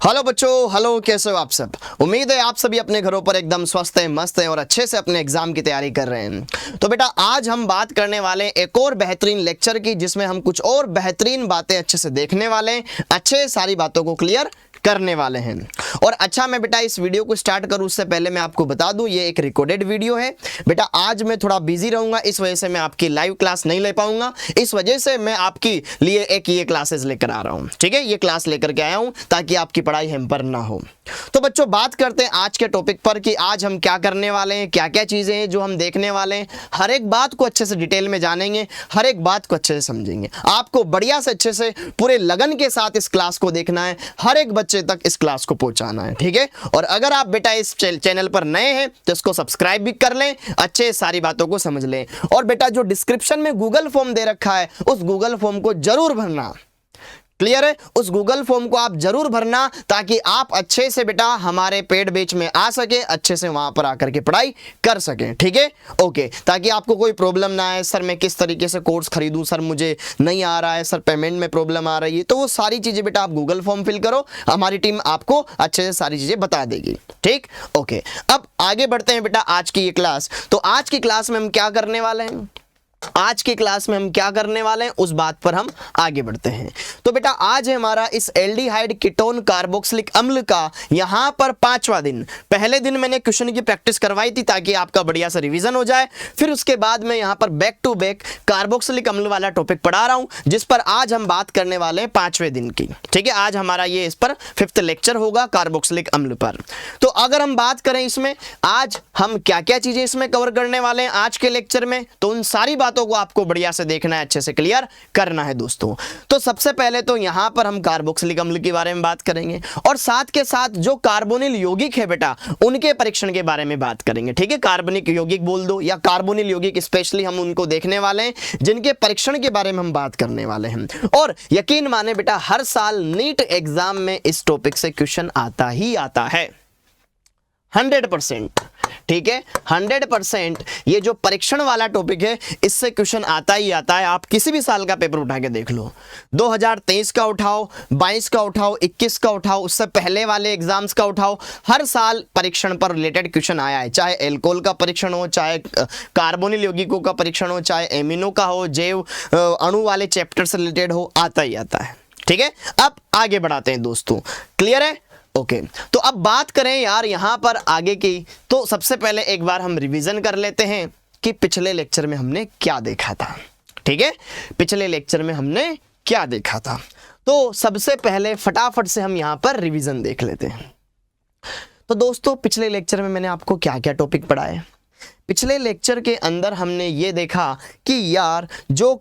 Hello बच्चों, hello, कैसे हो आप सब। उम्मीद है आप सभी अपने घरों पर एकदम स्वस्थ हैं, मस्त हैं और अच्छे से अपने एग्जाम की तैयारी कर रहे हैं। तो बेटा आज हम बात करने वाले हैं एक और बेहतरीन लेक्चर की, जिसमें हम कुछ और बेहतरीन बातें अच्छे से देखने वाले हैं, अच्छे सारी बातों को क्लियर करने वाले हैं। और अच्छा, मैं बेटा इस वीडियो को स्टार्ट करूं उससे पहले मैं आपको बता दूं ये एक रिकॉर्डेड वीडियो है। बेटा आज मैं थोड़ा बिजी रहूंगा, इस वजह से मैं आपकी लाइव क्लास नहीं ले पाऊंगा। इस वजह से मैं आपके लिए एक ये क्लासेस लेकर आ रहा हूं। ठीक है, ये क्लास लेकर के आया हूं ताकि आपकी पढ़ाई हैम्पर ना हो। तो बच्चों बात करते हैं आज के टॉपिक पर कि आज हम क्या करने वाले हैं, क्या क्या चीजें हैं जो हम देखने वाले हैं। हर एक बात को अच्छे से डिटेल में जानेंगे, हर एक बात को अच्छे से समझेंगे। आपको बढ़िया से अच्छे से पूरे लगन के साथ इस क्लास को देखना है, हर एक बच्चे तक इस क्लास को पहुंचाना है। ठीक है, और अगर आप बेटा इस चैनल पर नए हैं तो इसको सब्सक्राइब भी कर लें, अच्छे सारी बातों को समझ लें। और बेटा जो डिस्क्रिप्शन में गूगल फॉर्म दे रखा है उस गूगल फॉर्म को जरूर भरना। क्लियर है, उस गूगल फॉर्म को आप जरूर भरना ताकि आप अच्छे से बेटा हमारे पेड बैच में आ सके, अच्छे से वहां पर आकर के पढ़ाई कर सकें। ठीक है, ओके, ताकि आपको कोई प्रॉब्लम ना आए, सर मैं किस तरीके से कोर्स खरीदूं, सर मुझे नहीं आ रहा है, सर पेमेंट में प्रॉब्लम आ रही है। तो वो सारी चीजें बेटा आप गूगल फॉर्म फिल करो, हमारी टीम आपको अच्छे से सारी चीजें बता देगी। ठीक, ओके, अब आगे बढ़ते हैं बेटा आज की ये क्लास। तो आज की क्लास में हम क्या करने वाले हैं, आज की क्लास में हम क्या करने वाले हैं उस बात पर हम आगे बढ़ते हैं। तो बेटा आज है हमारा इस एल्डिहाइड कीटोन कार्बोक्सिलिक अम्ल का यहां पर 5वां दिन। पहले दिन मैंने क्वेश्चन की प्रैक्टिस करवाई थी ताकि आपका बढ़िया सा रिवीजन हो जाए। फिर उसके बाद मैं यहां पर बैक टू बैक कार्बोक्सिलिक अम्ल वाला टॉपिक पढ़ा रहा हूं, जिस पर आज हम बात करने वाले हैं 5वें दिन की। ठीक है, आज हमारा ये इस पर 5th लेक्चर होगा कार्बोक्सिलिक अम्ल पर। तो अगर हम बात करें इसमें आज हम क्या क्या चीजें इसमें कवर करने वाले हैं आज के लेक्चर में, तो उन सारी बातों को आपको बढ़िया से देखना है, अच्छे से क्लियर करना है दोस्तों। तो सबसे पहले तो यहां पर हम कार्बोक्सिलिक अम्ल के बारे में बात करेंगे और साथ के साथ जो कार्बोनिल यौगिक है बेटा उनके परीक्षण के बारे में बात करेंगे। ठीक है, कार्बनिक यौगिक बोल दो या कार्बोनिल यौगिक, स्पेशली हम उनको देखने वाले हैं जिनके परीक्षण के बारे में हम बात करने वाले हैं। और यकीन माने बेटा हर साल नीट एग्जाम में इस टॉपिक से क्वेश्चन आता ही आता है 100%। ठीक है, 100% ये जो परीक्षण वाला टॉपिक है इससे क्वेश्चन आता ही आता है। आप किसी भी साल का पेपर उठा के देख लो, 2023 का उठाओ, 22 का उठाओ, 21 का उठाओ, उससे पहले वाले एग्जाम्स का उठाओ, हर साल परीक्षण पर रिलेटेड क्वेश्चन आया है। चाहे एल्कोहल का परीक्षण हो, चाहे कार्बोनिल यौगिकों का परीक्षण हो, चाहे एमिनो का हो, जैव अणु वाले चैप्टर से रिलेटेड हो, आता ही आता है। ठीक है, अब आगे बढ़ाते हैं दोस्तों, क्लियर है। ओके, तो अब बात करें यार यहां पर आगे की, तो सबसे पहले एक बार हम रिवीजन कर लेते हैं कि पिछले लेक्चर में हमने क्या देखा था। ठीक है, पिछले लेक्चर में हमने क्या देखा था, तो सबसे पहले फटाफट से हम यहां पर रिवीजन देख लेते हैं। तो दोस्तों पिछले लेक्चर में मैंने आपको क्या क्या टॉपिक पढ़ाए। पिछले लेक्चर के अंदर हमने ये देखा कि यार जो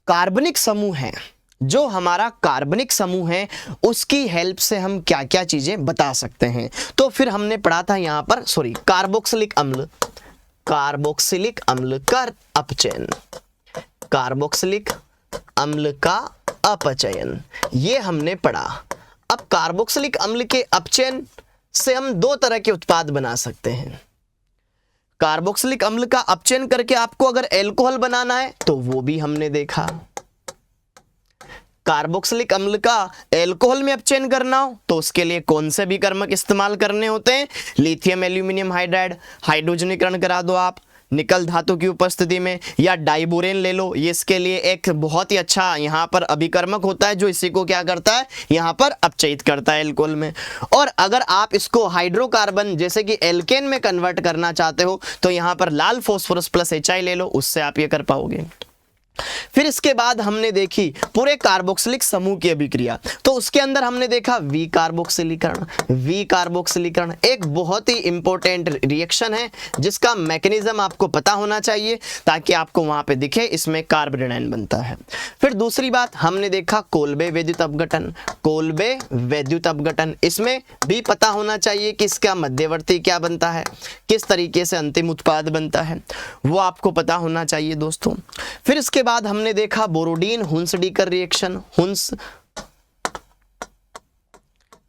कार्बनिक समूह है, जो हमारा कार्बनिक समूह है उसकी हेल्प से हम क्या क्या चीजें बता सकते हैं। तो फिर हमने पढ़ा था यहां पर कार्बोक्सिलिक अम्ल, कार्बोक्सिलिक अम्ल का अपचयन, कार्बोक्सिलिक अम्ल का अपचयन, ये हमने पढ़ा। अब कार्बोक्सिलिक अम्ल के अपचयन से हम 2 तरह के उत्पाद बना सकते हैं। कार्बोक्सिलिक अम्ल का अपचयन करके आपको अगर एल्कोहल बनाना है तो वो भी हमने देखा। कार्बोक्सिलिक अम्ल का एल्कोहल में अपचयन करना हो तो उसके लिए कौन से भी कर्मक इस्तेमाल करने होते हैं, लिथियम एल्यूमिनियम हाइड्राइड, हाइड्रोजनीकरण करा दो आप निकल धातु की उपस्थिति में, या डाइबोरेन ले लो, ये इसके लिए एक बहुत ही अच्छा यहाँ पर अभिकर्मक होता है जो इसी को क्या करता है यहाँ पर अपचयित करता है एल्कोहल में। और अगर आप इसको हाइड्रोकार्बन जैसे कि एल्केन में कन्वर्ट करना चाहते हो तो यहाँ पर लाल फास्फोरस प्लस HI ले लो, उससे आप ये कर पाओगे। फिर इसके बाद हमने देखी पूरे कार्बोक्सिलिक समूह की अभिक्रिया, तो उसके अंदर हमने देखा विकार्बोक्सिलीकरण। विकार्बोक्सिलीकरण एक बहुत ही इंपॉर्टेंट रिएक्शन है जिसका मैकेनिज्म आपको पता होना चाहिए ताकि आपको वहां पे दिखे इसमें कार्बोरेनाइन बनता है। फिर दूसरी बात हमने देखा कोल्बे वैद्युत अपघटन, कोल्बे वैद्युत अपघटन, इसमें भी पता होना चाहिए कि इसका मध्यवर्ती क्या बनता है, किस तरीके से अंतिम उत्पाद बनता है, वो आपको पता होना चाहिए दोस्तों। फिर इसके बाद हमने देखा Borodin Hunsdiecker reaction, Hund's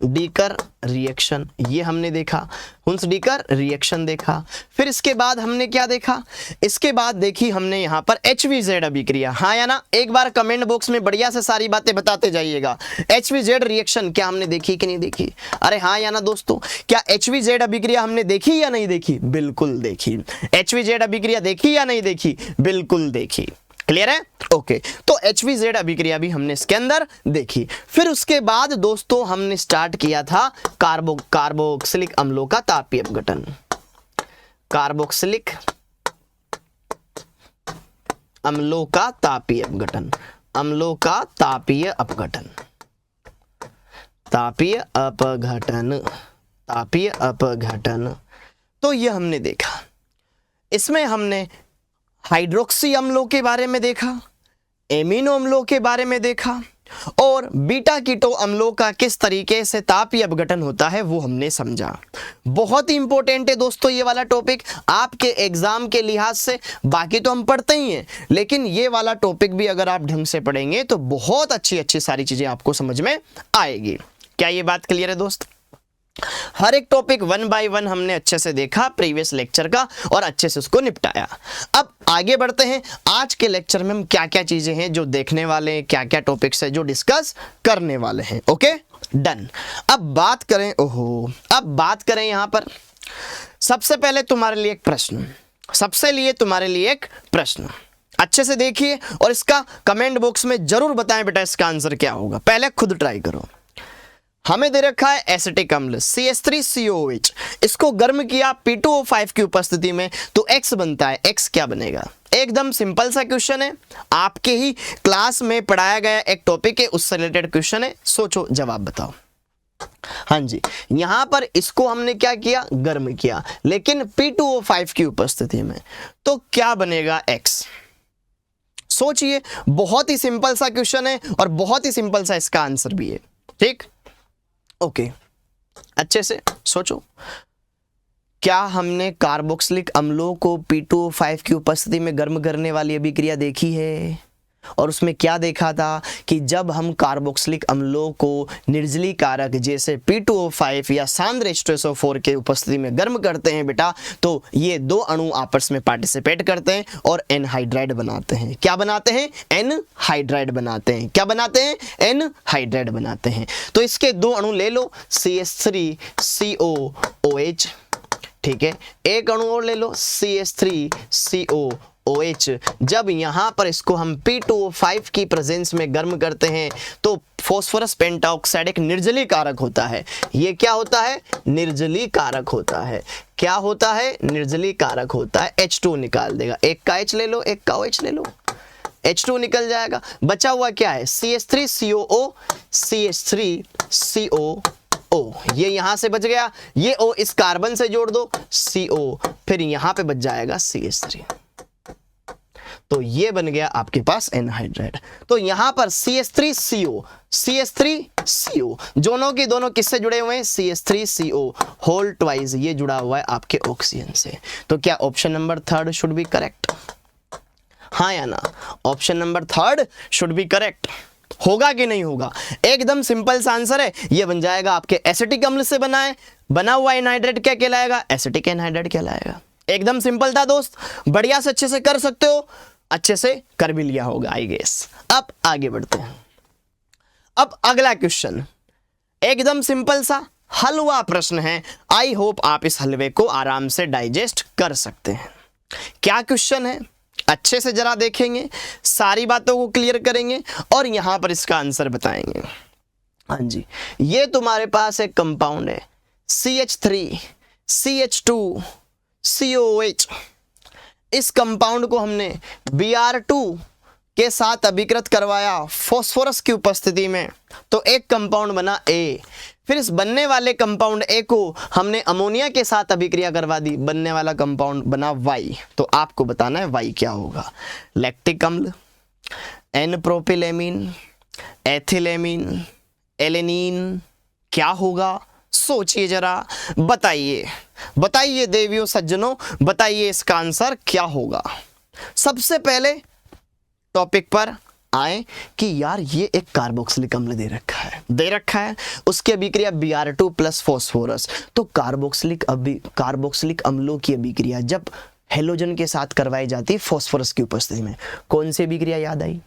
डीकर reaction, ये हमने देखा, हुंस डीकर रिएक्शन देखा। फिर इसके बाद हमने क्या देखा, इसके बाद देखी हमने यहाँ पर HVZ अभिक्रिया। हाँ या ना, एक बार कमेंट बॉक्स में बढ़िया से सारी बातें बताते जाइएगा। HVZ रिएक्शन क्या हमने देखी कि नहीं देखी? अरे हाँ या ना दोस्तों, क्या HVZ अभिक्रिया हमने देखी या नहीं देखी? बिल्कुल देखी। HVZ अभिक्रिया देखी या नहीं देखी? बिल्कुल देखी। क्लियर है? ओके, तो HVZ अभिक्रिया भी हमने इसके अंदर देखी। फिर उसके बाद दोस्तों हमने स्टार्ट किया था कार्बोक्सिलिक अम्लों का तापीय अपघटन। कार्बोक्सिलिक अम्लों का तापीय अपघटन, अम्लों का तापीय अपघटन, तापीय अपघटन, तापीय अपघटन। तो ये हमने देखा। इसमें हमने हाइड्रोक्सी अम्लों के बारे में देखा, एमिनो अम्लों के बारे में देखा, और बीटा कीटो अम्लों का किस तरीके से तापीय अपघटन होता है वो हमने समझा। बहुत ही इंपॉर्टेंट है दोस्तों ये वाला टॉपिक आपके एग्जाम के लिहाज से। बाकी तो हम पढ़ते ही हैं, लेकिन ये वाला टॉपिक भी अगर आप ढंग से पढ़ेंगे तो बहुत अच्छी अच्छी सारी चीजें आपको समझ में आएगी। क्या ये बात क्लियर है दोस्त? हर एक टॉपिक 1 बाय 1 हमने अच्छे से देखा प्रीवियस लेक्चर का और अच्छे से उसको निपटाया। अब आगे बढ़ते हैं। आज के लेक्चर में हम क्या क्या चीजें हैं जो देखने वाले हैं, क्या क्या टॉपिक्स है जो डिस्कस करने वाले हैं। Okay done. अब बात करें, अब बात करें यहां पर सबसे पहले तुम्हारे लिए एक प्रश्न, तुम्हारे लिए एक प्रश्न अच्छे से देखिए और इसका कमेंट बॉक्स में जरूर बताएं बेटा इसका आंसर क्या होगा। पहले खुद ट्राई करो। हमें दे रखा है एसिटिक अम्ल CH3COOH, इसको गर्म किया P2O5 की उपस्थिति में तो X बनता है। X क्या बनेगा? एकदम सिंपल सा क्वेश्चन है, आपके ही क्लास में पढ़ाया गया एक टॉपिक है, उससे रिलेटेड क्वेश्चन है। सोचो, जवाब बताओ। हाँ जी, यहां पर इसको हमने क्या किया? गर्म किया, लेकिन P2O5 की उपस्थिति में, तो क्या बनेगा? X। सोचिए, बहुत ही सिंपल सा क्वेश्चन है और बहुत ही सिंपल सा इसका आंसर भी है। ठीक, ओके अच्छे से सोचो। क्या हमने कार्बोक्सिलिक अम्लों को P2O5 की उपस्थिति में गर्म करने वाली अभिक्रिया देखी है? और उसमें क्या देखा था कि जब हम कार्बोक्सिलिक अम्लों को निर्जली कारक जैसे P2O5 या सांद्र H2SO4 के उपस्थिति में गर्म करते हैं बेटा, तो ये दो अणु आपस में पार्टिसिपेट करते हैं और एनहाइड्राइड बनाते हैं। क्या बनाते हैं? एनहाइड्राइड बनाते हैं। क्या बनाते हैं? एनहाइड्राइड बनाते हैं। तो इसके दो अणु ले लो, CH3COOH, ठीक है, एक अणु और ले लो CH3COOH। जब यहां पर इसको हम P2O5 की प्रेजेंस में गर्म करते हैं तो फास्फोरस पेंटाऑक्साइड एक निर्जली कारक होता है। ये क्या होता है? निर्जली कारक होता है। क्या होता है? निर्जली कारक होता है। H2 निकाल देगा। एक का H ले लो, एक का OH ले लो, H2 निकल जाएगा। बचा हुआ क्या है? CH3COO, CH3COO, ये यहां से बच गया, ये O इस कार्बन से जोड़ दो, CO, फिर यहां पे बच जाएगा CH3। तो ये बन गया आपके पास एनहाइड्राइड। तो यहां पर CH3CO, CH3CO दोनों के दोनों किससे जुड़े हुए हैं? CH3CO होल ट्वाइस, ये जुड़ा हुआ है आपके ऑक्सीजन से। तो क्या option number 3 should be correct? हाँ या ना? Option number 3 should be correct. होगा कि नहीं होगा? एकदम सिंपल सा आंसर है। ये बन जाएगा आपके एसिटिक अम्ल से बना हुआ एनहाइड्राइड क्या कहलाएगा? एसिटिक एनहाइड्राइड कहलाएगा। एकदम सिंपल था दोस्त, बढ़िया से अच्छे से कर सकते हो, अच्छे से कर भी लिया होगा आई गेस। अब आगे बढ़ते हैं। अब अगला क्वेश्चन एकदम सिंपल सा हलवा प्रश्न है। आई होप आप इस हलवे को आराम से डाइजेस्ट कर सकते हैं। क्या क्वेश्चन है? अच्छे से जरा देखेंगे, सारी बातों को क्लियर करेंगे और यहां पर इसका आंसर बताएंगे। हाँ जी, ये तुम्हारे पास एक कंपाउंड है CH3CH2COOH। इस कंपाउंड को हमने Br2 के साथ अभिकृत करवाया फास्फोरस की उपस्थिति में, तो एक कंपाउंड बना A। फिर इस बनने वाले कंपाउंड A को हमने अमोनिया के साथ अभिक्रिया करवा दी, बनने वाला कंपाउंड बना Y। तो आपको बताना है Y क्या होगा? लैक्टिक अम्ल, N प्रोपिलेमीन, एथिलेमीन, एलेनीन, क्या होगा? सोचिए जरा, बताइए देवियों सज्जनों, बताइए इसका आंसर क्या होगा। सबसे पहले टॉपिक पर आए कि यार ये एक कार्बोक्सिलिक अम्ल दे रखा है, उसकी अभिक्रिया Br2 प्लस फॉस्फोरस। तो कार्बोक्सिलिक अम्लों की अभिक्रिया जब हेलोजन के साथ करवाई जाती है फॉस्फोरस की उपस्थिति में, कौन सी अभिक्रिया याद आई?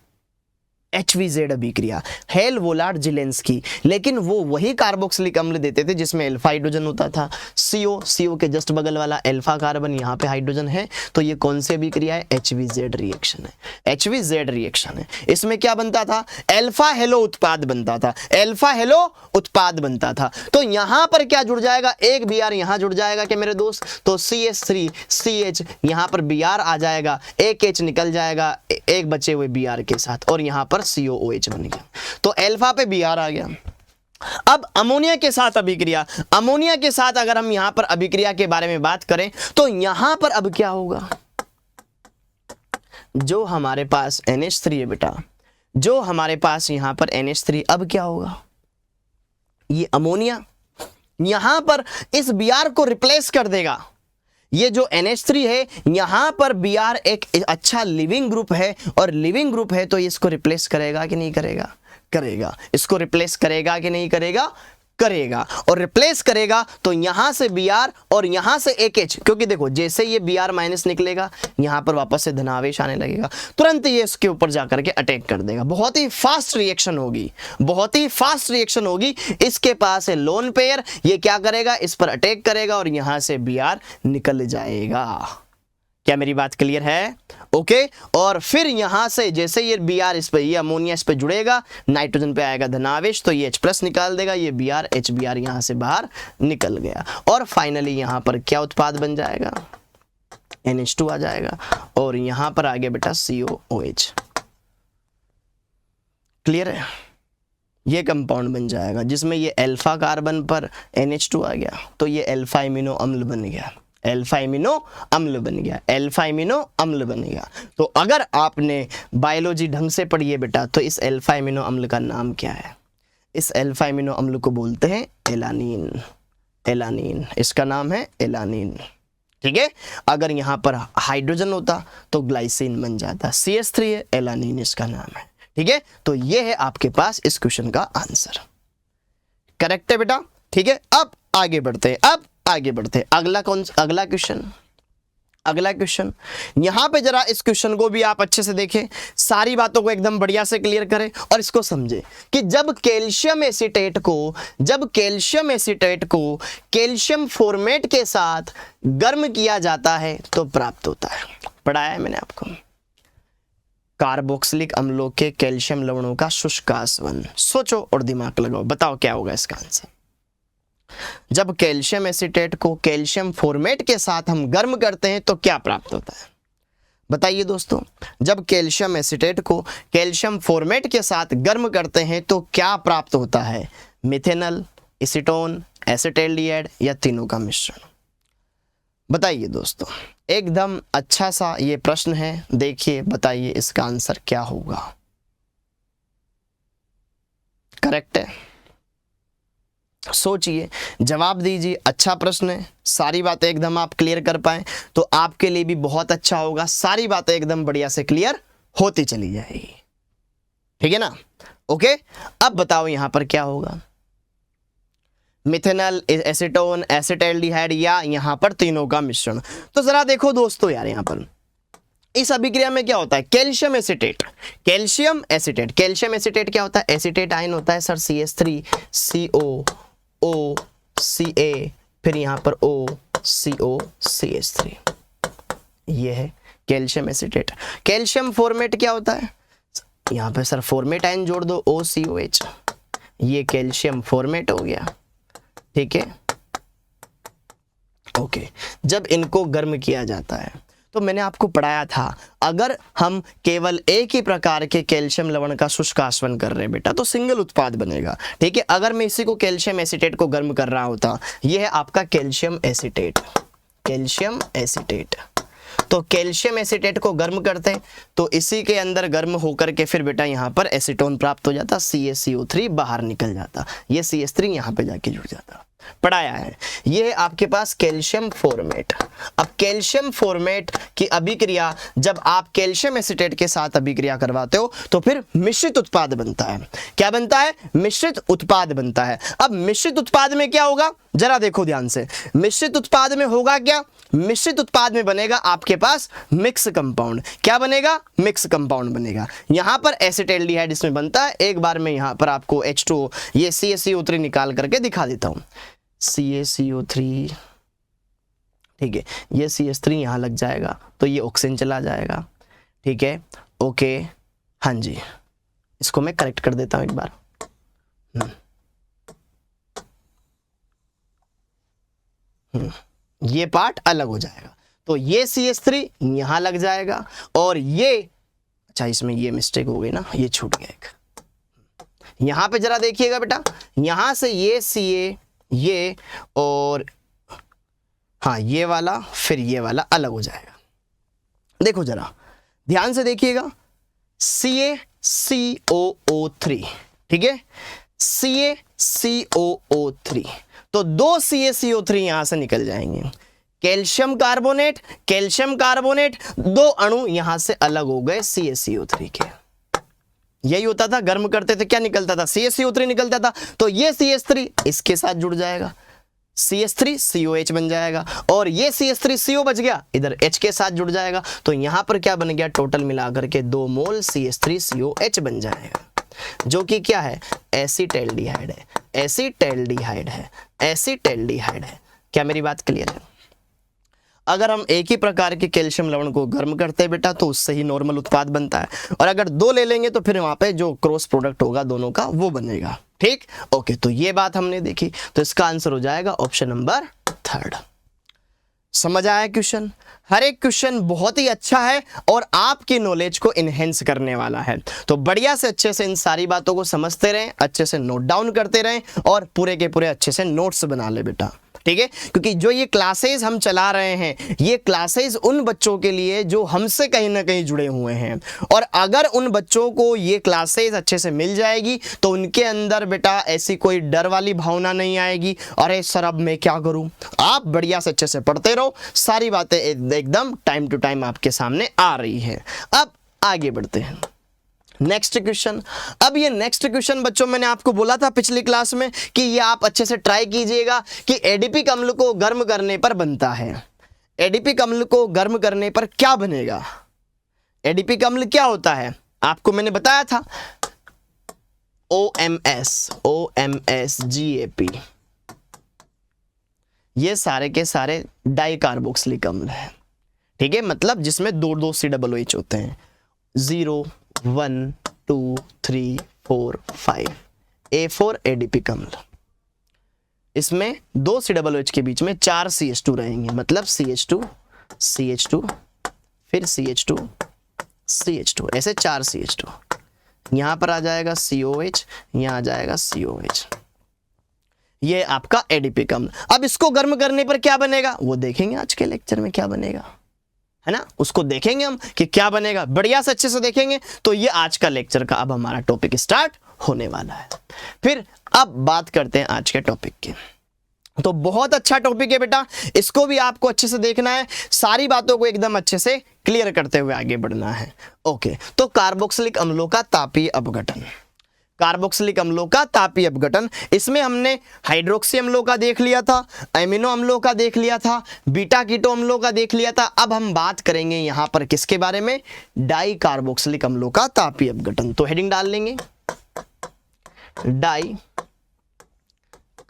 HVZ अभिक्रिया, हेल वोलार्ड जिलेंस्की। लेकिन वो वही कार्बोक्सिलिक अम्ल देते थे जिसमें अल्फा हाइड्रोजन होता था। CO के जस्ट बगल वाला अल्फा कार्बन, यहाँ पे हाइड्रोजन है, तो ये कौन सी अभिक्रिया है? HVZ रिएक्शन है। HVZ रिएक्शन है। इसमें क्या बनता था? अल्फा हेलो उत्पाद बनता था, अल्फा हेलो उत्पाद बनता था। तो यहाँ पर क्या जुड़ जाएगा? एक Br यहाँ जुड़ जाएगा क्या मेरे दोस्त? तो CH3CH यहाँ पर Br आ जाएगा, एक H निकल जाएगा एक बचे हुए Br के साथ, और यहाँ पर COOH बन गया। तो अल्फा पे Br आ गया। अब अमोनिया के साथ अभिक्रिया, अमोनिया के साथ अगर हम यहां पर अभिक्रिया के बारे में बात करें तो यहां पर अब क्या होगा? जो हमारे पास NH3 है बेटा, जो हमारे पास यहां पर NH3, अब क्या होगा? ये अमोनिया यहां पर इस Br को रिप्लेस कर देगा। ये जो NH3 है यहां पर Br एक अच्छा लिविंग ग्रुप है, और लिविंग ग्रुप है तो इसको रिप्लेस करेगा कि नहीं करेगा? करेगा। इसको रिप्लेस करेगा कि नहीं करेगा? करेगा। और रिप्लेस करेगा तो यहां से Br और यहां से एक H, क्योंकि देखो जैसे ये Br माइनस निकलेगा यहां पर वापस से धनावेश आने लगेगा, तुरंत ये इसके ऊपर जाकर के अटैक कर देगा। बहुत ही फास्ट रिएक्शन होगी, बहुत ही फास्ट रिएक्शन होगी। इसके पास है लोन पेयर, ये क्या करेगा? इस पर अटैक करेगा और यहां से Br निकल जाएगा। क्या मेरी बात क्लियर है? ओके। और फिर यहां से जैसे ये Br इस पे, ये अमोनिया इस पे जुड़ेगा, नाइट्रोजन पे आएगा धनावेश, तो ये H+ निकाल देगा, ये Br HBr यहां से बाहर निकल गया। और फाइनली यहां पर क्या उत्पाद बन जाएगा? NH2 आ जाएगा, और यहां पर आ गया बेटा COOH। क्लियर है? ये कंपाउंड बन जाएगा जिसमें ये अल्फा कार्बन पर NH2 आ गया, तो ये अल्फा इमिनो अम्ल बन गया, अल्फा इमिनो अम्ल बन गया, अल्फा इमिनो अम्ल बन गया। तो अगर आपने बायोलॉजी ढंग से पढ़ी है बेटा, तो इस अल्फा इमिनो अम्ल का नाम क्या है? इस अल्फा इमिनो अम्ल को बोलते हैं एलानीन। एलानीन, इसका नाम है एलानीन। ठीक है। अगर यहां पर हाइड्रोजन होता तो ग्लाइसिन बन जाता। CH3 है, एलानीन इसका नाम है। ठीक है। तो ये है आपके पास इस क्वेश्चन का आंसर। करेक्ट है बेटा? ठीक है। अब आगे बढ़ते हैं, अगला क्वेश्चन। अगला क्वेश्चन यहां पे जरा इस क्वेश्चन को भी आप अच्छे से देखें, सारी बातों को एकदम बढ़िया से क्लियर करें और इसको समझें कि जब कैल्शियम एसीटेट को कैल्शियम फॉर्मेट के साथ गर्म किया जाता है तो प्राप्त होता है। पढ़ाया है मैंने आपको। कार्बोक्सिलिक अम्लों के कैल्शियम लवणों का शुष्क आसवन। सोचो और दिमाग लगाओ, बताओ क्या होगा इसका आंसर। जब कैल्शियम एसीटेट को कैल्शियम फॉर्मेट के साथ हम गर्म करते हैं तो क्या प्राप्त होता है? बताइए दोस्तों, जब कैल्शियम एसीटेट को कैल्शियम फॉर्मेट के साथ गर्म करते हैं तो क्या प्राप्त होता है? मिथेनॉल, एसीटोन, एसिटाल्डिहाइड या तीनों का मिश्रण? बताइए दोस्तों, एकदम अच्छा सा ये प्रश्न है। देखिए, बताइए इसका आंसर क्या होगा। करेक्ट है? सोचिए, जवाब दीजिए। अच्छा प्रश्न है, सारी बातें एकदम आप क्लियर कर पाए तो आपके लिए भी बहुत अच्छा होगा। सारी बातें एकदम बढ़िया से क्लियर होती चली जाएगी। ठीक है ना? ओके। अब बताओ यहां पर क्या होगा? मिथेनॉल, एसीटोन, एसिटाल्डिहाइड या यहां पर तीनों का मिश्रण? तो जरा देखो दोस्तों यार, यहां पर इस अभिक्रिया में क्या होता है? कैल्शियम एसीटेट क्या होता है? एसीटेट आयन होता है सर, CH3 COO CA, फिर यहां पर OCO CH3, ये है कैल्शियम एसीटेट। कैल्शियम फॉर्मेट क्या होता है? यहां पे सर फॉर्मेट आयन जोड़ दो, OCOH, ये कैल्शियम फॉर्मेट हो गया। ठीक है, ओके। जब इनको गर्म किया जाता है तो मैंने आपको पढ़ाया था, अगर हम केवल एक ही प्रकार के कैल्शियम लवण का शुष्क आसवन कर रहे हैं बेटा तो सिंगल उत्पाद बनेगा। ठीक है। अगर मैं इसी को कैल्शियम एसीटेट को गर्म कर रहा होता, यह है आपका कैल्शियम एसीटेट। तो कैल्शियम एसीटेट को गर्म करते हैं तो इसी के अंदर गर्म होकर के फिर बेटा यहाँ पर एसीटोन प्राप्त हो जाता, CaCO3 बाहर निकल जाता, ये CH3 यहाँ पे जाके जुड़ जाता। पढ़ाया है। ये है आपके पास कैल्शियम फॉर्मेट। अब कैल्शियम फॉर्मेट की अभिक्रिया जब आप कैल्शियम एसीटेट के साथ अभिक्रिया करवाते हो तो फिर मिश्रित उत्पाद बनता है। क्या बनता है? मिश्रित उत्पाद बनता है। अब मिश्रित उत्पाद में क्या होगा, जरा देखो ध्यान से। मिश्रित उत्पाद में होगा क्या? मिश्रित उत्पाद में बनेगा आपके पास मिक्स कंपाउंड। क्या बनेगा? मिक्स कंपाउंड बनेगा। यहां पर एसिटाल्डिहाइड इसमें बनता है। एक बार मैं यहां पर आपको H2 ये CaCO3 निकाल करके दिखा देता हूं। CaCO3, ठीक है, ये CH3 यहां लग जाएगा तो ये ऑक्सीजन चला जाएगा। ठीक है, ओके, हाँ जी, इसको मैं करेक्ट कर देता हूं एक बार। ये पार्ट अलग हो जाएगा तो ये CH3 यहां लग जाएगा और ये, अच्छा इसमें ये मिस्टेक हो गई ना, ये छूट गया एक। यहां पे जरा देखिएगा बेटा, यहां से ये Ca, ये और हाँ ये वाला, फिर ये वाला अलग हो जाएगा। देखो जरा ध्यान से देखिएगा, CaCOO3, ठीक है, CaCOO3, तो दो CaCO3 यहां से निकल जाएंगे। कैल्शियम कार्बोनेट, कैल्शियम कार्बोनेट, दो अणु यहां से अलग हो गए CaCO3 के। यही होता था, गर्म करते थे क्या निकलता था? CaCO3 निकलता था। तो ये CH3 इसके साथ जुड़ जाएगा, CH3COH बन जाएगा और ये CH3CO बच गया, इधर H के साथ जुड़ जाएगा। तो यहां पर क्या बन गया? टोटल मिलाकर के 2 मोल CH3COH बन जाएगा, जो कि क्या है? एसिटाल्डिहाइड है, एसिटाल्डिहाइड है, एसिटाल्डिहाइड है। क्या मेरी बात क्लियर है? अगर हम एक ही प्रकार के कैल्शियम लवण को गर्म करते हैं बेटा तो उससे ही नॉर्मल उत्पाद बनता है, और अगर दो ले लेंगे तो फिर वहां पे जो क्रॉस प्रोडक्ट होगा दोनों का वो बनेगा। ठीक, ओके, तो ये बात हमने देखी, तो इसका आंसर हो जाएगा ऑप्शन नंबर 3। समझ आया क्वेश्चन? हर एक क्वेश्चन बहुत ही अच्छा है और आपकी नॉलेज को इनहेंस करने वाला है। तो बढ़िया से अच्छे से इन सारी बातों को समझते रहें, अच्छे से नोट डाउन करते रहें और पूरे के पूरे अच्छे से नोट्स बना ले बेटा। ठीक है, क्योंकि जो ये क्लासेस हम चला रहे हैं, ये क्लासेस उन बच्चों के लिए जो हमसे कहीं ना कहीं जुड़े हुए हैं, और अगर उन बच्चों को ये क्लासेस अच्छे से मिल जाएगी तो उनके अंदर बेटा ऐसी कोई डर वाली भावना नहीं आएगी, अरे सर अब मैं क्या करूं। आप बढ़िया से अच्छे से पढ़ते रहो, सारी बातें एकदम टाइम टू टाइम आपके सामने आ रही है। अब आगे बढ़ते हैं, नेक्स्ट क्वेश्चन। अब ये नेक्स्ट क्वेश्चन बच्चों मैंने आपको बोला था पिछली क्लास में कि ये आप अच्छे से ट्राई कीजिएगा कि एडिपिक अम्ल को गर्म करने पर बनता है। एडिपिक अम्ल को गर्म करने पर क्या बनेगा? एडिपिक अम्ल क्या होता है आपको मैंने बताया था, OMS GAP। ये सारे के सारे डाइकार्बोक्सिलिक अम्ल है। ठीक है, मतलब जिसमें दो COOH होते हैं, 0 1 2 3 4 5, A4 एडिपिक अम्ल। इसमें 2 COOH के बीच में 4 CH2 रहेंगे, मतलब CH2 CH2 फिर CH2 CH2, ऐसे 4 CH2। यहां पर आ जाएगा COH, यहां आ जाएगा COH। ये आपका एडिपिक अम्ल। अब इसको गर्म करने पर क्या बनेगा वो देखेंगे आज के लेक्चर में, क्या बनेगा, है ना, उसको देखेंगे हम कि क्या बनेगा, बढ़िया से अच्छे से देखेंगे। तो ये आज का लेक्चर का अब हमारा टॉपिक स्टार्ट होने वाला है। फिर अब बात करते हैं आज के टॉपिक की। तो बहुत अच्छा टॉपिक है बेटा, इसको भी आपको अच्छे से देखना है, सारी बातों को एकदम अच्छे से क्लियर करते हुए आगे बढ़ना है। ओके, तो कार्बोक्सिलिक अम्लों का तापीय अपघटन। कार्बोक्सिलिक अम्लों का तापीय अपघटन, इसमें हमने हाइड्रोक्सी अम्लों का देख लिया था, एमिनो अम्लों का देख लिया था, बीटा कीटो अम्लों का देख लिया था। अब हम बात करेंगे यहां पर किसके बारे में? डाई कार्बोक्सिलिक अम्लों का तापीय अपघटन। तो हेडिंग डाल लेंगे, डाई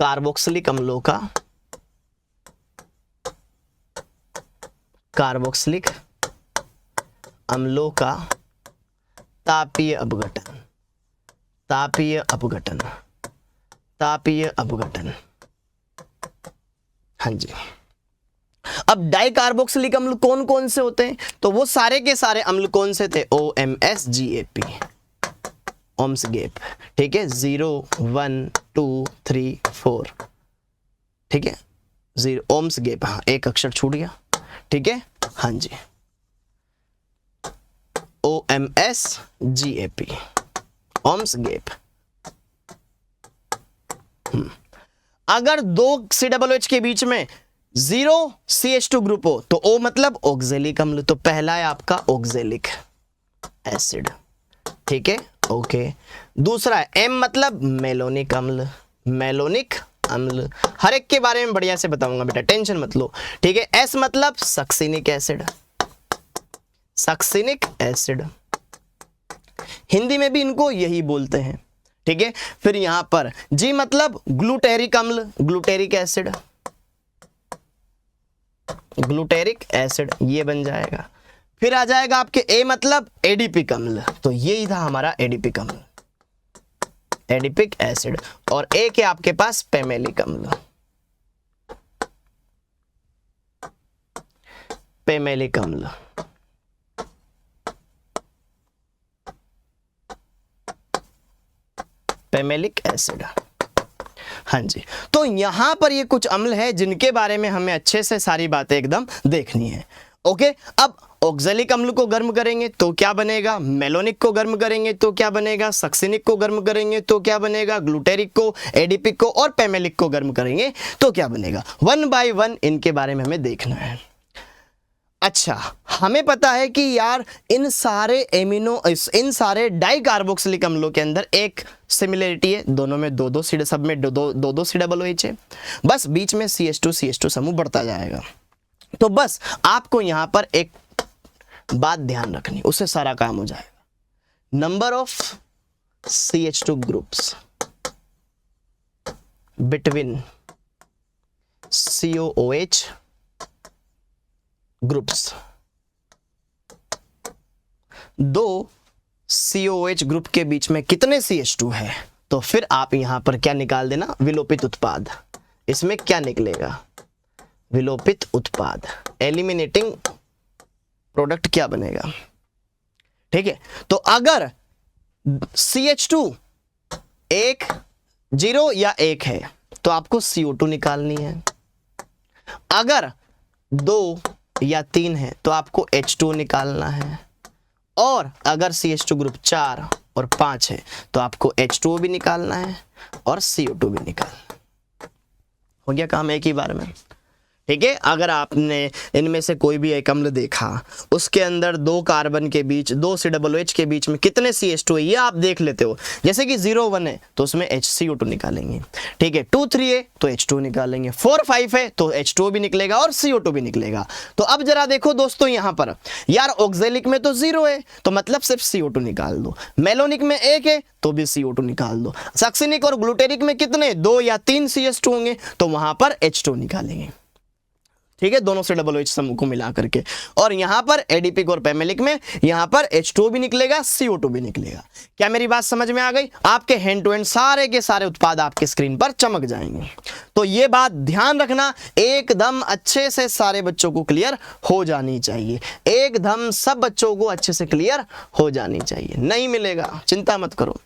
कार्बोक्सिलिक अम्लों का, कार्बोक्सिलिक अम्लों का तापीय अपघटन, तापीय अपघटन, तापीय अपघटन। हाँ जी, अब डाइकार्बोक्सिलिक अम्ल कौन कौन से होते हैं? तो वो सारे के सारे अम्ल कौन से थे? OMS GAP, OMS gap. ठीक है, 0 1 2 3 4, ठीक है, 0 ओम्स गैप। हाँ, एक अक्षर छूट गया। ठीक है, हाँ जी, OMS GAP, ओम्स गैप। अगर दो COOH के बीच में 0 CH2 ग्रुप हो तो O मतलब ऑक्जेलिक अम्ल, तो पहला है आपका ऑक्जेलिक एसिड, ठीक है, ओके। दूसरा है M मतलब मेलोनिक अम्ल, मेलोनिक अम्ल, हर एक के बारे में बढ़िया से बताऊंगा बेटा, टेंशन मत लो, ठीक है। S मतलब succinic acid, succinic acid, Hindi में भी इनको यही बोलते हैं, ठीक है। फिर यहां पर G मतलब ग्लूटेरिक अम्ल, ग्लूटेरिक एसिड, ग्लूटेरिक एसिड, ये बन जाएगा। फिर आ जाएगा आपके A मतलब एडिपिक अम्ल, तो यही था हमारा एडिपिक अम्ल, एडिपिक एसिड। और A के आपके पास पेमेलिक अम्ल, पेमेलिक अम्ल, पेमेलिक एसिड, हाँ जी। तो यहां पर ये कुछ अम्ल है जिनके बारे में हमें अच्छे से सारी बातें एकदम देखनी है, ओके। अब ऑक्जेलिक अम्ल को गर्म करेंगे तो क्या बनेगा, मेलोनिक को गर्म करेंगे तो क्या बनेगा, सक्सिनिक को गर्म करेंगे तो क्या बनेगा, ग्लूटेरिक को, एडिपिक को और पेमेलिक को गर्म करेंगे तो क्या बनेगा। 1 बाय 1 इनके बारे में हमें देखना है। अच्छा, हमें पता है कि यार इन सारे डाइकार्बोक्सिलिक अम्लों के अंदर एक सिमिलरिटी है, दोनों में दो सब में दो COOH है, बस बीच में CH2 समूह बढ़ता जाएगा। तो बस आपको यहां पर एक बात ध्यान रखनी, उससे सारा काम हो जाएगा। Number of CH2 groups between COOH groups, दो COOH ग्रुप के बीच में कितने CH2 है, तो फिर आप यहां पर क्या निकाल देना, विलोपित उत्पाद। इसमें क्या निकलेगा, विलोपित उत्पाद, एलिमिनेटिंग प्रोडक्ट क्या बनेगा, ठीक है। तो अगर CH2 1 0 या 1 है तो आपको CO2 निकालनी है, अगर 2 या 3 है तो आपको H2 निकालना है, और अगर CH2 ग्रुप 4 और 5 है तो आपको H2O भी निकालना है और CO2 भी निकालना है। हो गया काम एक ही बार में, ठीक है। अगर आपने इनमें से कोई भी एक अम्ल देखा, उसके अंदर 2 कार्बन के बीच, 2 COOH के बीच में कितने CH2 है ये आप देख लेते हो, जैसे कि 0 1 है तो उसमें HCO2 निकालेंगे, ठीक है। 2 3 है तो H2 निकालेंगे, 4 5 है तो H2O भी निकलेगा और CO2 भी निकलेगा। तो अब जरा देखो दोस्तों, यहां पर यार ऑक्जेलिक में तो 0 है तो मतलब सिर्फ CO2 निकाल दो, मेलोनिक में 1 है तो भी CO2 निकाल दो, सक्सिनिक और ग्लूटेरिक में कितने, 2 या 3 CH2 होंगे तो वहां पर H2 निकालेंगे, ठीक है, दोनों COOH समूह को मिला करके। और यहां पर एडिपिक और पेमेलिक में यहां पर H2O भी निकलेगा, CO2 भी निकलेगा। क्या मेरी बात समझ में आ गई? आपके हैंड टू हैंड सारे के सारे उत्पाद आपके स्क्रीन पर चमक जाएंगे। तो ये बात ध्यान रखना, एकदम अच्छे से सारे बच्चों को क्लियर हो जानी चाहिए, एकदम सब बच्चों को अच्छे से क्लियर हो जानी चाहिए। नहीं मिलेगा चिंता मत करो,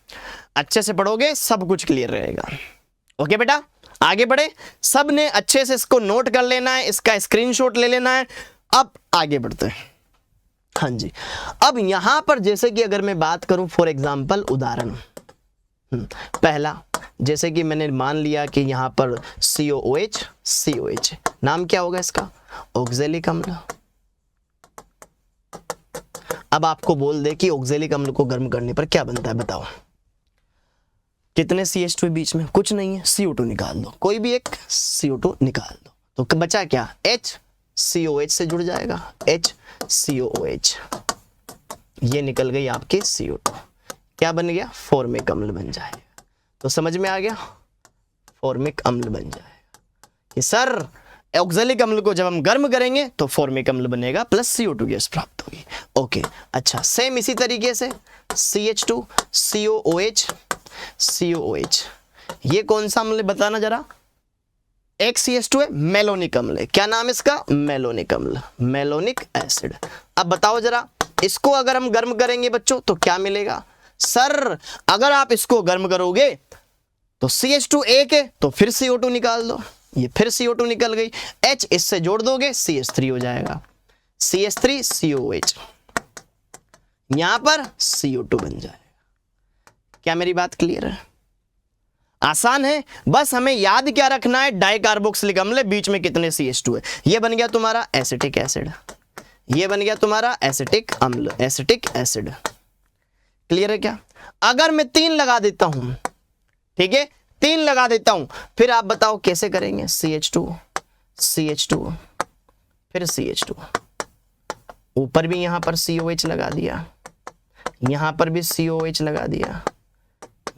अच्छे से पढ़ोगे सब कुछ क्लियर रहेगा। ओके बेटा, आगे बढ़े, सब ने अच्छे से इसको नोट कर लेना है, इसका स्क्रीनशॉट ले लेना है। अब आगे बढ़ते हैं। हाँ जी, अब यहां पर जैसे कि अगर मैं बात करूं फॉर एग्जांपल उदाहरण, पहला जैसे कि मैंने मान लिया कि यहां पर COOH नाम क्या होगा इसका, ऑक्जेलिक अम्ल। अब आपको बोल दे कि ऑक्जेलिक अम्ल को गर्म करने पर क्या बनता है, बताओ कितने CH2 बीच में, कुछ नहीं है, CO2 निकाल दो, कोई भी एक CO2 निकाल दो, तो बचा क्या, HCOH से जुड़ जाएगा, HCOH, ये निकल गई आपकी CO2, क्या बन गया, फॉर्मिक अम्ल बन जाएगा। तो समझ में आ गया, फॉर्मिक अम्ल बन जाएगा कि सर ऑक्जेलिक अम्ल को जब हम गर्म करेंगे तो फॉर्मिक अम्ल बनेगा प्लस CO2 गैस प्राप्त होगी। ओके, अच्छा, सेम इसी तरीके से CH2 COOH, ये कौन सा अम्ल बताना जरा, एक CH2 है, मेलोनिक अम्ल है, क्या नाम इसका, मेलोनिक अम्ल, मेलोनिक एसिड। अब बताओ जरा, इसको अगर हम गर्म करेंगे बच्चों तो क्या मिलेगा, सर अगर आप इसको गर्म करोगे तो CH2 1 है तो फिर CO2 निकाल दो, ये फिर CO2 निकल गई, H इससे जोड़ दोगे CH3 हो जाएगा, CH3 COOH, यहां पर CO2 बन जाएगा। क्या मेरी बात क्लियर है? आसान है, बस हमें याद क्या रखना है, डाइकार्बोक्सिलिक अम्ल है, बीच में कितने CH2 है। ये बन गया तुम्हारा एसिटिक एसिड, ये बन गया तुम्हारा एसिटिक अम्ल, एसिटिक एसिड। क्लियर है क्या? अगर मैं 3 लगा देता हूं, ठीक है, 3 लगा देता हूं, फिर आप बताओ कैसे करेंगे? CH2 CH2 फिर CH2, ऊपर भी यहां पर COH लगा दिया, यहां पर भी COH लगा दिया।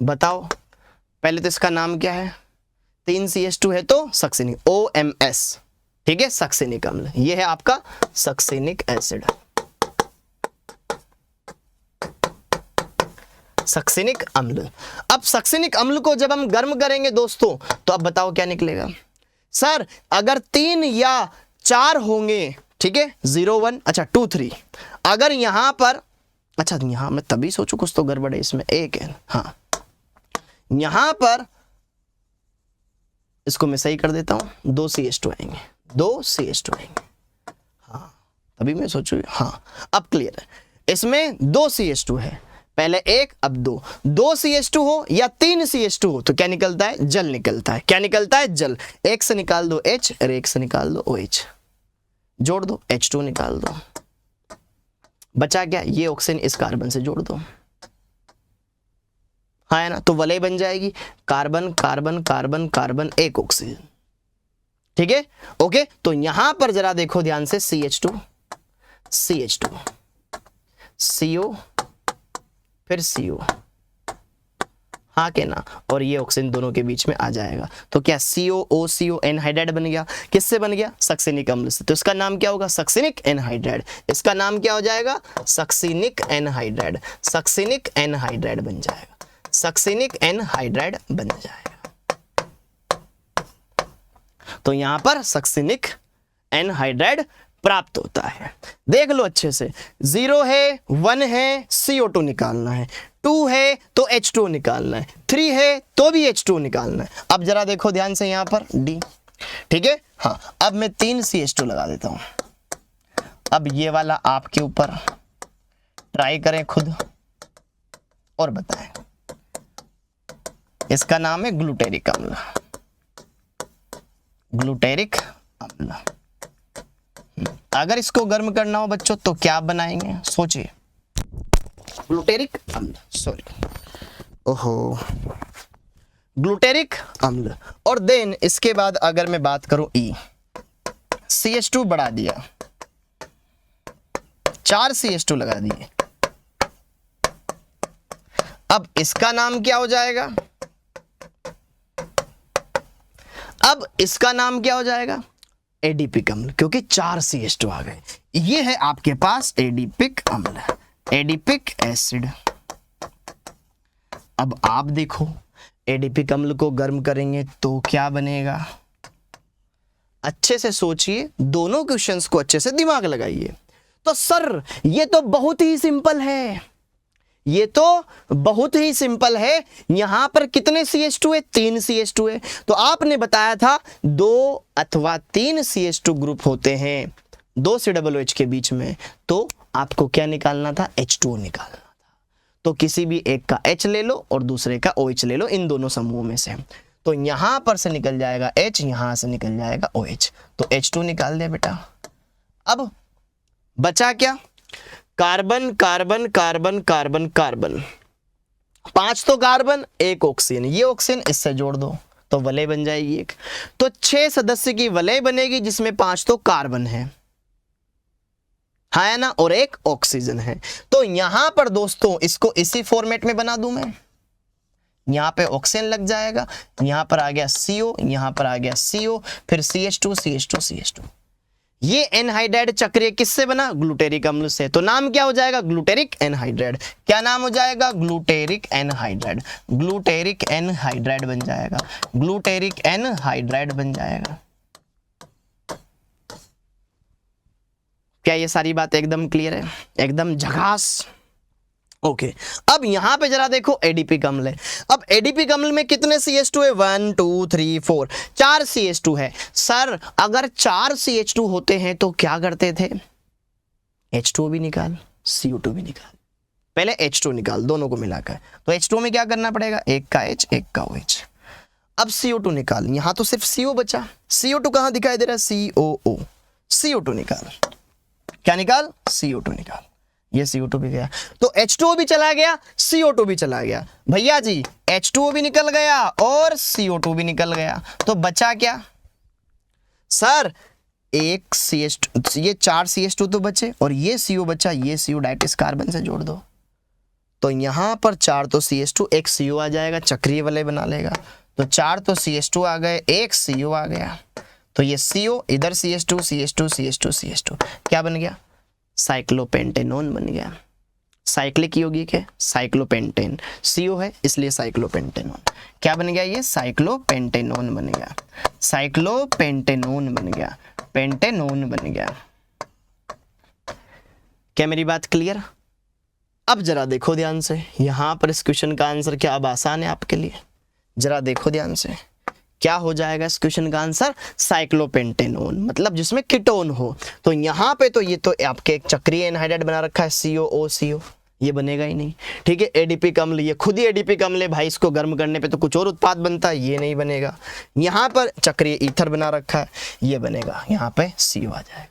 बताओ पहले तो इसका नाम क्या है? 3 CH2 है तो सक्सिनिक, OMS, ठीक है, सक्सिनिक अम्ल। ये है आपका सक्सिनिक एसिड, सक्सिनिक अम्ल। अब सक्सिनिक अम्ल को जब हम गर्म करेंगे दोस्तों, तो अब बताओ क्या निकलेगा? सर अगर 3 या 4 होंगे, ठीक है, 0 1, अच्छा 2 3, अगर यहां पर, अच्छा यहां मैं तभी सोचू कुछ तो गड़बड़ है इसमें, एक है, हाँ यहां पर इसको मैं सही कर देता हूं, 2 CH2 आएंगे, 2 CH2 आएंगे, हाँ तभी मैं सोचू, हाँ अब क्लियर है। इसमें 2 CH2 है, पहले 1 अब 2, 2 CH2 हो या 3 CH2 हो तो क्या निकलता है? जल निकलता है। क्या निकलता है? जल। एक से निकाल दो H और एक से निकाल दो OH, जोड़ दो H2 निकाल दो, बचा क्या? ये ऑक्सीजन इस कार्बन से जोड़ दो, हाँ है ना, तो वलय बन जाएगी, कार्बन कार्बन कार्बन कार्बन, एक ऑक्सीजन, ठीक है, ओके। तो यहां पर जरा देखो ध्यान से, CH2 CH2 CO फिर CO, हाँ के ना, और ये ऑक्सीजन दोनों के बीच में आ जाएगा, तो क्या COO एनहाइड्राइड बन गया। किससे बन गया? सक्सिनिक अम्ल से। तो इसका नाम क्या होगा? Succinic anhydride. इसका नाम क्या हो जाएगा? सक्सिनिक एनहाइड्राइड, सक्सिनिक एनहाइड्राइड बन जाएगा, सक्सिनिक एनहाइड्राइड बन जाएगा। तो यहां पर सक्सिनिक एनहाइड्राइड प्राप्त होता है। देख लो अच्छे से, 0 है, 1 है, CO2 निकालना है, 2 है तो H2 निकालना है, 3 है तो भी H2 निकालना है। अब जरा देखो ध्यान से यहां पर D, ठीक है, हाँ अब मैं 3 CH2 लगा देता हूं। अब ये वाला आपके ऊपर ट्राई करें खुद और बताएं। इसका नाम है ग्लूटेरिक अम्ल, ग्लूटेरिक अम्ल। अगर इसको गर्म करना हो बच्चों तो क्या बनाएंगे? सोचिए, ग्लूटेरिक अम्ल, सॉरी, ओहो, ग्लूटेरिक अम्ल। और देन इसके बाद अगर मैं बात करूं E, CH2 बढ़ा दिया, 4 CH2 लगा दिए। अब इसका नाम क्या हो जाएगा? अब इसका नाम क्या हो जाएगा? एडिपिक अम्ल, क्योंकि 4 CH2 आ गए। ये है आपके पास एडिपिक अम्ल, एडिपिक एसिड। अब आप देखो, एडिपिक अम्ल को गर्म करेंगे तो क्या बनेगा? अच्छे से सोचिए, दोनों क्वेश्चंस को अच्छे से दिमाग लगाइए। तो सर ये तो बहुत ही सिंपल है, ये तो बहुत ही सिंपल है। यहां पर कितने CH2 है? 3 CH2 है। तो आपने बताया था 2 अथवा 3 CH2 ग्रुप होते हैं 2 COOH के बीच में, तो आपको क्या निकालना था? H2O निकालना था। तो किसी भी एक का H ले लो और दूसरे का OH ले लो, इन दोनों समूहों में से। तो यहां पर से निकल जाएगा H, यहां से निकल जाएगा OH, तो H2 निकाल दिया बेटा। अब बचा क्या? Carbon carbon carbon carbon carbon, 5 तो कार्बन, 1 ऑक्सीजन, ये ऑक्सीजन इससे जोड़ दो तो वलय बन जाएगी एक। तो 6 सदस्य की वलय बनेगी जिसमें 5 तो कार्बन है, हाँ है ना, और 1 ऑक्सीजन है। तो यहां पर दोस्तों इसको इसी फॉर्मेट में बना दूं मैं, यहां पे ऑक्सीजन लग जाएगा, यहां पर आ गया CO, यहां पर आ गया CO, फिर CH2 CH2 CH2। ये एनहाइड्राइड चक्रीय किससे बना? ग्लूटेरिक अम्ल से। तो नाम क्या हो जाएगा? Glutaric anhydride. क्या नाम हो जाएगा? ग्लूटेरिक एनहाइड्राइड, ग्लूटेरिक एनहाइड्राइड बन जाएगा, ग्लूटेरिक एनहाइड्राइड बन जाएगा। क्या ये सारी बात एकदम क्लियर है? एकदम झकास। ओके, अब यहां पे जरा देखो, एडिपिक अम्ल है। अब एडिपिक अम्ल में कितने CH2 है? 1 2 3 4, 4 CH2 है। सर अगर 4 CH2 होते हैं तो क्या करते थे? H2O भी निकाल, CO2 भी निकाल। पहले H2 निकाल, दोनों को मिलाकर। तो H2O में क्या करना पड़ेगा? एक का H, एक का OH। अब CO2 निकाल, यहां तो सिर्फ CO बचा, CO2 कहां दिखाई दे रहा है, COO, CO2 निकाल, क्या निकाल, CO2 निकाल, ये CO2 भी गया, तो H2O भी चला गया, CO2 भी चला गया, भैया जी H2O भी निकल गया और CO2 भी निकल गया, तो बचा क्या सर, एक CH2, ये 4 CH2 तो बचे और ये CO बचा, ये CO डायरेक्ट इस कार्बन से जोड़ दो, तो यहां पर 4 तो CH2, एक CO आ जाएगा, चक्रीय वलय बना लेगा, तो 4 तो CH2 आ गए, एक CO आ गया, तो ये CO इधर CH2 CH2 CH2 CH2 क्या बन गया, साइक्लोपेंटेनोन बन गया, साइक्लिक यौगिक है, साइक्लोपेंटेन, CO है इसलिए साइक्लोपेंटेनोन, क्या बन गया, ये साइक्लोपेंटेनोन बन गया, साइक्लोपेंटेनोन बन गया, पेंटेनोन बन गया। क्या मेरी बात क्लियर? अब जरा देखो ध्यान से, यहां पर इस क्वेश्चन का आंसर क्या अब आसान है आपके लिए, जरा देखो ध्यान से, क्या हो जाएगा इस क्वेश्चन का आंसर, साइक्लोपेंटेनोन, मतलब जिसमें कीटोन हो, तो यहाँ पे तो ये तो आपके एक चक्रीय एनहाइड्राइड बना रखा है COO, ये बनेगा ही नहीं, ठीक है। एडीपी अम्ल, ये खुद ही एडीपी अम्ल है भाई, इसको गर्म करने पे तो कुछ और उत्पाद बनता है, ये नहीं बनेगा। यहाँ पर चक्रीय ईथर बना रखा है, ये बनेगा, यहाँ पे CO आ जाएगा,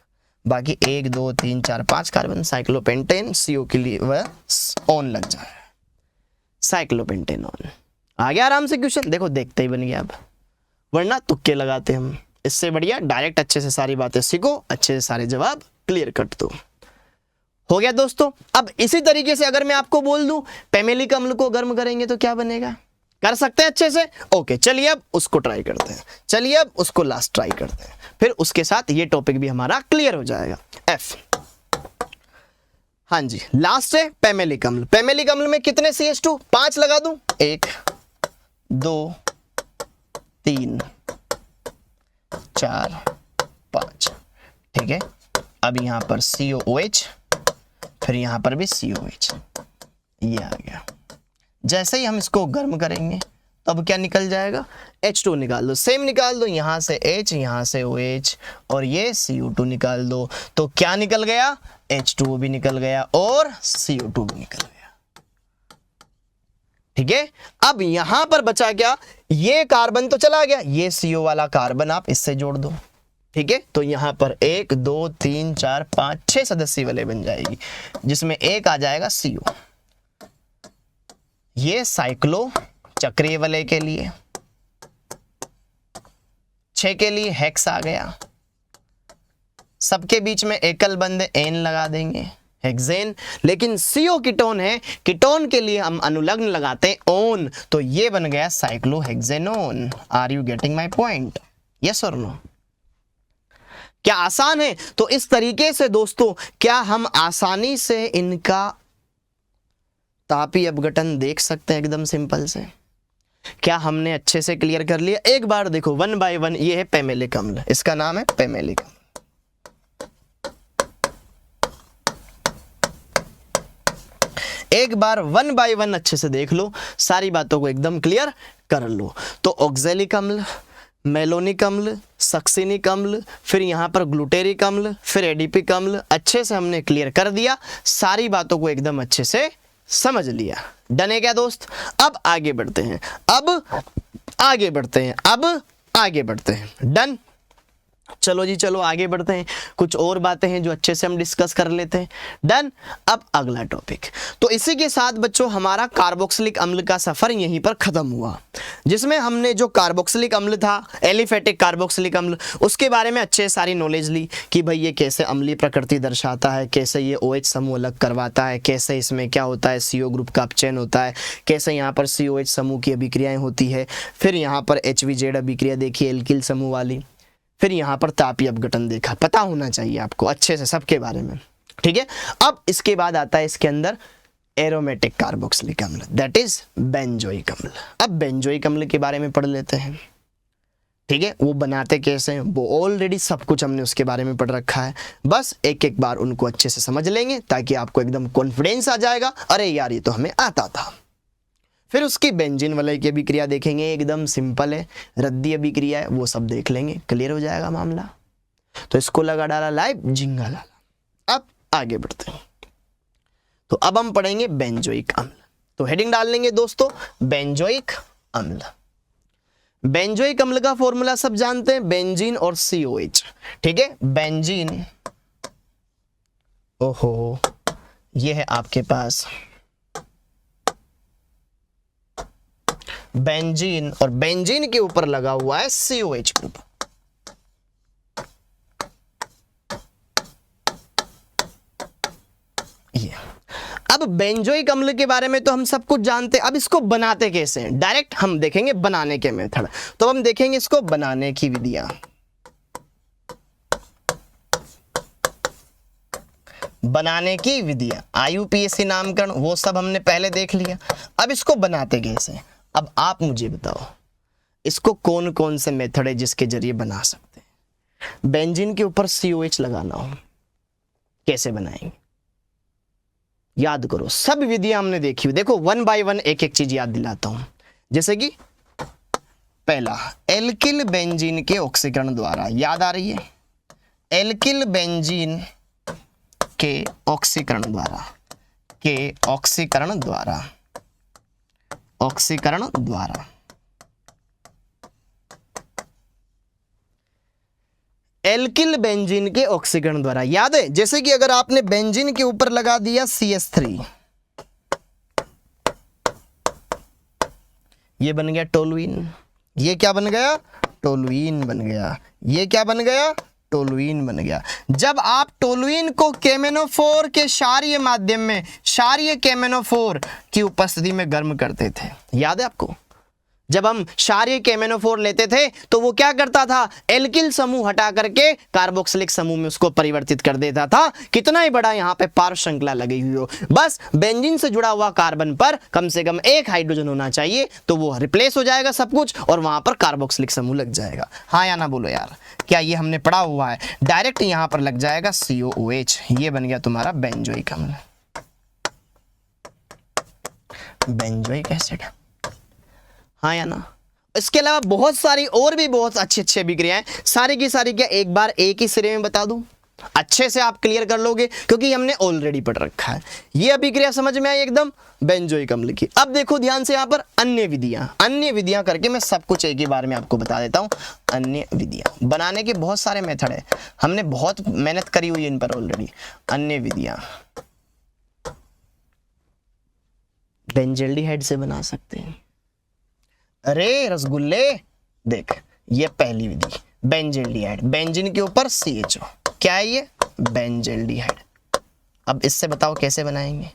बाकी 1 2 3 4 5 कार्बन, साइक्लोपेंटेन, CO के लिए वह ऑन लग जाएगा, साइक्लोपेंटेनॉन। आ गया आराम से क्वेश्चन, देखो देखते ही बन गया, अब वरना तुक्के लगाते हम, इससे बढ़िया डायरेक्ट अच्छे से सारी बातें सीखो, अच्छे से सारे जवाब क्लियर कट दो। हो गया दोस्तों। अब इसी तरीके से अगर मैं आपको बोल दूं पेमेलिक अम्ल को गर्म करेंगे तो क्या बनेगा, कर सकते हैं अच्छे से? ओके, चलिए अब उसको ट्राई करते हैं, चलिए अब उसको लास्ट ट्राई करते हैं, फिर उसके साथ ये टॉपिक भी हमारा क्लियर हो जाएगा। F, हाँ जी, लास्ट है पेमेलिक अम्ल। पेमेलिक अम्ल में कितने CH2, 5 लगा दूं, 1 2 3 4 5, ठीक है। अब यहां पर COOH, फिर यहां पर भी COH, ये आ गया। जैसे ही हम इसको गर्म करेंगे तो अब क्या निकल जाएगा, H2 निकाल दो, सेम निकाल दो, यहां से H, यहां से OH और ये CO2 निकाल दो, तो क्या निकल गया, H2O भी निकल गया और CO2 भी निकल गया, ठीक है। अब यहां पर बचा क्या, ये कार्बन तो चला गया, ये CO वाला कार्बन आप इससे जोड़ दो, ठीक है। तो यहां पर 1 2 3 4 5 6 सदस्यीय वलय बन जाएगी, जिसमें एक आ जाएगा CO, ये साइक्लो चक्रीय वलय के लिए, 6 के लिए हेक्स आ गया, सबके बीच में एकल बंद एन लगा देंगे, हेक्सेन। लेकिन CO कीटोन है, कीटोन के लिए हम अनुलग्न लगाते हैं ओन, तो ये बन गया cyclohexanone. Are you getting my point, yes और नो? क्या आसान है? तो इस तरीके से दोस्तों क्या हम आसानी से इनका तापीय अपघटन देख सकते हैं, एकदम सिंपल से। क्या हमने अच्छे से क्लियर कर लिया? एक बार देखो 1 बाय 1, ये है पेमेलिक अम्ल, इसका नाम है पेमेलिक अम्ल। एक बार 1 बाय 1 अच्छे से देख लो, सारी बातों को एकदम क्लियर कर लो। तो ऑक्जेलिक अम्ल, मेलोनिक अम्ल, सक्सिनिक अम्ल, फिर यहाँ पर ग्लूटेरिक अम्ल, फिर एडिपिक अम्ल, अच्छे से हमने क्लियर कर दिया, सारी बातों को एकदम अच्छे से समझ लिया। डन है क्या दोस्त? अब आगे बढ़ते हैं, अब आगे बढ़ते हैं, अब आगे बढ़ते हैं। डन? चलो जी चलो आगे बढ़ते हैं, कुछ और बातें हैं जो अच्छे से हम डिस्कस कर लेते हैं। डन? अब अगला टॉपिक, तो इसी के साथ बच्चों हमारा कार्बोक्सिलिक अम्ल का सफर यहीं पर खत्म हुआ, जिसमें हमने जो कार्बोक्सिलिक अम्ल था, एलिफेटिक कार्बोक्सिलिक अम्ल, उसके बारे में अच्छे सारी नॉलेज ली कि भाई ये कैसे अम्लीय प्रकृति दर्शाता है, कैसे ये OH समूह अलग करवाता है, कैसे इसमें क्या होता है CO ग्रुप का अपचयन होता है, कैसे यहाँ पर COH समूह की अभिक्रियाएं होती है, फिर यहाँ पर HVZ अभिक्रिया देखिए एल्किल समूह वाली, फिर यहाँ पर तापीय अपघटन देखा। पता होना चाहिए आपको अच्छे से सबके बारे में, ठीक है। अब इसके बाद आता है इसके अंदर एरोमेटिक कार्बोक्सिलिक अम्ल, दैट इज बेंजोइक अम्ल। अब बेंजोइक अम्ल के बारे में पढ़ लेते हैं, ठीक है। वो बनाते कैसे हैं वो ऑलरेडी सब कुछ हमने उसके बारे में पढ़ रखा है, बस एक एक बार उनको अच्छे से समझ लेंगे ताकि आपको एकदम कॉन्फिडेंस आ जाएगा, अरे यार ये तो हमें आता था। फिर उसकी बेंजीन वलय की अभिक्रिया देखेंगे, एकदम सिंपल है, रद्दी अभिक्रिया है, वो सब देख लेंगे, क्लियर हो जाएगा मामला। तो इसको लगा डाला लाइव, झिंगा डाला। अब आगे बढ़ते हैं, तो अब हम पढ़ेंगे बेंजोइक अम्ल। तो हेडिंग डाल लेंगे दोस्तों बेंजोइक अम्ल। बेंजोइक अम्ल का फॉर्मूला सब जानते हैं, बेंजीन और COH, ठीक है। बेंजीन, ओहो, ये है आपके पास बेंजीन और बेंजीन के ऊपर लगा हुआ है COH ग्रुप। ये अब बेंजोइक अम्ल के बारे में तो हम सब कुछ जानते हैं, अब इसको बनाते कैसे हैं डायरेक्ट हम देखेंगे बनाने के मेथड। तो हम देखेंगे इसको बनाने की विधियां, बनाने की विधियां, IUPAC नामकरण वो सब हमने पहले देख लिया। अब इसको बनाते कैसे, अब आप मुझे बताओ इसको कौन कौन से मेथड है जिसके जरिए बना सकते हैं। बेंजीन के ऊपर COH लगाना हो, कैसे बनाएंगे, याद करो, सब विधियां हमने देखी हुई। देखो 1 बाय 1 एक एक चीज याद दिलाता हूं। जैसे कि पहला एल्किल बेंजीन के ऑक्सीकरण द्वारा, याद आ रही है, एल्किल बेंजीन के ऑक्सीकरण द्वारा, के ऑक्सीकरण द्वारा, ऑक्सीकरण द्वारा एल्किल बेंजीन के ऑक्सीकरण द्वारा, याद है। जैसे कि अगर आपने बेंजीन के ऊपर लगा दिया CH3, ये बन गया टोलुइन, ये क्या बन गया, टोलुइन बन गया, ये क्या बन गया, टोलुइन बन गया। जब आप टोलुइन को केमेनोफोर के क्षारीय माध्यम में, क्षारीय केमेनोफोर की उपस्थिति में गर्म करते थे, याद है आपको, जब हम क्षारीय केमेनोफोर लेते थे तो वो क्या करता था, एल्किल समूह हटा करके कार्बोक्सिलिक समूह में उसको परिवर्तित कर देता था। कितना ही बड़ा यहाँ पे पार्श्व श्रृंखला लगी हुई हो, बस बेंजीन से जुड़ा हुआ कार्बन पर कम से कम एक हाइड्रोजन होना चाहिए, तो वो रिप्लेस हो जाएगा सब कुछ और वहां पर कार्बोक्सिलिक समूह लग जाएगा। हाँ या ना बोलो यार, क्या ये हमने पढ़ा हुआ है। डायरेक्ट यहाँ पर लग जाएगा COOH, ये बन गया तुम्हारा बेंजोइक अम्ल, बेंजोइक एसिड। हाँ या ना। इसके अलावा बहुत सारी और भी बहुत अच्छी अच्छी अभिक्रियाएं, सारी की सारी क्या एक बार एक ही सिरे में बता दूं, अच्छे से आप क्लियर कर लोगे क्योंकि हमने ऑलरेडी पढ़ रखा है। ये अभिक्रिया समझ में आई एकदम बेंजोइक अम्ल की। अब देखो ध्यान से यहाँ पर अन्य विधियां करके मैं सब कुछ एक ही बार में आपको बता देता हूँ। अन्य विधियां बनाने के बहुत सारे मेथड है, हमने बहुत मेहनत करी हुई है इन पर ऑलरेडी। अन्य विधियां बेंजल्डिहाइड से बना सकते हैं। अरे रसगुल्ले, देख ये पहली विधि बेंजल्डिहाइड, बेंजीन के ऊपर CHO, क्या है ये, बेंजल्डिहाइड। अब इससे बताओ कैसे बनाएंगे।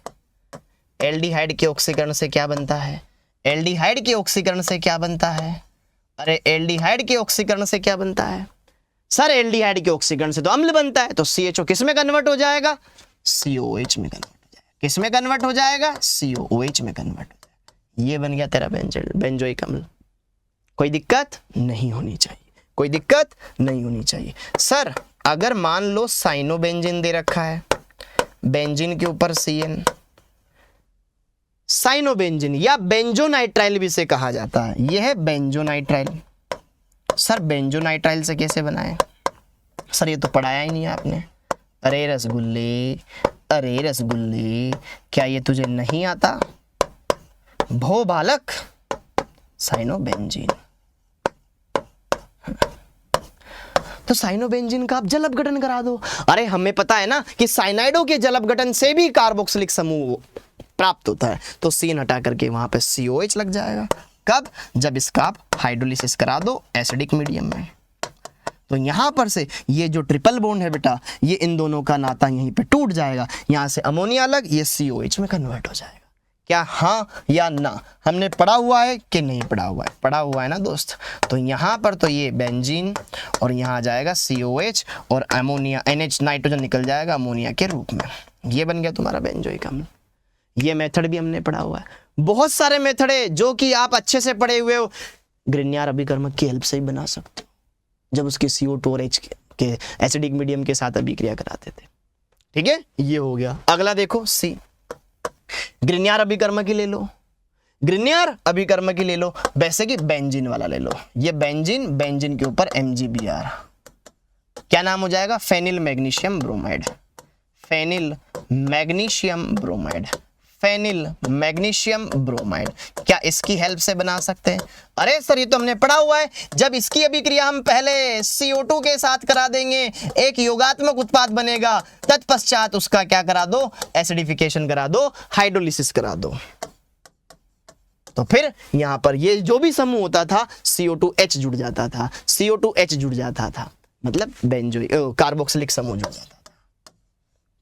एल्डिहाइड के ऑक्सीकरण से क्या बनता है, एल्डिहाइड के ऑक्सीकरण से क्या बनता है, अरे एल्डिहाइड के ऑक्सीकरण से क्या बनता है सर, एल्डिहाइड के ऑक्सीकरण से तो अम्ल बनता है, तो CHO किस में कन्वर्ट हो जाएगा, COH में कन्वर्ट हो जाएगा। किस में कन्वर्ट हो जाएगा, COOH में कन्वर्ट हो जाएगा। ये बन गया तेरा बेंजोइक अम्ल। कोई दिक्कत नहीं होनी चाहिए, कोई दिक्कत नहीं होनी चाहिए। सर अगर मान लो साइनोबेंजीन दे रखा है, बेंजीन के ऊपर CN, साइनोबेंजीन या बेंजोनाइट्राइल भी इसे कहा जाता है, यह है बेंजोनाइट्राइल। सर बेंजोनाइट्राइल से कैसे बनाए, सर ये तो पढ़ाया ही नहीं आपने। अरे रसगुल्ले, अरे रसगुल्ले, क्या ये तुझे नहीं आता, भो बालक, साइनोबेंजीन। तो साइनोबेंजीन का आप जल अपघटन करा दो। अरे हमें पता है ना कि साइनाइडों के जल अपघटन से भी कार्बोक्सिलिक समूह प्राप्त होता है, तो सीन हटा करके वहां पे COH लग जाएगा। कब, जब इसका आप हाइड्रोलिसिस करा दो एसिडिक मीडियम में। तो यहां पर से ये जो ट्रिपल बॉन्ड है बेटा, ये इन दोनों का नाता यहीं पे टूट जाएगा, यहां से अमोनिया अलग, ये COH में कन्वर्ट हो जाएगा। क्या हाँ या ना, हमने पढ़ा हुआ है कि नहीं पढ़ा हुआ है, पढ़ा हुआ है ना दोस्त। तो यहाँ पर तो ये बेंजीन और यहाँ आ जाएगा COH और अमोनिया NH नाइट्रोजन निकल जाएगा अमोनिया के रूप में, ये बन गया तुम्हारा बेंजोइक अम्ल। ये मेथड भी हमने पढ़ा हुआ है। बहुत सारे मेथड है जो कि आप अच्छे से पढ़े हुए हो, ग्रिग्नार्ड अभिकर्मक की हेल्प से ही बना सकते हो, जब उसके CO2 और H के एसिडिक मीडियम के साथ अभिक्रिया कराते थे। ठीक है, ये हो गया। अगला देखो C, ग्रिग्नार्ड अभिकर्मक की ले लो, ग्रिग्नार्ड अभिकर्मक की ले लो, वैसे कि बेंजीन वाला ले लो। ये बेंजीन, बेंजीन के ऊपर MgBr, क्या नाम हो जाएगा, phenyl magnesium bromide, phenyl magnesium bromide, phenyl magnesium bromide. क्या इसकी हेल्प से बना सकते हैं? अरे सर ये तो हमने पढ़ा हुआ है, जब इसकी अभिक्रिया हम पहले CO2 के साथ करा देंगे एक योगात्मक उत्पाद बनेगा, तत्पश्चात उसका क्या करा दो, एसिडिफिकेशन करा दो, हाइड्रोलिसिस करा दो। तो फिर यहां पर ये जो भी समूह होता था CO2H जुड़ जाता था, CO2H जुड़ जाता था, मतलब कार्बोक्सिलिक समूह जुड़ जाता था।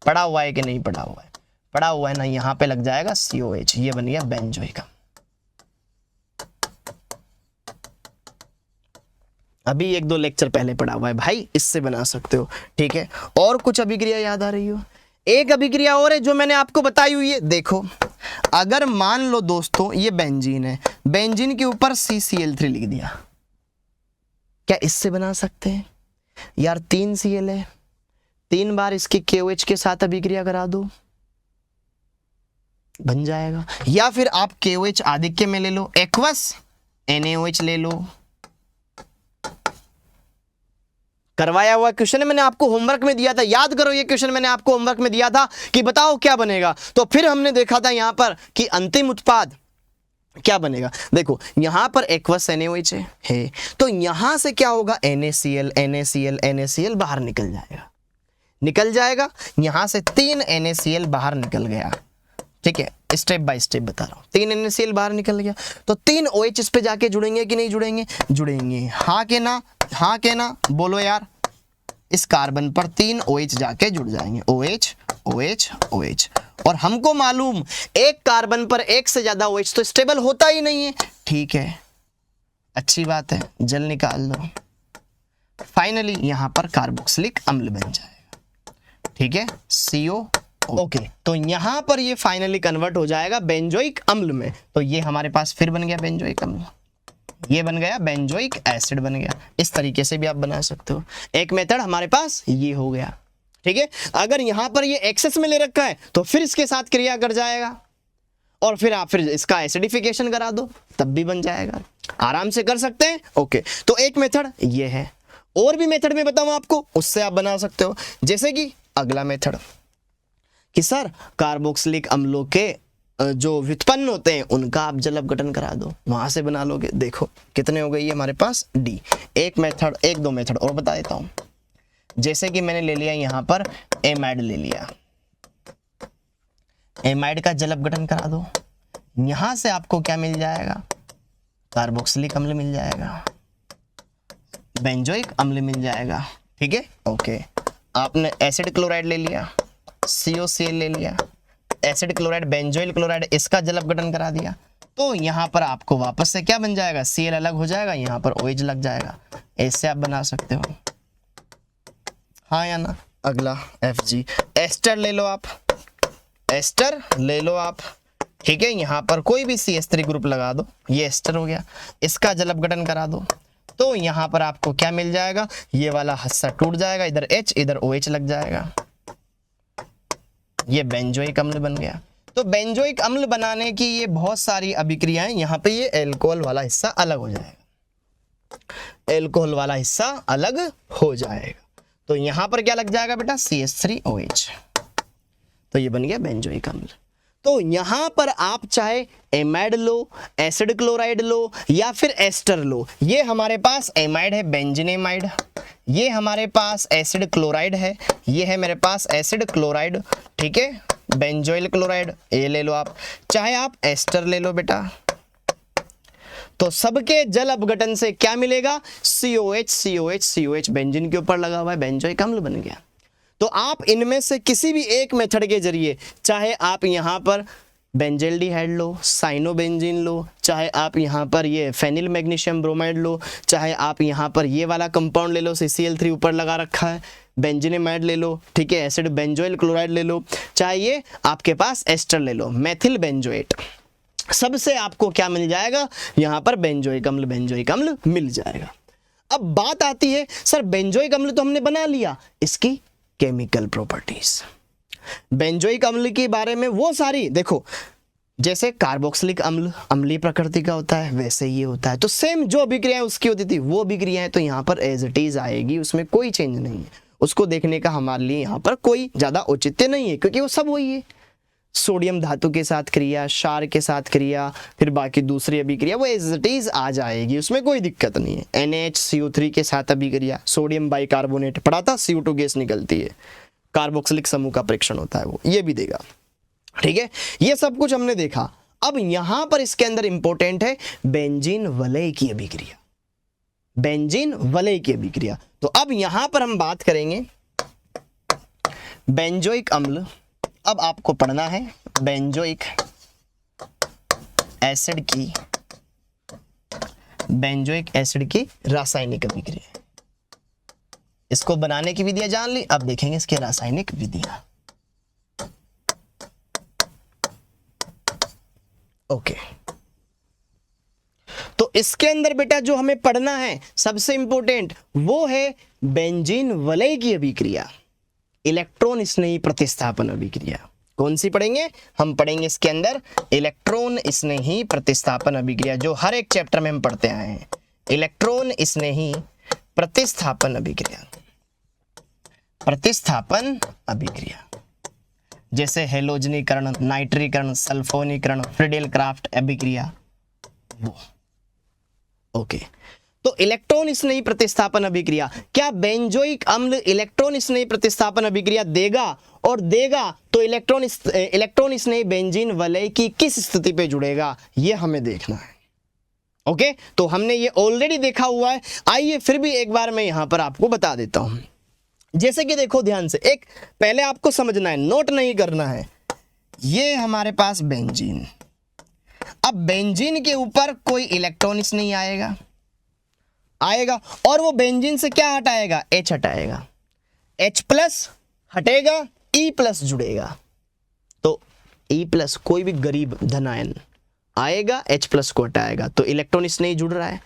पढ़ा हुआ है कि नहीं पढ़ा हुआ है? पढ़ा हुआ है ना। यहां पे लग जाएगा COH, ये बन गया बेंजोइक। अभी 1-2 लेक्चर पहले पढ़ा हुआ है भाई, इससे बना सकते हो, ठीक है। और कुछ अभिक्रिया याद आ रही हो? एक अभिक्रिया और है जो मैंने आपको बताई हुई है। देखो अगर मान लो दोस्तों ये बेंजीन है, बेंजीन के ऊपर CCl3 लिख दिया, क्या इससे बना सकते हैं? यार 3 Cl है, 3 बार इसकी KOH के साथ अभिक्रिया करा दो, बन जाएगा। या फिर आप KOH आधिक्य में ले लो, एक्वस NaOH ले लो। करवाया हुआ क्वेश्चन है, मैंने आपको होमवर्क में दिया था, याद करो ये क्वेश्चन मैंने आपको होमवर्क में दिया था कि बताओ क्या बनेगा। तो फिर हमने देखा था यहां पर कि अंतिम उत्पाद क्या बनेगा। देखो यहां पर एक्वस NaOH है, तो यहां से क्या होगा, NaCl NaCl NaCl बाहर निकल जाएगा, निकल जाएगा। यहां से 3 NaCl बाहर निकल गया, ठीक है, स्टेप बाय स्टेप बता रहा हूं। 3 NaCl बाहर निकल गया, तो 3 OH इस पे जाके जुड़ेंगे कि नहीं जुड़ेंगे? जुड़ेंगे। हाँ के ना, हाँ के ना, बोलो यार। इस कार्बन पर 3 OH जाके जुड़ जाएंगे, OH OH OH। और हमको मालूम एक कार्बन पर एक से ज्यादा OH तो स्टेबल होता ही नहीं है, ठीक है, अच्छी बात है, जल निकाल दो। फाइनली यहां पर कार्बोक्सिलिक अम्ल बन जाएगा, ठीक है, CO। ओके तो यहां पर ये फाइनली कन्वर्ट हो जाएगा बेंजोइक अम्ल में। तो ये हमारे पास फिर बन गया बेंजोइक अम्ल, ये बन गया बेंजोइक एसिड बन गया। इस तरीके से भी आप बना सकते हो। एक मेथड हमारे पास ये हो गया, ठीक है। अगर यहां पर ये एक्सेस में ले रखा है तो फिर इसके साथ क्रिया कर जाएगा और फिर आप फिर इसका एसिडिफिकेशन करा दो, तब भी बन जाएगा, आराम से कर सकते हैं। ओके तो एक मेथड ये है, और भी मेथड में बताऊं आपको, उससे आप बना सकते हो। जैसे कि अगला मेथड कि सर कार्बोक्सिलिक अम्लों के जो व्युत्पन्न होते हैं उनका आप जल अपघटन करा दो, वहां से बना लोगे। देखो कितने हो गए ये हमारे पास D। एक मेथड, 1-2 मेथड और बता देता हूं। जैसे कि मैंने ले लिया यहां पर एमाइड ले लिया, एमाइड का जल अपघटन करा दो, यहां से आपको क्या मिल जाएगा, कार्बोक्सिलिक अम्ल मिल जाएगा, बेंजोइक अम्ल मिल जाएगा, ठीक है। ओके आपने एसिड क्लोराइड ले लिया, COCl ले लिया, एसिड क्लोराइड बेंजोइल क्लोराइड, इसका जल अपघटन करा दिया, तो यहाँ पर आपको वापस से क्या बन जाएगा, Cl अलग हो जाएगा, यहाँ पर OH लग जाएगा। ऐसे आप बना सकते हो, हाँ या ना। अगला Fg, एस्टर ले लो आप, एस्टर ले लो आप, ठीक है। यहाँ पर कोई भी CH3 ग्रुप लगा दो, ये एस्टर हो गया, इसका जल अपघटन करा दो, तो यहाँ पर आपको क्या मिल जाएगा, ये वाला हिस्सा टूट जाएगा, इधर H इधर OH लग जाएगा, ये बेंजोइक अम्ल बन गया। तो बेंजोइक अम्ल बनाने की ये बहुत सारी अभिक्रियाएं, यहाँ पे ये एल्कोहल वाला हिस्सा अलग हो जाएगा, एल्कोहल वाला हिस्सा अलग हो जाएगा, तो यहाँ पर क्या लग जाएगा बेटा, CH3OH, तो ये बन गया बेंजोइक अम्ल। तो यहाँ पर आप चाहे एमाइड लो, एसिड क्लोराइड लो या फिर एस्टर लो। ये हमारे पास एमाइड है, बेंजीन एमाइड, ये हमारे पास एसिड क्लोराइड है, ये है मेरे पास एसिड क्लोराइड, ठीक है, बेंजोइल क्लोराइड, ये ले लो आप, चाहे आप एस्टर ले लो बेटा। तो सबके जल अपघटन से क्या मिलेगा, COH COH COH, बेंजीन के ऊपर लगा हुआ है, बेंजोइक अम्ल बन गया। तो आप इनमें से किसी भी एक मेथड के जरिए, चाहे आप यहाँ पर बेंजेल्डिहाइड लो, साइनोबेंजीन लो, चाहे आप यहाँ पर ये फेनिल मैग्नीशियम ब्रोमाइड लो, चाहे आप यहाँ पर ये वाला कंपाउंड ले लो, CCl3 ऊपर लगा रखा है, बेंजीनेमाइड ले लो, ठीक है, एसिड बेंजोइल क्लोराइड ले लो, चाहे ये आपके पास एस्टर ले लो, मेथिल बेंजोएट, सबसे आपको क्या मिल जाएगा, यहाँ पर बेंजोइक अम्ल मिल जाएगा। अब बात आती है सर बेंजोइक अम्ल तो हमने बना लिया, इसकी केमिकल प्रॉपर्टीज, बेंजोइक अम्ल के बारे में वो सारी देखो, जैसे कार्बोक्सिलिक अम्ल अम्लीय प्रकृति का होता है वैसे ये होता है, तो सेम जो अभिक्रियाएं उसकी होती थी वो अभिक्रियाएं तो यहाँ पर एज इट इज आएगी, उसमें कोई चेंज नहीं है। उसको देखने का हमारे लिए यहाँ पर कोई ज्यादा औचित्य नहीं है क्योंकि वो सब वही है। सोडियम धातु के साथ क्रिया, क्षार के साथ क्रिया, फिर बाकी दूसरी अभिक्रिया वो एज इट इज आ जाएगी, उसमें कोई दिक्कत नहीं है। NaHCO3 के साथ अभिक्रिया, सोडियम बाइकार्बोनेट पढ़ा था, CO2 गैस निकलती है, कार्बोक्सिलिक समूह का परीक्षण होता है वो, ये भी देगा। ठीक है, ये सब कुछ हमने देखा। अब यहां पर इसके अंदर इंपॉर्टेंट है बेंजीन वलय की अभिक्रिया, बेंजीन वलय की अभिक्रिया। तो अब यहां पर हम बात करेंगे बेंजोइक अम्ल। अब आपको पढ़ना है बेंजोइक एसिड की, बेंजोइक एसिड की रासायनिक अभिक्रिया। इसको बनाने की विधियां जान ली, अब देखेंगे इसके रासायनिक विधियां। ओके, तो इसके अंदर बेटा जो हमें पढ़ना है सबसे इंपॉर्टेंट वो है बेंजीन वलय की अभिक्रिया, इलेक्ट्रॉन स्नेही प्रतिस्थापन अभिक्रिया। कौन सी पढ़ेंगे? हम पढ़ेंगे इसके अंदर इलेक्ट्रॉन स्नेही प्रतिस्थापन अभिक्रिया, जो हर एक चैप्टर में हम पढ़ते आए हैं, इलेक्ट्रॉन स्नेही प्रतिस्थापन अभिक्रिया, प्रतिस्थापन अभिक्रिया, जैसे हेलोजनीकरण, नाइट्रीकरण, सल्फोनीकरण, फ्रीडेल क्राफ्ट अभिक्रिया वो। ओके, तो इलेक्ट्रॉन स्नेही प्रतिस्थापन अभिक्रिया, क्या बेंजोइक अम्ल इलेक्ट्रॉन स्नेही प्रतिस्थापन अभिक्रिया देगा? और देगा तो इलेक्ट्रॉन स्नेही बेंजीन वलय की किस स्थिति पे जुड़ेगा, ये हमें देखना है। ओके, तो हमने ये ऑलरेडी देखा हुआ है, आइए फिर भी एक बार मैं यहां पर आपको बता देता हूं। जैसे कि देखो ध्यान से, एक पहले आपको समझना है, नोट नहीं करना है। ये हमारे पास बेंजीन, अब बेंजीन के ऊपर कोई इलेक्ट्रॉन नहीं आएगा, और वो बेंजीन से क्या हटाएगा? H हटाएगा, H+ हटेगा, E+ जुड़ेगा। तो E+ कोई भी गरीब धनायन आएगा, H+ को हटाएगा, तो इलेक्ट्रॉन नहीं जुड़ रहा है,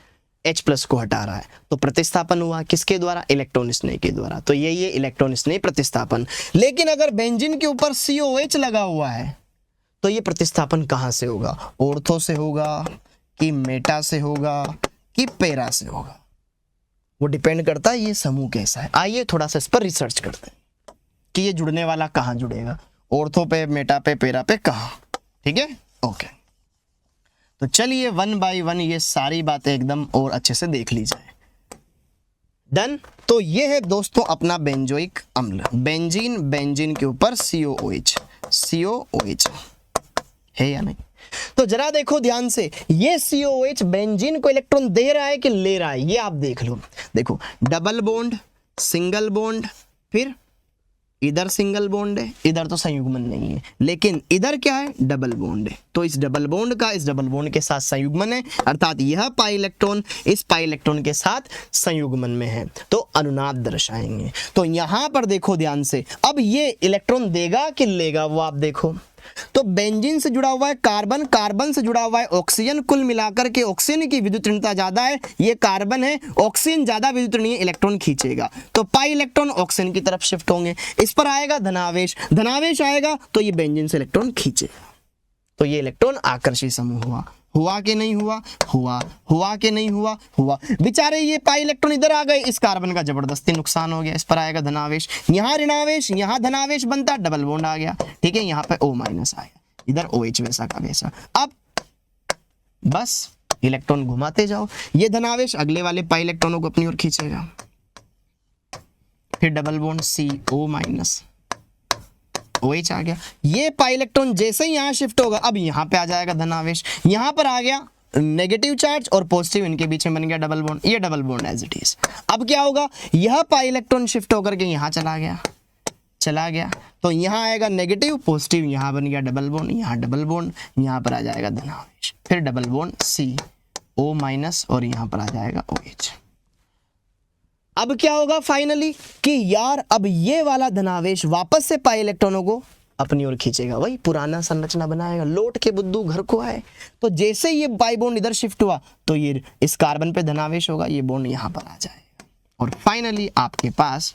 H+ को हटा रहा है, तो प्रतिस्थापन हुआ किसके द्वारा? इलेक्ट्रॉन स्नेह के द्वारा। तो ये इलेक्ट्रॉन स्नेह प्रतिस्थापन। लेकिन अगर बेंजीन के ऊपर COH लगा हुआ है तो ये प्रतिस्थापन कहां से होगा? ऑर्थो से होगा कि मेटा से होगा कि पैरा से होगा, वो डिपेंड करता है ये समूह कैसा है। आइए थोड़ा सा इस पर रिसर्च करते हैं कि ये जुड़ने वाला कहां जुड़ेगा, ऑर्थो पे, मेटा पे, पैरा पे, कहां। ठीक है, ओके, तो चलिए 1 बाय 1 ये सारी बातें एकदम और अच्छे से देख ली जाए। डन। तो ये है दोस्तों अपना बेंजोइक अम्ल, बेंजीन, बेंजीन के ऊपर COOH है या नहीं? तो जरा देखो ध्यान से, ये COH बेंजीन को इलेक्ट्रॉन दे रहा है कि ले रहा है, ये आप देख लो। देखो, डबल बॉन्ड, सिंगल बॉन्ड, फिर इधर सिंगल बॉन्ड है, इधर तो संयुग्मन नहीं है, लेकिन इधर क्या है? डबल बॉन्ड है। तो इस डबल बॉन्ड का इस डबल बॉन्ड के साथ संयुग्मन है, अर्थात यह पाई इलेक्ट्रॉन इस पाई इलेक्ट्रॉन के साथ संयुग्मन में है, तो अनुनाद दर्शाएंगे। तो यहां पर देखो ध्यान से, अब ये इलेक्ट्रॉन देगा कि लेगा, वो आप देखो। तो बेंजीन से जुड़ा हुआ है कार्बन, कार्बन से जुड़ा हुआ है ऑक्सीजन, कुल मिलाकर के ऑक्सीजन की विद्युत ऋणता ज्यादा है, ये कार्बन है, ऑक्सीजन ज्यादा विद्युत ऋणीय इलेक्ट्रॉन खींचेगा, तो पाई इलेक्ट्रॉन ऑक्सीजन की तरफ शिफ्ट होंगे। इस पर आएगा धनावेश, धनावेश आएगा तो ये बेंजीन से इलेक्ट्रॉन खींचेगा, तो ये इलेक्ट्रॉन आकर्षी समूह हुआ। हुआ कि नहीं हुआ? हुआ। हुआ कि नहीं हुआ? हुआ। बेचारे ये पाई इलेक्ट्रॉन इधर आ गए, इस कार्बन का जबरदस्ती नुकसान हो गया, इस पर आएगा धनावेश, यहाँ ऋणावेश, यहाँ धनावेश बनता, डबल बॉन्ड आ गया। ठीक है, यहाँ पे O- आया, इधर OH वैसा का वैसा। अब बस इलेक्ट्रॉन घुमाते जाओ, ये धनावेश अगले वाले पाई इलेक्ट्रॉनों को अपनी ओर खींचेगा, फिर डबल बॉन्ड CO- OH आ गया। ये पाई इलेक्ट्रॉन जैसे ही यहाँ शिफ्ट होगा, अब यहाँ पे आ जाएगा धनावेश, यहाँ पर आ गया नेगेटिव चार्ज और पॉजिटिव, इनके बीच में बन गया डबल बॉन्ड, ये double bond as it is. अब क्या होगा? यह पाई इलेक्ट्रॉन शिफ्ट होकर के यहाँ चला गया, तो यहाँ आएगा नेगेटिव, पॉजिटिव, यहाँ बन गया डबल बॉन्ड, यहाँ डबल बॉन्ड, यहाँ पर आ जाएगा धनावेश, फिर डबल बॉन्ड CO- और यहाँ पर आ जाएगा OH। अब क्या होगा फाइनली कि यार अब ये वाला धनावेश वापस से पाई इलेक्ट्रॉनों को अपनी ओर खींचेगा, वही पुराना संरचना बनाएगा, लौट के बुद्धू घर को आए। तो जैसे ये पाई बॉन्ड इधर शिफ्ट हुआ तो ये इस कार्बन पे धनावेश होगा, ये बॉन्ड यहाँ पर आ जाएगा, और फाइनली आपके पास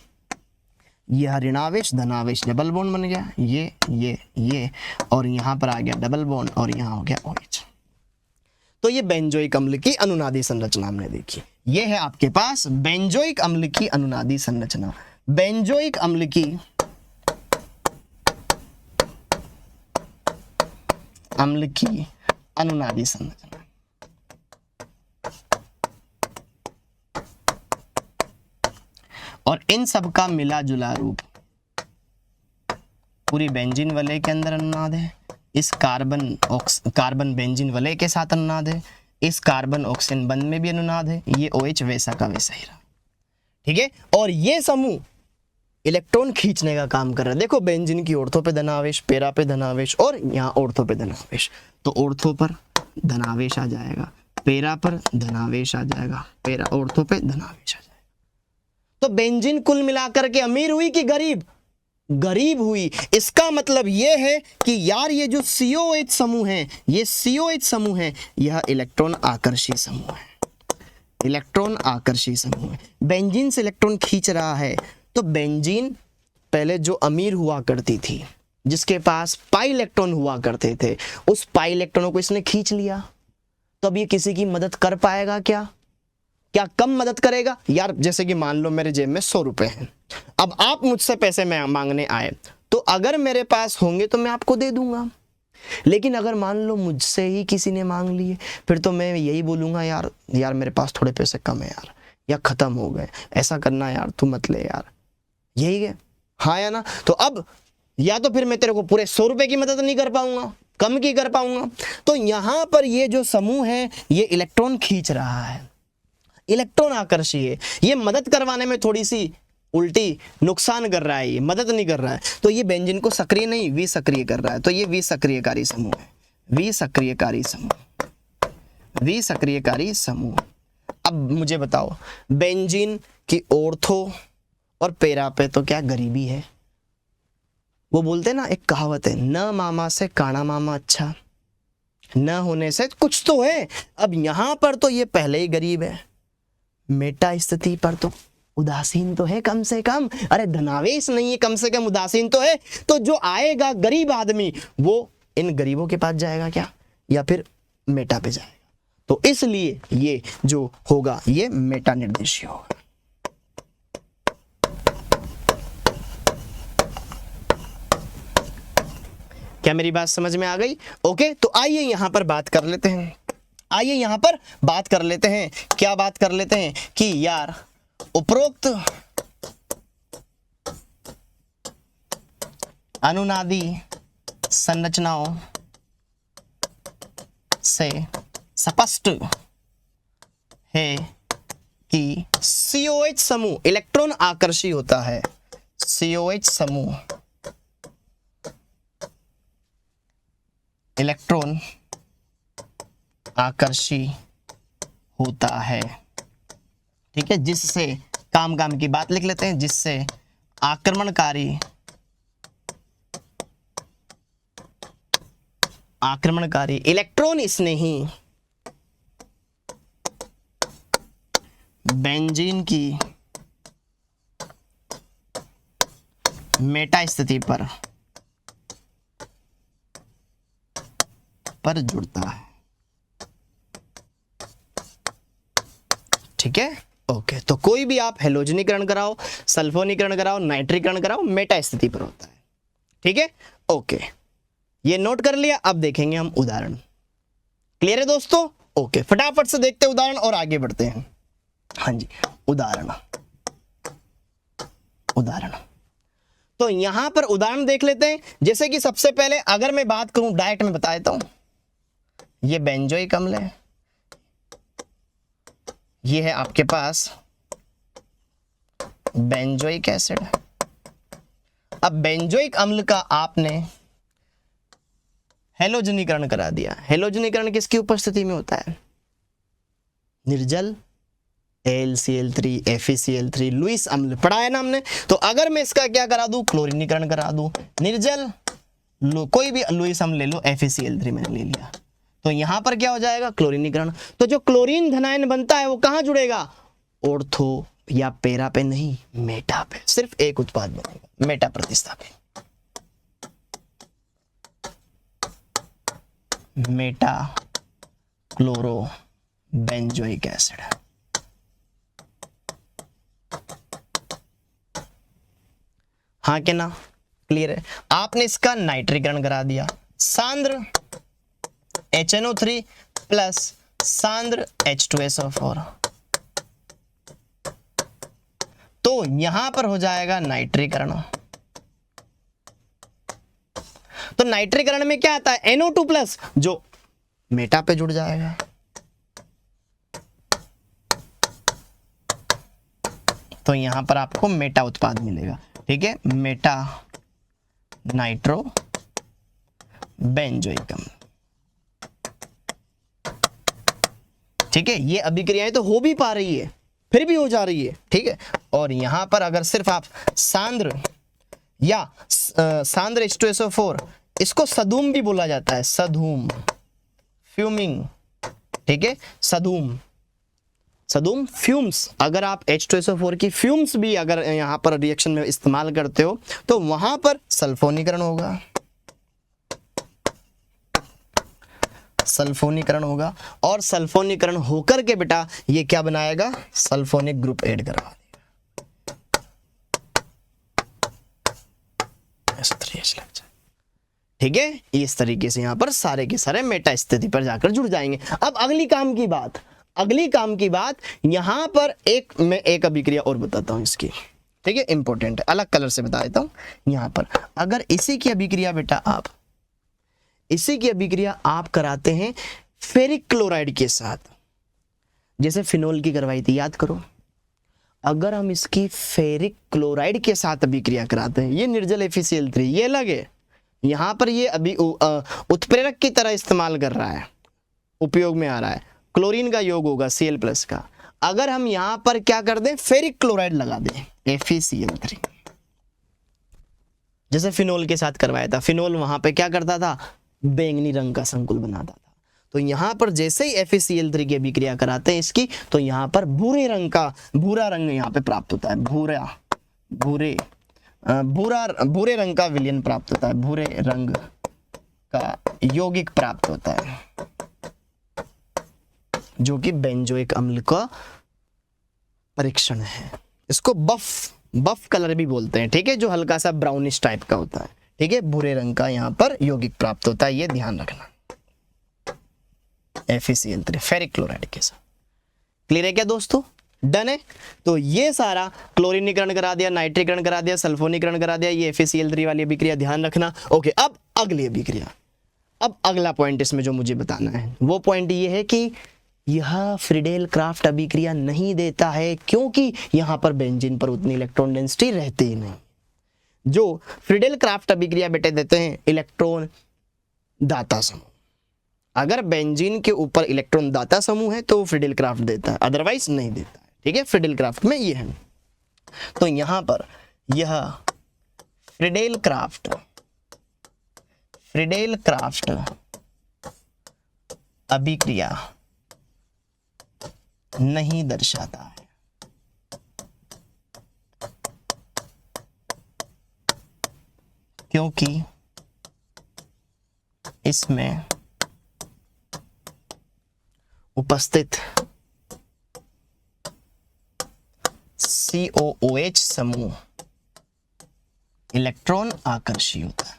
यह ऋणावेश धनावेश डबल बॉन्ड बन गया, ये और यहाँ पर आ गया डबल बॉन्ड और यहाँ हो गया OH। तो ये बेंजोइक अम्ल की अनुनादी संरचना हमने देखी। ये है आपके पास बेंजोइक अम्ल की अनुनादी संरचना। बेंजोइक अम्ल की अम्ल की अनुनादी संरचना। और इन सब का मिला जुला रूप पूरी बेंजीन वलय के अंदर अनुनाद है, इस कार्बन बेंजीन वलय के साथ अनुनाद है, इस कार्बन ऑक्सीजन बंध में भी अनुनाद है, ये OH वैसा का वैसा ही रहा। ठीक है, और ये समूह इलेक्ट्रॉन खींचने का काम कर रहा है। देखो बेंजीन की ऑर्थो पे धनावेश, पैरा पे धनावेश और यहाँ ऑर्थो पे धनावेश, तो ऑर्थो पर धनावेश आ जाएगा, पैरा पर धनावेश आ जाएगा, पैरा ऑर्थो पे धनावेश आ जाएगा। तो बेंजीन कुल मिलाकर के अमीर हुई कि गरीब? गरीब हुई। इसका मतलब यह है कि यार ये जो COH समूह है, ये COH समूह है, यह इलेक्ट्रॉन आकर्षी समूह है, इलेक्ट्रॉन आकर्षी समूह है। बेंजीन से इलेक्ट्रॉन खींच रहा है, तो बेंजीन पहले जो अमीर हुआ करती थी, जिसके पास पाई इलेक्ट्रॉन हुआ करते थे, उस पाई इलेक्ट्रॉनों को इसने खींच लिया, तो अब ये किसी की मदद कर पाएगा क्या? क्या कम मदद करेगा? यार जैसे कि मान लो मेरे जेब में 100 रुपए हैं, अब आप मुझसे पैसे मांगने आए, तो अगर मेरे पास होंगे तो मैं आपको दे दूंगा, लेकिन अगर मान लो मुझसे ही किसी ने मांग लिए, फिर तो मैं यही बोलूंगा यार मेरे पास थोड़े पैसे कम है यार, या खत्म हो गए, ऐसा करना यार, तू मत ले यार, यही है, हाँ या ना? तो अब या तो फिर मैं तेरे को पूरे 100 रुपए की मदद नहीं कर पाऊंगा, कम की कर पाऊंगा। तो यहां पर ये जो समूह है, ये इलेक्ट्रॉन खींच रहा है, इलेक्ट्रॉन आकर्षी है, ये मदद करवाने में थोड़ी सी उल्टी नुकसान कर रहा है, ये मदद नहीं कर रहा है। तो ये बेंजीन को सक्रिय नहीं विसक्रिय कर रहा है, तो ये विसक्रियकारी समूह है, विसक्रियकारी समूह, विसक्रियकारी समूह। अब मुझे बताओ, बेंजीन की ऑर्थो और पैरा पे तो क्या गरीबी है? वो बोलते हैं ना, एक कहावत है, न मामा से काना मामा अच्छा, न होने से कुछ तो है। अब यहां पर तो ये पहले ही गरीब है, मेटा स्थिति पर तो उदासीन तो है कम से कम, अरे धनावेश नहीं है, कम से कम उदासीन तो है। तो जो आएगा गरीब आदमी, वो इन गरीबों के पास जाएगा क्या, या फिर मेटा पे जाएगा? तो इसलिए ये जो होगा, ये मेटा निर्देशीय होगा। क्या मेरी बात समझ में आ गई? ओके, तो आइए यहां पर बात कर लेते हैं, आइए यहां पर बात कर लेते हैं। क्या बात कर लेते हैं कि यार उपरोक्त अनुनादी संरचनाओं से स्पष्ट है कि COH समूह इलेक्ट्रॉन आकर्षी होता है, COH समूह इलेक्ट्रॉन आकर्षी होता है। ठीक है, जिससे काम की बात लिख लेते हैं, जिससे आक्रमणकारी इलेक्ट्रॉन स्नेही बेंजीन की मेटा स्थिति पर जुड़ता है। ठीक है, ओके। तो कोई भी आप हेलोजनीकरण कराओ, सल्फोनीकरण कराओ, नाइट्रीकरण कराओ, मेटा स्थिति पर होता है। ठीक है, ओके, ये नोट कर लिया। अब देखेंगे हम उदाहरण। क्लियर है दोस्तों? ओके, फटाफट से देखते हैं उदाहरण और आगे बढ़ते हैं। हाँ जी, उदाहरण तो यहां पर उदाहरण देख लेते हैं। जैसे कि सबसे पहले अगर मैं बात करूं, डायरेक्ट में बता देता हूं, ये बेंजोइक अम्ल है, ये है आपके पास बेंजोइक एसिड। अब बेंजोइक अम्ल का आपने हेलोजनीकरण करा दिया। हेलोजनीकरण किसकी उपस्थिति में होता है? निर्जल AlCl3 FeCl3 लुईस अम्ल पढ़ा है ना हमने। तो अगर मैं इसका क्या करा दूं, क्लोरीनीकरण करा दूं, निर्जल कोई भी लुईस अम्ल ले लो, FeCl3 मैंने ले लिया, तो यहां पर क्या हो जाएगा, क्लोरीनीकरण। तो जो क्लोरीन धनायन बनता है वो कहां जुड़ेगा? ऑर्थो या पैरा पे नहीं, मेटा पे। सिर्फ एक उत्पाद बनेगा, मेटा प्रतिस्थापन, मेटा क्लोरो बेंजोइक एसिड। हाँ के ना? क्लियर है? आपने इसका नाइट्रीकरण करा दिया, सांद्र HNO3 प्लस सांद्र H2SO4, तो यहां पर हो जाएगा नाइट्रीकरण। तो नाइट्रीकरण में क्या आता है, NO2 प्लस जो मेटा पे जुड़ जाएगा, तो यहां पर आपको मेटा उत्पाद मिलेगा। ठीक है, मेटा नाइट्रो बेंजोइक अम्ल। ठीक है, ये अभिक्रियाएं तो हो भी पा रही है, फिर भी हो जा रही है। ठीक है, और यहां पर अगर सिर्फ आप सांद्र या सांद्र H2SO4, इसको सधूम भी बोला जाता है, सधूम, फ्यूमिंग। ठीक है, सधूम, सधूम फ्यूम्स, अगर आप H2SO4 की फ्यूम्स भी अगर यहां पर रिएक्शन में इस्तेमाल करते हो तो वहां पर सल्फोनीकरण होगा, सल्फोनीकरण होगा, और सल्फोनीकरण होकर के बेटा ये क्या बनाएगा, सल्फोनिक ग्रुप ऐड करवा देगा। ठीक है, इस तरीके से यहां पर सारे के सारे मेटा स्थिति पर जाकर जुड़ जाएंगे। अब अगली काम की बात यहां पर मैं एक अभिक्रिया और बताता हूं इसकी। ठीक है, इंपॉर्टेंट है, अलग कलर से बता देता हूं। यहां पर अगर इसी की अभिक्रिया बेटा आप कराते हैं फेरिक क्लोराइड के साथ, जैसे फिनोल की करवाई थी, याद करो। अगर हम इसकी फेरिक क्लोराइड के साथ अभिक्रिया कराते हैं, ये निर्जल FeCl3, ये अलग है, यहां पर ये अभी उत्प्रेरक की तरह इस्तेमाल कर रहा है, उपयोग में आ रहा है। क्लोरीन का योग होगा Cl+ का। अगर हम यहां पर क्या कर दें, फेरिक क्लोराइड लगा दें, FeCl3, जैसे फिनोल के साथ करवाया था। फिनोल वहां पे क्या करता था, बैंगनी रंग का संकुल बनाता था। तो यहां पर जैसे ही FeCl3 की अभिक्रिया कराते हैं इसकी, तो यहां पर भूरा रंग यहां पे प्राप्त होता है, भूरे रंग का विलयन प्राप्त होता है, भूरे रंग का यौगिक प्राप्त होता है, जो कि बेंजोइक अम्ल का परीक्षण है। इसको बफ कलर भी बोलते हैं। ठीक है, जो हल्का सा ब्राउनिश टाइप का होता है। ठीक है, भूरे रंग का यहां पर यौगिक प्राप्त होता है, ये ध्यान रखना। FeCl3 फेरिक क्लोराइड के साथ। क्लियर है क्या दोस्तों, डन है। तो ये सारा क्लोरीनीकरण करा दिया, नाइट्रीकरण करा दिया, सल्फोनीकरण करा दिया, ये FeCl3 वाली अभिक्रिया ध्यान रखना। ओके, अब अगली अभिक्रिया, अब अगला पॉइंट इसमें जो मुझे बताना है वो पॉइंट ये है कि यह फ्रीडेल क्राफ्ट अभिक्रिया नहीं देता है, क्योंकि यहां पर बेंजीन पर उतनी इलेक्ट्रॉन डेंसिटी रहती ही नहीं। जो फ्रीडेल क्राफ्ट अभिक्रिया बेटे देते हैं इलेक्ट्रॉन दाता समूह। अगर बेंजीन के ऊपर इलेक्ट्रॉन दाता समूह है तो वो फ्रीडेल क्राफ्ट देता है, अदरवाइज नहीं देता है। ठीक है, फ्रीडेल क्राफ्ट में ये है। तो यहां पर यह फ्रीडेल क्राफ्ट अभिक्रिया नहीं दर्शाता है, क्योंकि इसमें उपस्थित COOH समूह इलेक्ट्रॉन आकर्षी होता है,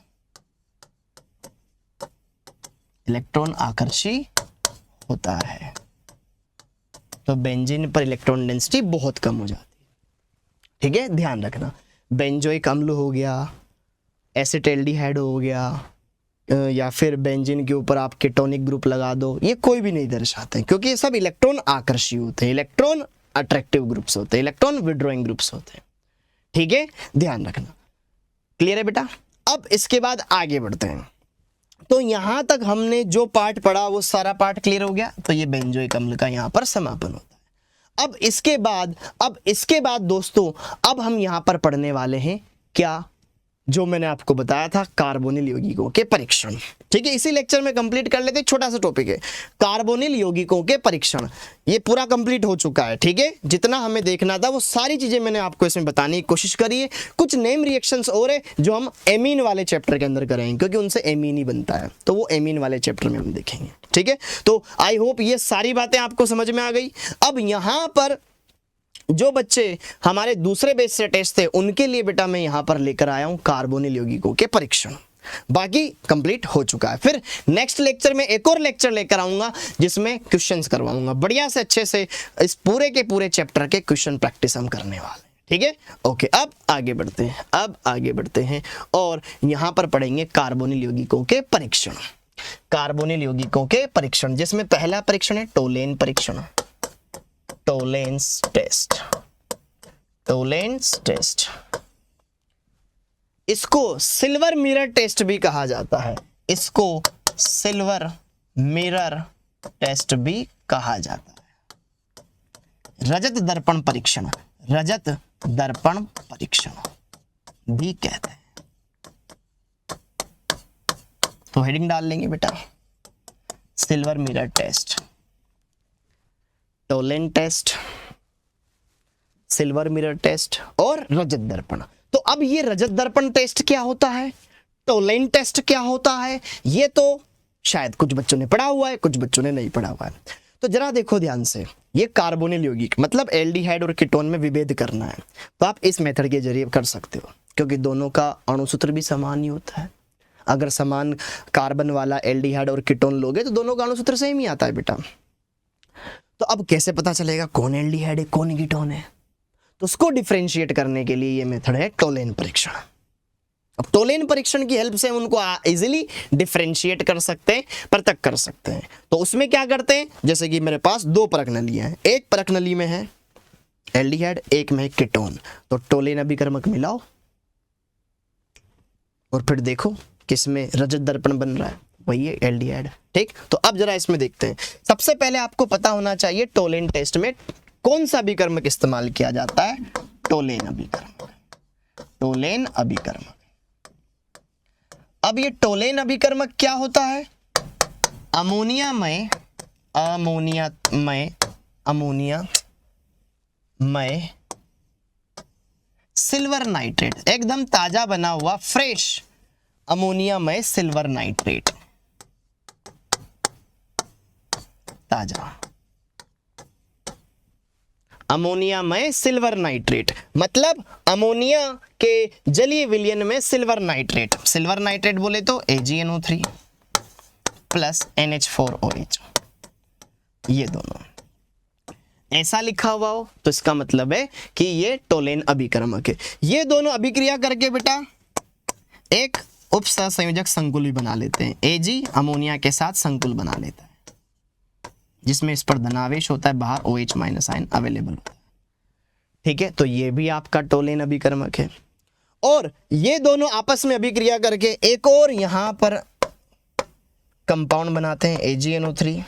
इलेक्ट्रॉन आकर्षी होता है। तो बेंजीन पर इलेक्ट्रॉन डेंसिटी बहुत कम हो जाती है। ठीक है, ध्यान रखना। बेंजोइक अम्ल हो गया, एसिटाल्डिहाइड हो गया, या फिर बेंजीन के ऊपर आप कीटोनिक ग्रुप लगा दो, ये कोई भी नहीं दर्शाते हैं, क्योंकि ये सब इलेक्ट्रॉन आकर्षी होते हैं, इलेक्ट्रॉन अट्रैक्टिव ग्रुप्स होते हैं, इलेक्ट्रॉन विड्रॉइंग ग्रुप्स होते हैं। ठीक है, ध्यान रखना। क्लियर है बेटा। अब इसके बाद आगे बढ़ते हैं। तो यहां तक हमने जो पार्ट पढ़ा वो सारा पार्ट क्लियर हो गया। तो ये बेंजोइक अम्ल का यहां पर समापन होता है। अब इसके बाद दोस्तों, अब हम यहां पर पढ़ने वाले हैं क्या, जो मैंने आपको बताया था, कार्बोनिल यौगिकों के परीक्षण। ठीक है, इसी लेक्चर में कंप्लीट कर लेते हैं। छोटा सा टॉपिक है कार्बोनिल यौगिकों के परीक्षण, ये पूरा कंप्लीट हो चुका है। ठीक है, जितना हमें देखना था वो सारी चीजें मैंने आपको इसमें बताने की कोशिश करी है। कुछ नेम रिएक्शंस और है जो हम एमीन वाले चैप्टर के अंदर करेंगे, क्योंकि उनसे एमीन ही बनता है, तो वो एमीन वाले चैप्टर में हम देखेंगे। ठीक है, तो आई होप ये सारी बातें आपको समझ में आ गई। अब यहां पर जो बच्चे हमारे दूसरे बेस से टेस्ट थे उनके लिए बेटा मैं यहां पर लेकर आया हूं कार्बोनिल यौगिकों के परीक्षण। बाकी कंप्लीट हो चुका है। फिर नेक्स्ट लेक्चर में एक और लेक्चर लेकर आऊंगा जिसमें क्वेश्चंस करवाऊंगा बढ़िया से, अच्छे से इस पूरे के पूरे चैप्टर के क्वेश्चन प्रैक्टिस हम करने वाले हैं। ठीक है, ओके। अब आगे बढ़ते हैं और यहां पर पढ़ेंगे कार्बोनिल यौगिकों के परीक्षण। कार्बोनिल यौगिकों के परीक्षण, जिसमें पहला परीक्षण है टोलेन परीक्षण, टोलेंस टेस्ट। इसको सिल्वर मिरर टेस्ट भी कहा जाता है, इसको सिल्वर मिरर टेस्ट भी कहा जाता है। रजत दर्पण परीक्षण भी कहते हैं। तो हेडिंग डाल लेंगे बेटा, silver mirror test, Tollens test, silver mirror test और रजत दर्पण। तो अब ये रजत दर्पण टेस्ट क्या होता है, टोलेन टेस्ट क्या होता है, ये तो शायद कुछ बच्चों ने पढ़ा हुआ है, कुछ बच्चों ने नहीं पढ़ा हुआ है। तो जरा देखो ध्यान से, ये कार्बोनिल यौगिक मतलब एल्डिहाइड और कीटोन में विभेद करना है, तो आप इस मेथड के जरिए कर सकते हो, क्योंकि दोनों का अणुसूत्र भी समान ही होता है। अगर समान कार्बन वाला एल्डिहाइड और कीटोन लोगे तो दोनों का अणुसूत्र सेम ही आता है बेटा। तो अब कैसे पता चलेगा कौन एल्डिहाइड है कौन कीटोन है, तो उसको डिफरेंशिएट करने के लिए ये मेथड है टोलेन परीक्षण। अब टोलेन परीक्षण की हेल्प से हम उनको इजीली डिफरेंशिएट कर सकते हैं, पृथक कर सकते हैं। तो उसमें क्या करते हैं, जैसे कि मेरे पास दो परख नलियां हैं, एक परख नली में है एल्डिहाइड, एक में है कीटोन, तो टोलेन अभिकर्मक मिलाओ और फिर देखो किसमें रजत दर्पण बन रहा है, वही है एल्डिहाइड। ठीक, तो अब जरा इसमें देखते हैं। सबसे पहले आपको पता होना चाहिए टोलेन टेस्ट में कौन सा अभिकर्मक इस्तेमाल किया जाता है, टोलेन अभिकर्मक। अब ये टोलेन अभिकर्मक क्या होता है, अमोनियामय सिल्वर नाइट्रेट, एकदम ताजा बना हुआ फ्रेश अमोनियामय सिल्वर नाइट्रेट, ताजा अमोनियामय सिल्वर नाइट्रेट, मतलब अमोनिया के जलीय विलयन में सिल्वर नाइट्रेट बोले तो AgNO3 प्लस NH4OH, ये दोनों ऐसा लिखा हुआ हो तो इसका मतलब है कि ये टोलेन अभिकर्मक है। ये दोनों अभिक्रिया करके बेटा एक उपसहसंयोजक संकुल भी बना लेते हैं, Ag अमोनिया के साथ संकुल बना लेता है जिसमें इस पर धनावेश होता है, बाहर OH माइनस आयन अवेलेबल होता है। ठीक है, तो ये भी आपका टोलेन अभिकर्मक है। और ये दोनों आपस में अभिक्रिया करके एक और यहां पर कंपाउंड बनाते हैं, AgNO3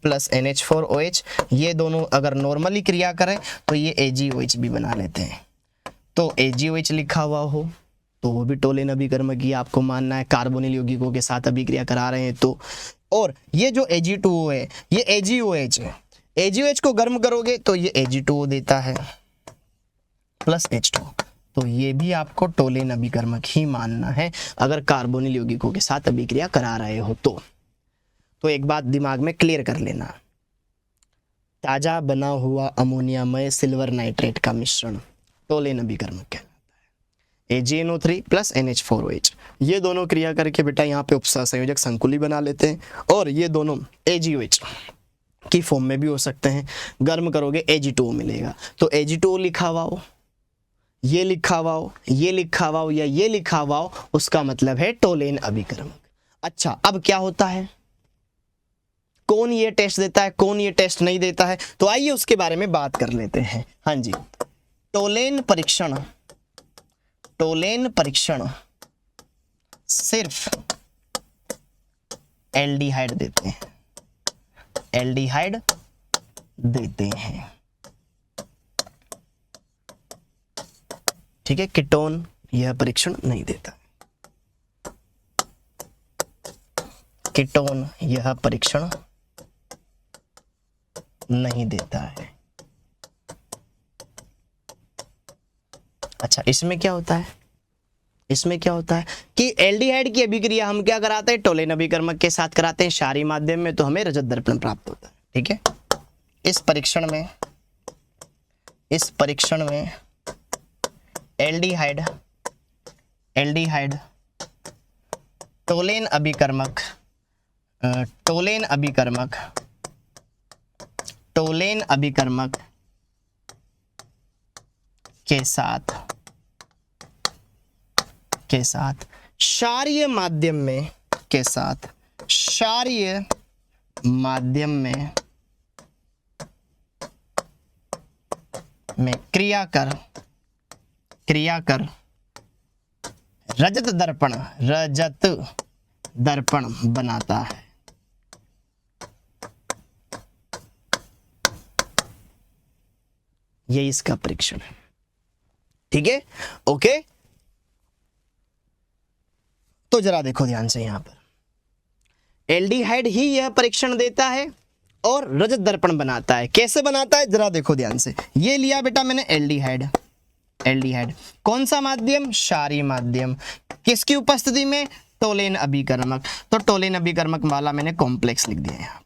प्लस NH4OH। ये दोनों अगर नॉर्मली क्रिया करें तो ये AgOH भी बना लेते हैं। तो AgOH लिखा हुआ हो तो वो भी टोलेन अभिकर्मक ही आपको मानना है, कार्बोनिल यौगिकों के साथ अभिक्रिया करा रहे हैं तो। और ये जो Ag2O है ये AgOH है, AgOH को गर्म करोगे तो ये Ag2O देता है प्लस H2O, तो ये भी आपको टोलेन अभिकर्मक ही मानना है अगर कार्बोनिल यौगिकों के साथ अभिक्रिया करा रहे हो तो। एक बात दिमाग में क्लियर कर लेना, ताजा बना हुआ अमोनियामय सिल्वर नाइट्रेट का मिश्रण टोलेन अभिकर्मक कहलाता है। AgNO3 प्लस NH4OH, ये दोनों क्रिया करके बेटा यहाँ पे उपसहसंयोजक संकुली बना लेते हैं और ये दोनों AgOH की फॉर्म में भी हो सकते हैं। गर्म करोगे Ag2O मिलेगा, तो Ag2O लिखा हुआ हो, ये लिखा हुआ हो, ये लिखा हुआ हो या ये लिखा हुआ हो, उसका मतलब है टोलेन अभिकर्मक। अच्छा, अब क्या होता है, कौन ये टेस्ट देता है कौन ये टेस्ट नहीं देता है, तो आइए उसके बारे में बात कर लेते हैं। हाँ जी, टोलेन परीक्षण सिर्फ एल्डिहाइड देते हैं, ठीक है। कीटोन यह परीक्षण नहीं देता, कीटोन यह परीक्षण नहीं देता है। अच्छा, इसमें क्या होता है, कि एल्डिहाइड की अभिक्रिया हम क्या कराते हैं, टोलेन अभिकर्मक के साथ कराते हैं क्षारीय माध्यम में, तो हमें रजत दर्पण प्राप्त होता है। ठीक है, इस परीक्षण में एल्डिहाइड टोलेन अभिकर्मक, टोलेन अभिकर्मक, टोलेन अभिकर्मक के साथ क्षारीय माध्यम में, के साथ क्षारीय माध्यम में क्रिया कर रजत दर्पण बनाता है। ये इसका परीक्षण है। ठीक है, ओके। तो जरा देखो ध्यान से, यहां पर एल्डिहाइड ही यह परीक्षण देता है और रजत दर्पण बनाता है। कैसे बनाता है जरा देखो ध्यान से। ये लिया बेटा मैंने एल्डिहाइड, एल्डिहाइड कौन सा माध्यम, क्षारीय माध्यम, किसकी उपस्थिति में, टोलेन अभिकर्मक। तो टोलेन अभिकर्मक वाला मैंने कॉम्प्लेक्स लिख दिया यहाँ।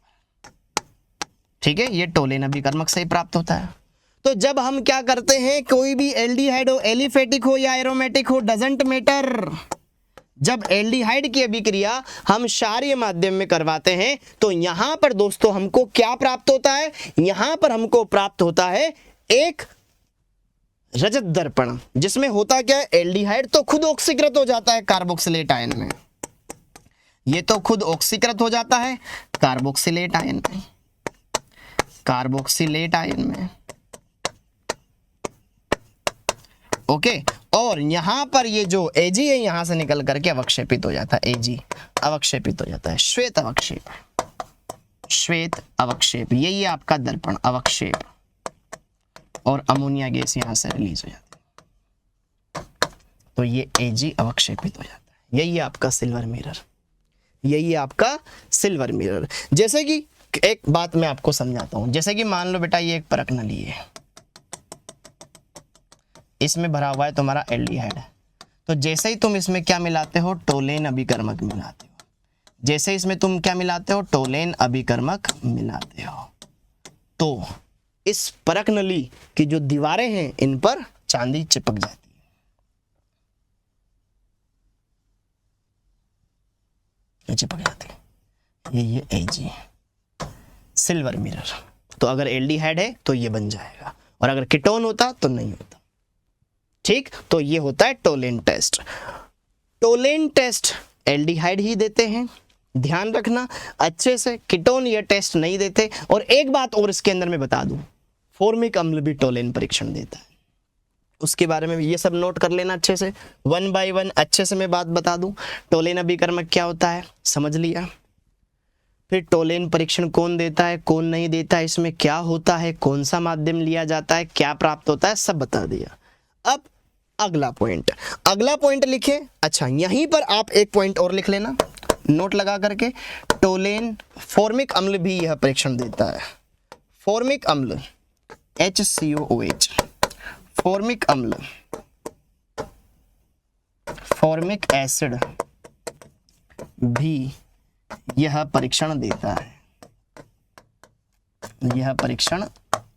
ठीक है, ये टोलेन अभिकर्मक से ही प्राप्त होता है। तो जब हम क्या करते हैं, कोई भी एल्डिहाइड हो, एलिफेटिक हो या एरोमेटिक हो, डजंट मैटर, जब एल्डिहाइड की अभिक्रिया हम क्षारीय माध्यम में करवाते हैं तो यहां पर दोस्तों हमको क्या प्राप्त होता है, यहां पर हमको प्राप्त होता है एक रजत दर्पण, जिसमें होता क्या है, एल्डिहाइड तो खुद ऑक्सीकृत हो जाता है कार्बोक्सिलेट आयन में, ये तो खुद ऑक्सीकृत हो जाता है कार्बोक्सिलेट आयन में, कार्बोक्सिलेट आयन में। ओके, और यहां पर ये जो Ag है यहां से निकल करके अवक्षेपित हो जाता है, Ag अवक्षेपित हो जाता है, श्वेत अवक्षेप, श्वेत अवक्षेप, यही आपका दर्पण अवक्षेप, और अमोनिया गैस यहां से रिलीज हो जाती है, तो ये Ag अवक्षेपित हो जाता है। यही आपका सिल्वर मिरर, यही आपका सिल्वर मिरर। जैसे कि एक बात मैं आपको समझाता हूं, जैसे कि मान लो बेटा ये एक परख नली है, इसमें भरा हुआ है तुम्हारा एल्डिहाइड, तो जैसे ही तुम इसमें क्या मिलाते हो, टोलेन अभिकर्मक मिलाते हो, जैसे इसमें तुम क्या मिलाते हो, टोलेन अभिकर्मक मिलाते हो, तो इस परख नली की जो दीवारें हैं इन पर चांदी चिपक जाती है, चिपक जाती है। ये Ag सिल्वर मिरर। तो अगर एल्डिहाइड है तो ये बन जाएगा, और अगर कीटोन होता तो नहीं होता। ठीक, तो ये होता है Tollens test. Tollens test aldehyde ही देते हैं, ध्यान रखना अच्छे से, कीटोन ये टेस्ट नहीं देते। और एक बात और इसके अंदर मैं बता दूं, फॉर्मिक अम्ल भी टोलेन परीक्षण देता है, उसके बारे में भी ये सब नोट कर लेना अच्छे से, 1 by 1 अच्छे से मैं बात बता दूं। टोलेन अभिकर्मक क्या होता है समझ लिया, फिर टोलेन परीक्षण कौन देता है कौन नहीं देता है, इसमें क्या होता है, कौन सा माध्यम लिया जाता है, क्या प्राप्त होता है, सब बता दिया। अब अगला पॉइंट लिखे। अच्छा, यहीं पर आप एक पॉइंट और लिख लेना नोट लगा करके, टोलेन फॉर्मिक अम्ल भी यह परीक्षण देता है। फॉर्मिक अम्ल HCOOH, फॉर्मिक अम्ल, फॉर्मिक एसिड भी यह परीक्षण देता है, यह परीक्षण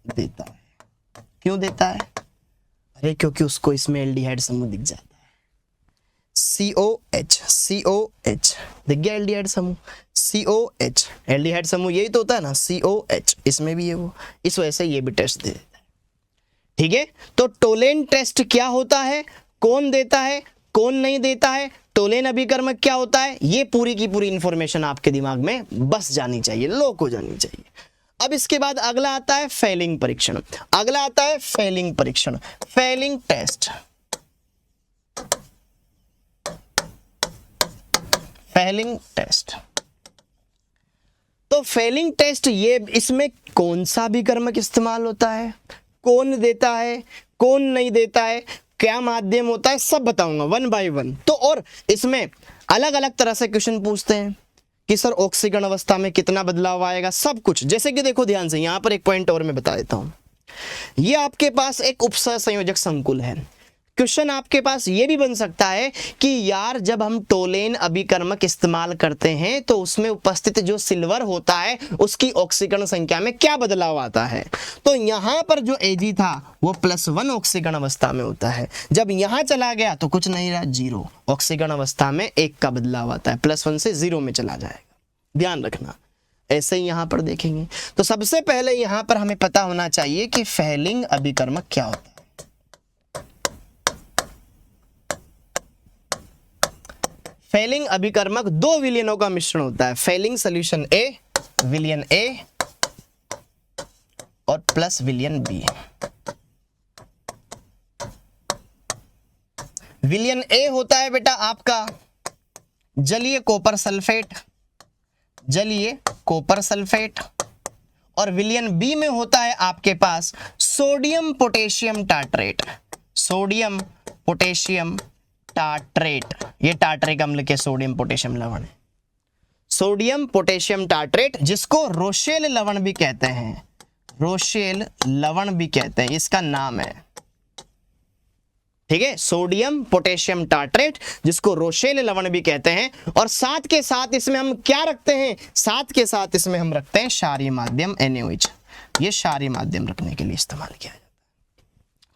देता है। क्यों देता है, अरे क्योंकि उसको इसमें एल्डिहाइड समूह दिख जाता है, COH दिख गया एल्डिहाइड समूह, COH एल्डिहाइड समूह यही तो होता है ना, COH इसमें भी है वो, इस वजह से ये भी टेस्ट दे देता है। ठीक है, तो टोलेन टेस्ट क्या होता है, कौन देता है कौन नहीं देता है, टोलेन अभिकर्मक क्या होता है, ये पूरी की पूरी इंफॉर्मेशन आपके दिमाग में बस जानी चाहिए, लॉक हो जानी चाहिए। अब इसके बाद अगला आता है फेलिंग परीक्षण, अगला आता है फेलिंग परीक्षण, फेलिंग टेस्ट, फेलिंग टेस्ट। तो फेलिंग टेस्ट ये, इसमें कौन सा अभिकर्मक इस्तेमाल होता है, कौन देता है कौन नहीं देता है, क्या माध्यम होता है, सब बताऊंगा 1 by 1। तो और इसमें अलग अलग तरह से क्वेश्चन पूछते हैं कि सर ऑक्सीकरण अवस्था में कितना बदलाव आएगा, सब कुछ। जैसे कि देखो ध्यान से, यहां पर एक पॉइंट और मैं बता देता हूं, ये आपके पास एक उपसह संयोजक संकुल है, क्वेश्चन आपके पास ये भी बन सकता है कि यार जब हम टोलेन अभिकर्मक इस्तेमाल करते हैं तो उसमें उपस्थित जो सिल्वर होता है उसकी ऑक्सीकरण संख्या में क्या बदलाव आता है। तो यहां पर जो Ag था वो +1 ऑक्सीकरण अवस्था में होता है, जब यहां चला गया तो कुछ नहीं रहा, 0 ऑक्सीकरण अवस्था में 1 का बदलाव आता है, +1 से 0 में चला जाएगा, ध्यान रखना। ऐसे ही यहां पर देखेंगे तो सबसे पहले यहां पर हमें पता होना चाहिए कि फेलिंग अभिकर्मक क्या होता है। फेलिंग अभिकर्मक 2 विलयनों का मिश्रण होता है, फेलिंग सॉल्यूशन A, विलयन A और प्लस विलयन B। विलयन A होता है बेटा आपका जलीय कॉपर सल्फेट, जलीय कॉपर सल्फेट, और विलयन B में होता है आपके पास sodium potassium tartrate, sodium potassium tartrate, ये टार्ट्रिक अम्ल के सोडियम पोटेशियम लवण है, सोडियम पोटेशियम टार्ट्रेट, जिसको रोशेल लवण भी कहते हैं, रोशेल लवण भी कहते हैं, इसका नाम है, ठीक है, सोडियम पोटेशियम टार्ट्रेट, जिसको रोशेल लवण भी कहते हैं। और साथ के साथ इसमें हम क्या रखते हैं, साथ के साथ इसमें हम रखते हैं क्षारीय माध्यम NaOH, ये क्षारीय माध्यम रखने के लिए इस्तेमाल किया जाता है।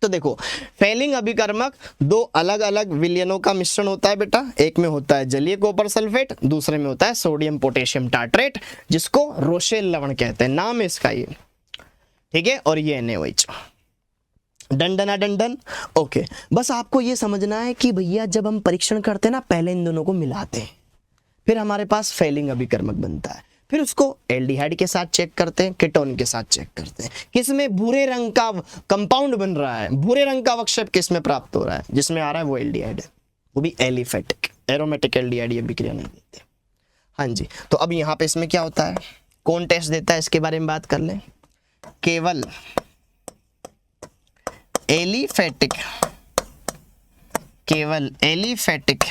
तो देखो फेलिंग अभिकर्मक 2 अलग अलग विलयनों का मिश्रण होता है बेटा, एक में होता है जलीय कॉपर सल्फेट, दूसरे में होता है सोडियम पोटेशियम टार्ट्रेट, जिसको रोशेल लवण कहते हैं, नाम है इसका ये, ठीक है, और ये NaOH। डंडना डंडन, ओके। बस आपको ये समझना है कि भैया जब हम परीक्षण करते हैं ना, पहले इन दोनों को मिलाते हैं, फिर हमारे पास फेलिंग अभिकर्मक बनता है, फिर उसको एल्डिहाइड के साथ चेक करते हैं, कीटोन के साथ चेक करते हैं, किसमें भूरे रंग का कंपाउंड बन रहा है, भूरे रंग का अवक्षेप किसमें प्राप्त हो रहा है, जिसमें आ रहा है वो एल्डिहाइड है, वो भी एलिफेटिक, एरोमेटिक एल्डिहाइड, ये अभिक्रिया नहीं देते। हाँ जी, तो अब यहाँ पे इसमें क्या होता है, कौन टेस्ट देता है, इसके बारे में बात कर लें। केवल एलिफेटिक, केवल एलिफेटिक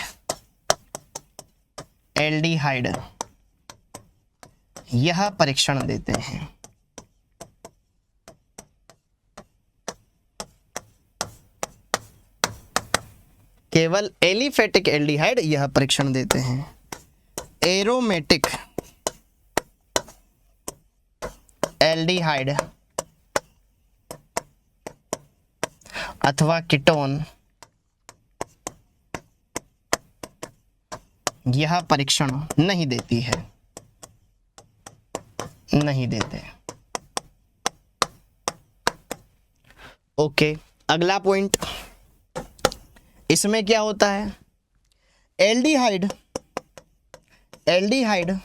एल्डिहाइड यह परीक्षण देते हैं। केवल एलिफेटिक एल्डिहाइड यह परीक्षण देते हैं। एरोमेटिक एल्डिहाइड अथवा कीटोन यह परीक्षण नहीं देती है, नहीं देते। ओके, अगला पॉइंट, इसमें क्या होता है, एल्डिहाइड, एल्डिहाइड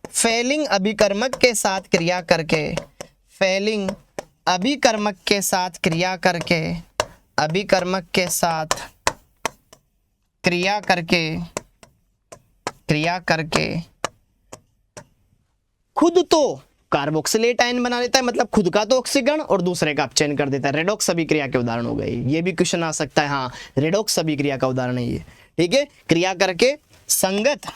फेलिंग अभिकर्मक के साथ क्रिया करके, फेलिंग अभिकर्मक के साथ क्रिया करके, अभिकर्मक के साथ क्रिया करके, क्रिया करके खुद तो कार्बोक्सिलेट आयन बना लेता है, मतलब खुद का तो ऑक्सीकरण और दूसरे का अपचयन कर देता है। रेडॉक्स अभिक्रिया के उदाहरण हो गए, ये भी क्वेश्चन आ सकता है, हाँ रेडॉक्स अभिक्रिया का उदाहरण है ये, ठीक है। क्रिया करके संगत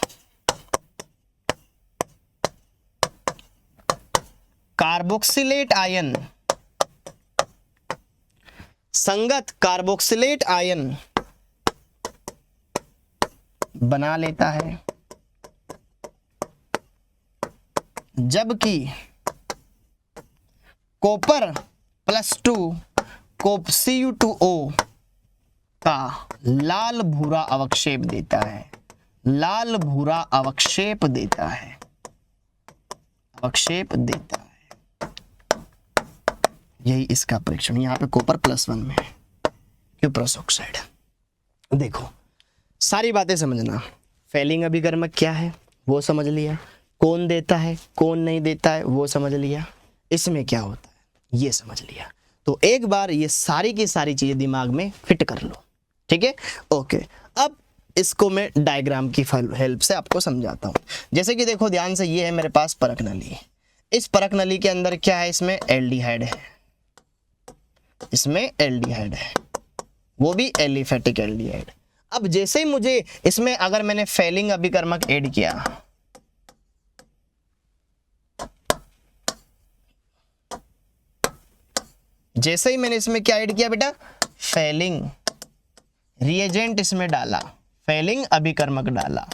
कार्बोक्सिलेट आयन, संगत कार्बोक्सिलेट आयन बना लेता है, जबकि कॉपर +2 Cu2O का लाल भूरा अवक्षेप देता है, लाल भूरा अवक्षेप देता है, अवक्षेप देता है। यही इसका परीक्षण, यहाँ पे कॉपर +1 में है, क्यूप्रस ऑक्साइड। देखो सारी बातें समझना, फेलिंग अभिकर्मक क्या है वो समझ लिया, कौन देता है कौन नहीं देता है वो समझ लिया, इसमें क्या होता है ये समझ लिया। तो एक बार ये सारी की सारी चीजें दिमाग में फिट कर लो, ठीक है। ओके, अब इसको मैं डायग्राम की हेल्प से आपको समझाता हूँ। जैसे कि देखो ध्यान से, ये है मेरे पास परख नली, इस परख नली के अंदर क्या है, इसमें एल्डिहाइड है, इसमें एल्डिहाइड है, वो भी एलिफेटिक एल्डिहाइड। अब जैसे ही मुझे इसमें अगर मैंने फेलिंग अभिकर्मक ऐड किया, जैसे ही मैंने इसमें क्या ऐड किया बेटा, फेलिंग रिएजेंट इसमें डाला, फेलिंग अभिकर्मक डाला,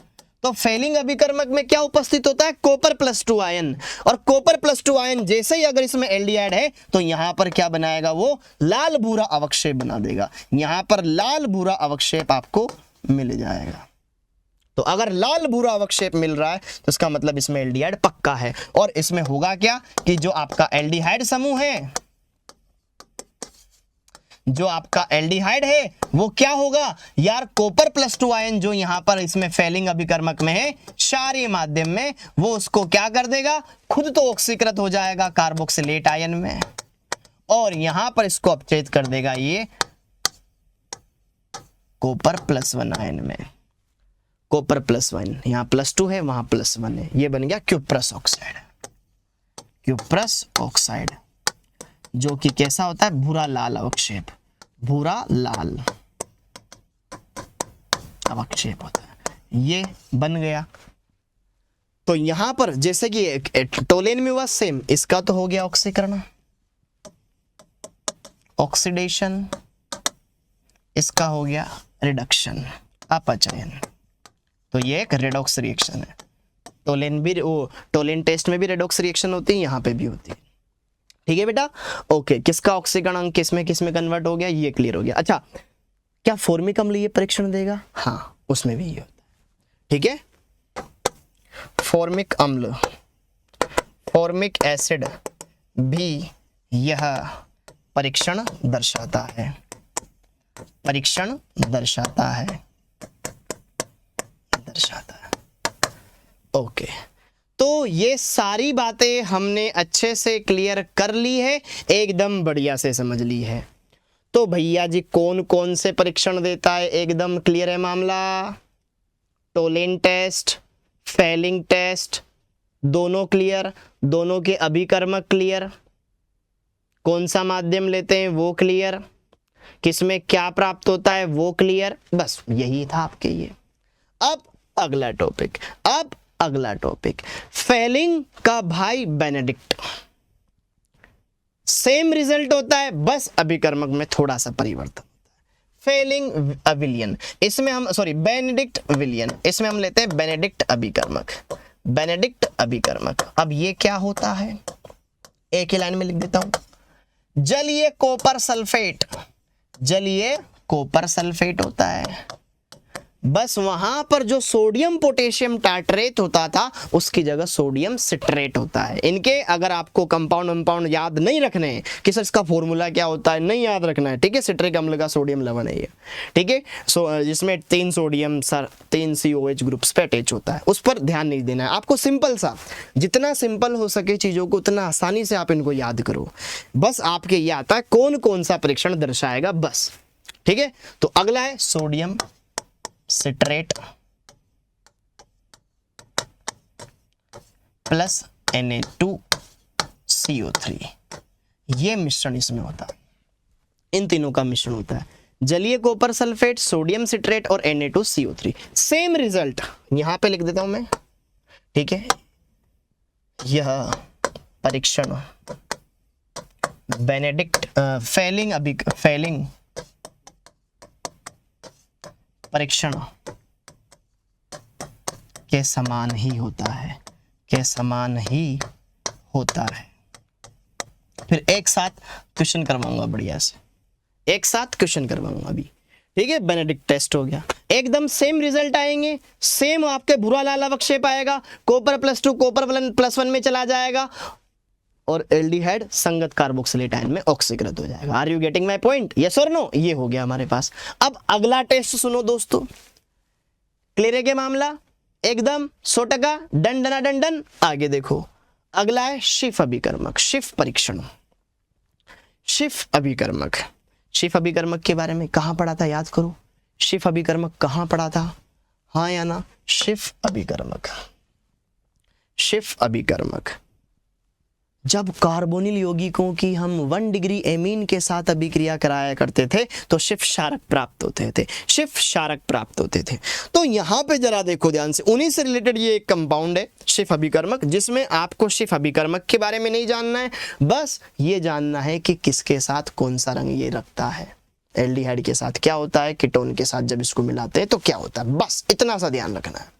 तो फेलिंग अभिकर्मक में क्या उपस्थित होता है? Copper +2 ion. और कॉपर +2 आयन जैसे ही अगर इसमें एल्डिहाइड है तो यहां पर क्या बनाएगा? वो लाल भूरा अवक्षेप बना देगा। यहां पर लाल भूरा अवक्षेप आपको मिल जाएगा। तो अगर लाल भूरा अवक्षेप मिल रहा है तो इसका मतलब इसमें एल्डिहाइड पक्का है। और इसमें होगा क्या कि जो आपका एल्डिहाइड समूह है, जो आपका एल्डिहाइड है वो क्या होगा यार? कॉपर +2 आयन जो यहां पर इसमें फेलिंग अभिकर्मक में है, क्षारीय माध्यम में, वो उसको क्या कर देगा? खुद तो ऑक्सीकृत हो जाएगा कार्बोक्सिलेट आयन में, और यहां पर इसको अपचयित कर देगा ये कॉपर +1 आयन में। कॉपर +1, यहां +2 है, वहां +1 है, ये बन गया क्यूप्रस ऑक्साइड। क्यूप्रस ऑक्साइड जो कि कैसा होता है? भूरा लाल अवक्षेप, भूरा लाल अवक्षेप होता है, ये बन गया। तो यहां पर जैसे कि टोलेन में हुआ सेम, इसका तो हो गया ऑक्सीकरण, ऑक्सीडेशन, इसका हो गया रिडक्शन, अपचयन। तो ये एक रेडॉक्स रिएक्शन है। टोलेन भी, वो टोलेन टेस्ट में भी रेडॉक्स रिएक्शन होती है, यहां पे भी होती है। ठीक है बेटा, ओके। किसका ऑक्सीकरण अंक किस में कन्वर्ट हो गया, ये क्लियर हो गया। अच्छा, क्या फॉर्मिक अम्ल ये परीक्षण देगा? हाँ, उसमें भी ये होता है। ठीक है, फॉर्मिक अम्ल, फॉर्मिक एसिड भी यह परीक्षण दर्शाता है, परीक्षण दर्शाता है। ओके, तो ये सारी बातें हमने अच्छे से क्लियर कर ली है, एकदम बढ़िया से समझ ली है। तो भैया जी कौन कौन से परीक्षण देता है? एकदम क्लियर है मामला। टोलेन टेस्ट, फेलिंग टेस्ट, दोनों क्लियर, दोनों के अभिकर्मक क्लियर, कौन सा माध्यम लेते हैं वो क्लियर, किसमें क्या प्राप्त होता है वो क्लियर। बस यही था आपके ये। अब अगला टॉपिक, अगला टॉपिक फेलिंग का भाई बेनेडिक्ट। सेम रिजल्ट होता है, बस अभिकर्मक में थोड़ा सा परिवर्तन होता है। फेलिंग विलियन, इसमें हम बेनेडिक्ट विलियन, इसमें हम लेते हैं बेनेडिक्ट अभिकर्मक, बेनेडिक्ट अभिकर्मक। अब ये क्या होता है, एक ही लाइन में लिख देता हूं। जलीय कॉपर सल्फेट, जलीय कॉपर सल्फेट होता है, बस वहां पर जो सोडियम पोटेशियम टार्ट्रेट होता था उसकी जगह सोडियम सिट्रेट होता है। इनके अगर आपको कंपाउंड याद नहीं रखने हैं कि सर इसका फॉर्मूला क्या होता है, नहीं याद रखना है, ठीक है। सिट्रिक अम्ल का सोडियम लवण है ये, ठीक है। जिसमें 3 सोडियम 3 COH ग्रुप्स पे अटैच होता है, उस पर ध्यान नहीं देना है आपको। सिंपल सा, जितना सिंपल हो सके चीजों को उतना आसानी से आप इनको याद करो। बस आपके ये आता है कौन कौन सा परीक्षण दर्शाएगा, बस, ठीक है। तो अगला है सोडियम सिट्रेट प्लस Na2CO3, ये मिश्रण इसमें होता है, इन तीनों का मिश्रण होता है। जलीय कॉपर सल्फेट, सोडियम सिट्रेट और Na2CO3। सेम रिजल्ट यहां पे लिख देता हूं मैं, ठीक है। यह परीक्षण बेनेडिक्ट फेलिंग परीक्षण के समान ही होता है, के समान ही होता है। फिर एक साथ क्वेश्चन करवाऊंगा, बढ़िया से एक साथ क्वेश्चन करवाऊंगा अभी, ठीक है। बेनेडिक्ट टेस्ट हो गया, एकदम सेम रिजल्ट आएंगे, सेम आपके भूरा लाल अवक्षेप आएगा, कॉपर +2 कॉपर +1 में चला जाएगा और एल्डिहाइड संगत कार्बोक्सिलेट आयन में ऑक्सीकृत हो जाएगा। Are you getting my point, yes और नो? ये हो गया हमारे पास। अब अगला टेस्ट सुनो दोस्तों, क्लियर है क्या मामला? एकदम 100%, डन डना डन डन। आगे देखो, अगला है शिफ अभिकर्मक, शिफ परीक्षण। शिफ अभिकर्मक, शिफ अभिकर्मक के बारे में कहां पढ़ा था, याद करो। शिफ अभिकर्मक कहां पढ़ा था, हाँ या ना? शिफ अभिकर्मक, शिफ अभिकर्मक जब कार्बोनिल यौगिकों की हम 1 डिग्री एमीन के साथ अभिक्रिया कराया करते थे तो शिफ क्षारक प्राप्त होते थे, शिफ क्षारक प्राप्त होते थे। तो यहाँ पे जरा देखो ध्यान से, उन्हीं से रिलेटेड ये एक कंपाउंड है शिफ अभिकर्मक, जिसमें आपको शिफ अभिकर्मक के बारे में नहीं जानना है, बस ये जानना है कि किसके साथ कौन सा रंग ये रखता है। एल्डिहाइड के साथ क्या होता है, कीटोन के साथ जब इसको मिलाते हैं तो क्या होता है, बस इतना सा ध्यान रखना है।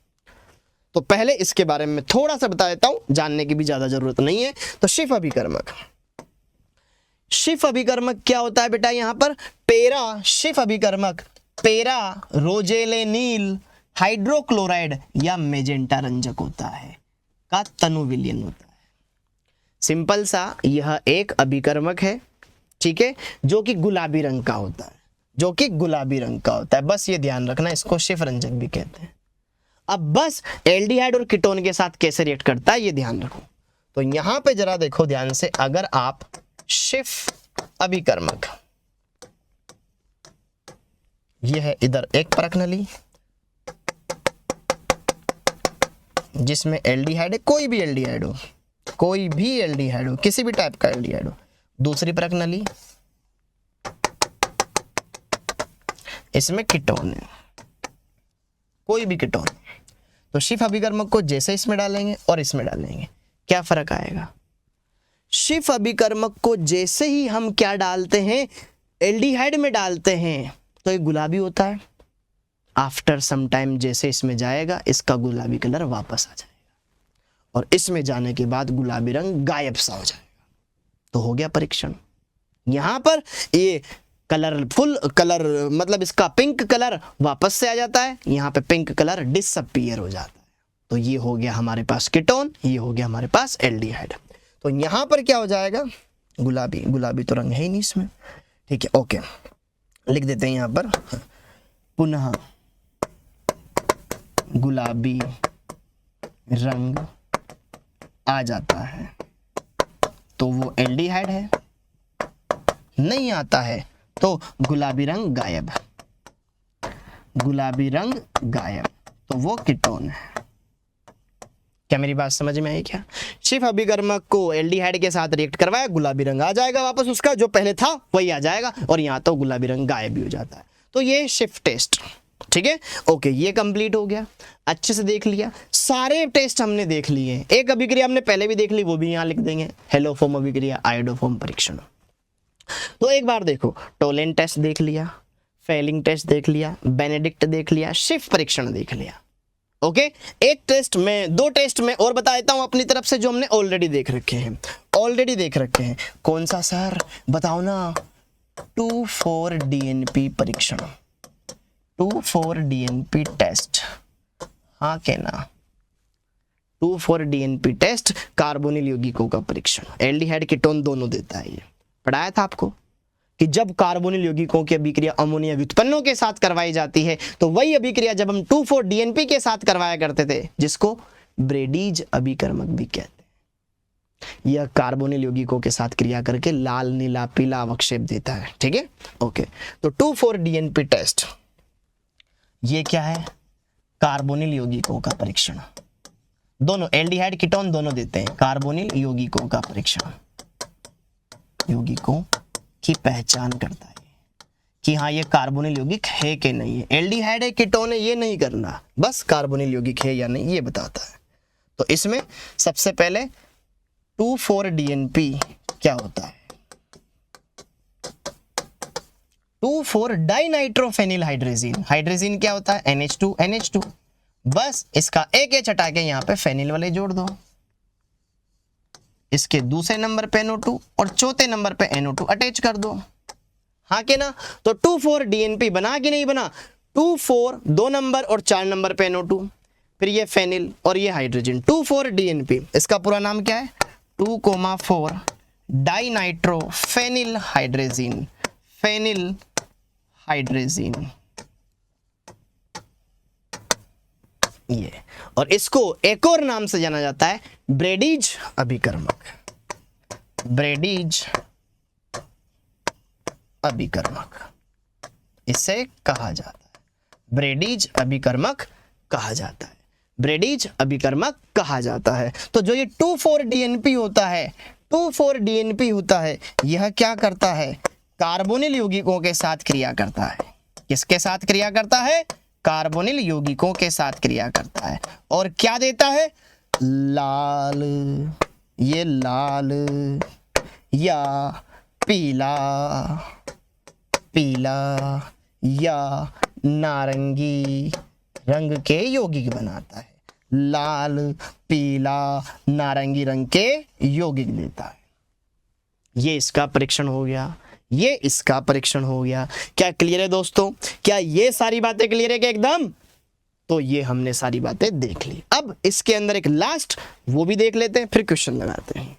तो पहले इसके बारे में थोड़ा सा बता देता हूं, जानने की भी ज्यादा जरूरत नहीं है। तो शिफ अभिकर्मक, शिफ अभिकर्मक क्या होता है बेटा, यहां पर पेरा शिफ अभिकर्मक पेरा रोजेलेनिल हाइड्रोक्लोराइड या मेजेंटा रंजक होता है, का तनु विलयन होता है। सिंपल सा, यह एक अभिकर्मक है, ठीक है, जो कि गुलाबी रंग का होता है, जो कि गुलाबी रंग का होता है, बस ये ध्यान रखना, इसको शिफ रंजक भी कहते हैं। अब बस एल्डिहाइड और कीटोन के साथ कैसे रिएक्ट करता है ये ध्यान रखो। तो यहां पे जरा देखो ध्यान से, अगर आप शिफ अभिकर्मक, यह है इधर एक परख नली जिसमें एल्डिहाइड है, कोई भी एल्डिहाइड हो, कोई भी एल्डिहाइड हो, किसी भी टाइप का एल्डिहाइड हो, दूसरी परख नली इसमें कीटोन है, कोई भी कीटोन। तो शिफ अभिकर्मक को जैसे इसमें डालेंगे और इसमें डालेंगे, क्या फर्क आएगा। शिफ अभिकर्मक को जैसे ही हम क्या डालते हैं, एल्डिहाइड में डालते हैं, तो ये गुलाबी होता है। आफ्टर सम टाइम जैसे इसमें जाएगा, इसका गुलाबी कलर वापस आ जाएगा और इसमें जाने के बाद गुलाबी रंग गायब सा हो जाएगा। तो हो गया परीक्षण। यहां पर ये कलरफुल कलर, मतलब इसका पिंक कलर वापस से आ जाता है, यहाँ पे पिंक कलर डिसअपीयर हो जाता है। तो ये हो गया हमारे पास कीटोन, ये हो गया हमारे पास एल्डिहाइड। तो यहाँ पर क्या हो जाएगा, गुलाबी, गुलाबी तो रंग है ही नहीं इसमें, ठीक है, ओके, लिख देते हैं यहाँ पर, पुनः गुलाबी रंग आ जाता है तो वो एल्डिहाइड है, नहीं आता है तो गुलाबी रंग गायब, गुलाबी रंग गायब, तो वो कीटोन है। क्या मेरी बात समझ में आई क्या। शिफ अभिकर्मक को एल्डिहाइड के साथ रिएक्ट करवाया, गुलाबी रंग आ जाएगा वापस, उसका जो पहले था वही आ जाएगा, और यहाँ तो गुलाबी रंग गायब भी हो जाता है। तो ये शिफ टेस्ट, ठीक है, ओके, ये कंप्लीट हो गया, अच्छे से देख लिया, सारे टेस्ट हमने देख लिए। एक अभिक्रिया हमने पहले भी देख ली, वो भी यहाँ लिख देंगे, हेलोफोम अभिक्रिया, आयोडोफोम परीक्षण। तो एक बार देखो, टोलेन टेस्ट देख लिया, फेलिंग टेस्ट देख लिया, बेनेडिक्ट देख लिया, शिफ परीक्षण देख लिया, ओके। एक टेस्ट में, दो टेस्ट में और बता देता हूं अपनी तरफ से, जो हमने ऑलरेडी देख रखे हैं, ऑलरेडी देख रखे हैं। कौन सा सर, बताओ ना। 2,4-DNP परीक्षण, 2,4-DNP टेस्ट, हाँ कहना, 2,4-DNP टेस्ट, कार्बोनिल यौगिकों का परीक्षण, एल्डिहाइड कीटोन दोनों देता है। ये पढ़ाया था आपको कि जब कार्बोनिल यौगिकों की अभिक्रिया अमोनिया व्युत्पन्नों के साथ करवाई जाती है, तो वही अभिक्रिया जब हम 2,4-DNP के साथ करवाया करते थे, जिसको ब्रेडीज अभिकर्मक भी कहते हैं। यह कार्बोनिल यौगिकों के साथ क्रिया करके लाल, नीला, पीला अवक्षेप देता है, ठीक है, ओके। तो 2,4-DNP टेस्ट, ये क्या है, कार्बोनिल यौगिकों का परीक्षण, दोनों एल्डिहाइड कीटोन दोनों देते हैं। कार्बोनिल यौगिकों का परीक्षण, यौगिकों की पहचान करता है कि हाँ ये कार्बोनिल यौगिक है कि नहीं है, एल्डिहाइड है, कीटोन है, ये नहीं करना, बस कार्बोनिल यौगिक है या नहीं ये बताता है। तो इसमें सबसे पहले 2,4-DNP क्या होता है, 2,4-डाइनाइट्रोफेनिल हाइड्रेजिन, हाइड्रेजिन क्या होता है, NH2, बस इसका एक एच हटा के यहाँ पे फेनिल वाले जोड़ दो, इसके दूसरे नंबर पे NO2 और चौथे नंबर पे NO2 अटैच कर दो, हाँ के ना। तो 2,4-DNP बना कि नहीं बना, 2,4 2 नंबर और 4 नंबर पे NO2, फिर ये फेनिल और ये हाइड्रोजन, 2,4-DNP। इसका पूरा नाम क्या है, 2,4-डाइनाइट्रोफेनिल हाइड्रेजिन, फेनिल हाइड्रेजिन, ये। और इसको एक और नाम से जाना जाता है ब्रेडीज अभिकर्मक, ब्रेडीज अभिकर्मक इसे कहा जाता है, ब्रेडीज अभिकर्मक कहा जाता है, ब्रेडीज अभिकर्मक कहा जाता है। तो जो ये 2,4-DNP होता है, 2,4-DNP होता है, यह क्या करता है, कार्बोनिल यौगिकों के साथ क्रिया करता है। किसके साथ क्रिया करता है, कार्बोनिल यौगिकों के साथ क्रिया करता है, और क्या देता है, लाल, ये लाल या पीला, पीला या नारंगी रंग के यौगिक बनाता है। लाल, पीला, नारंगी रंग के यौगिक देता है। ये इसका परीक्षण हो गया, ये इसका परीक्षण हो गया। क्या क्लियर है दोस्तों? क्या ये सारी बातें क्लियर है क्या एकदम? तो ये हमने सारी बातें देख ली। अब इसके अंदर एक लास्ट वो भी देख लेते हैं, फिर क्वेश्चन लगाते हैं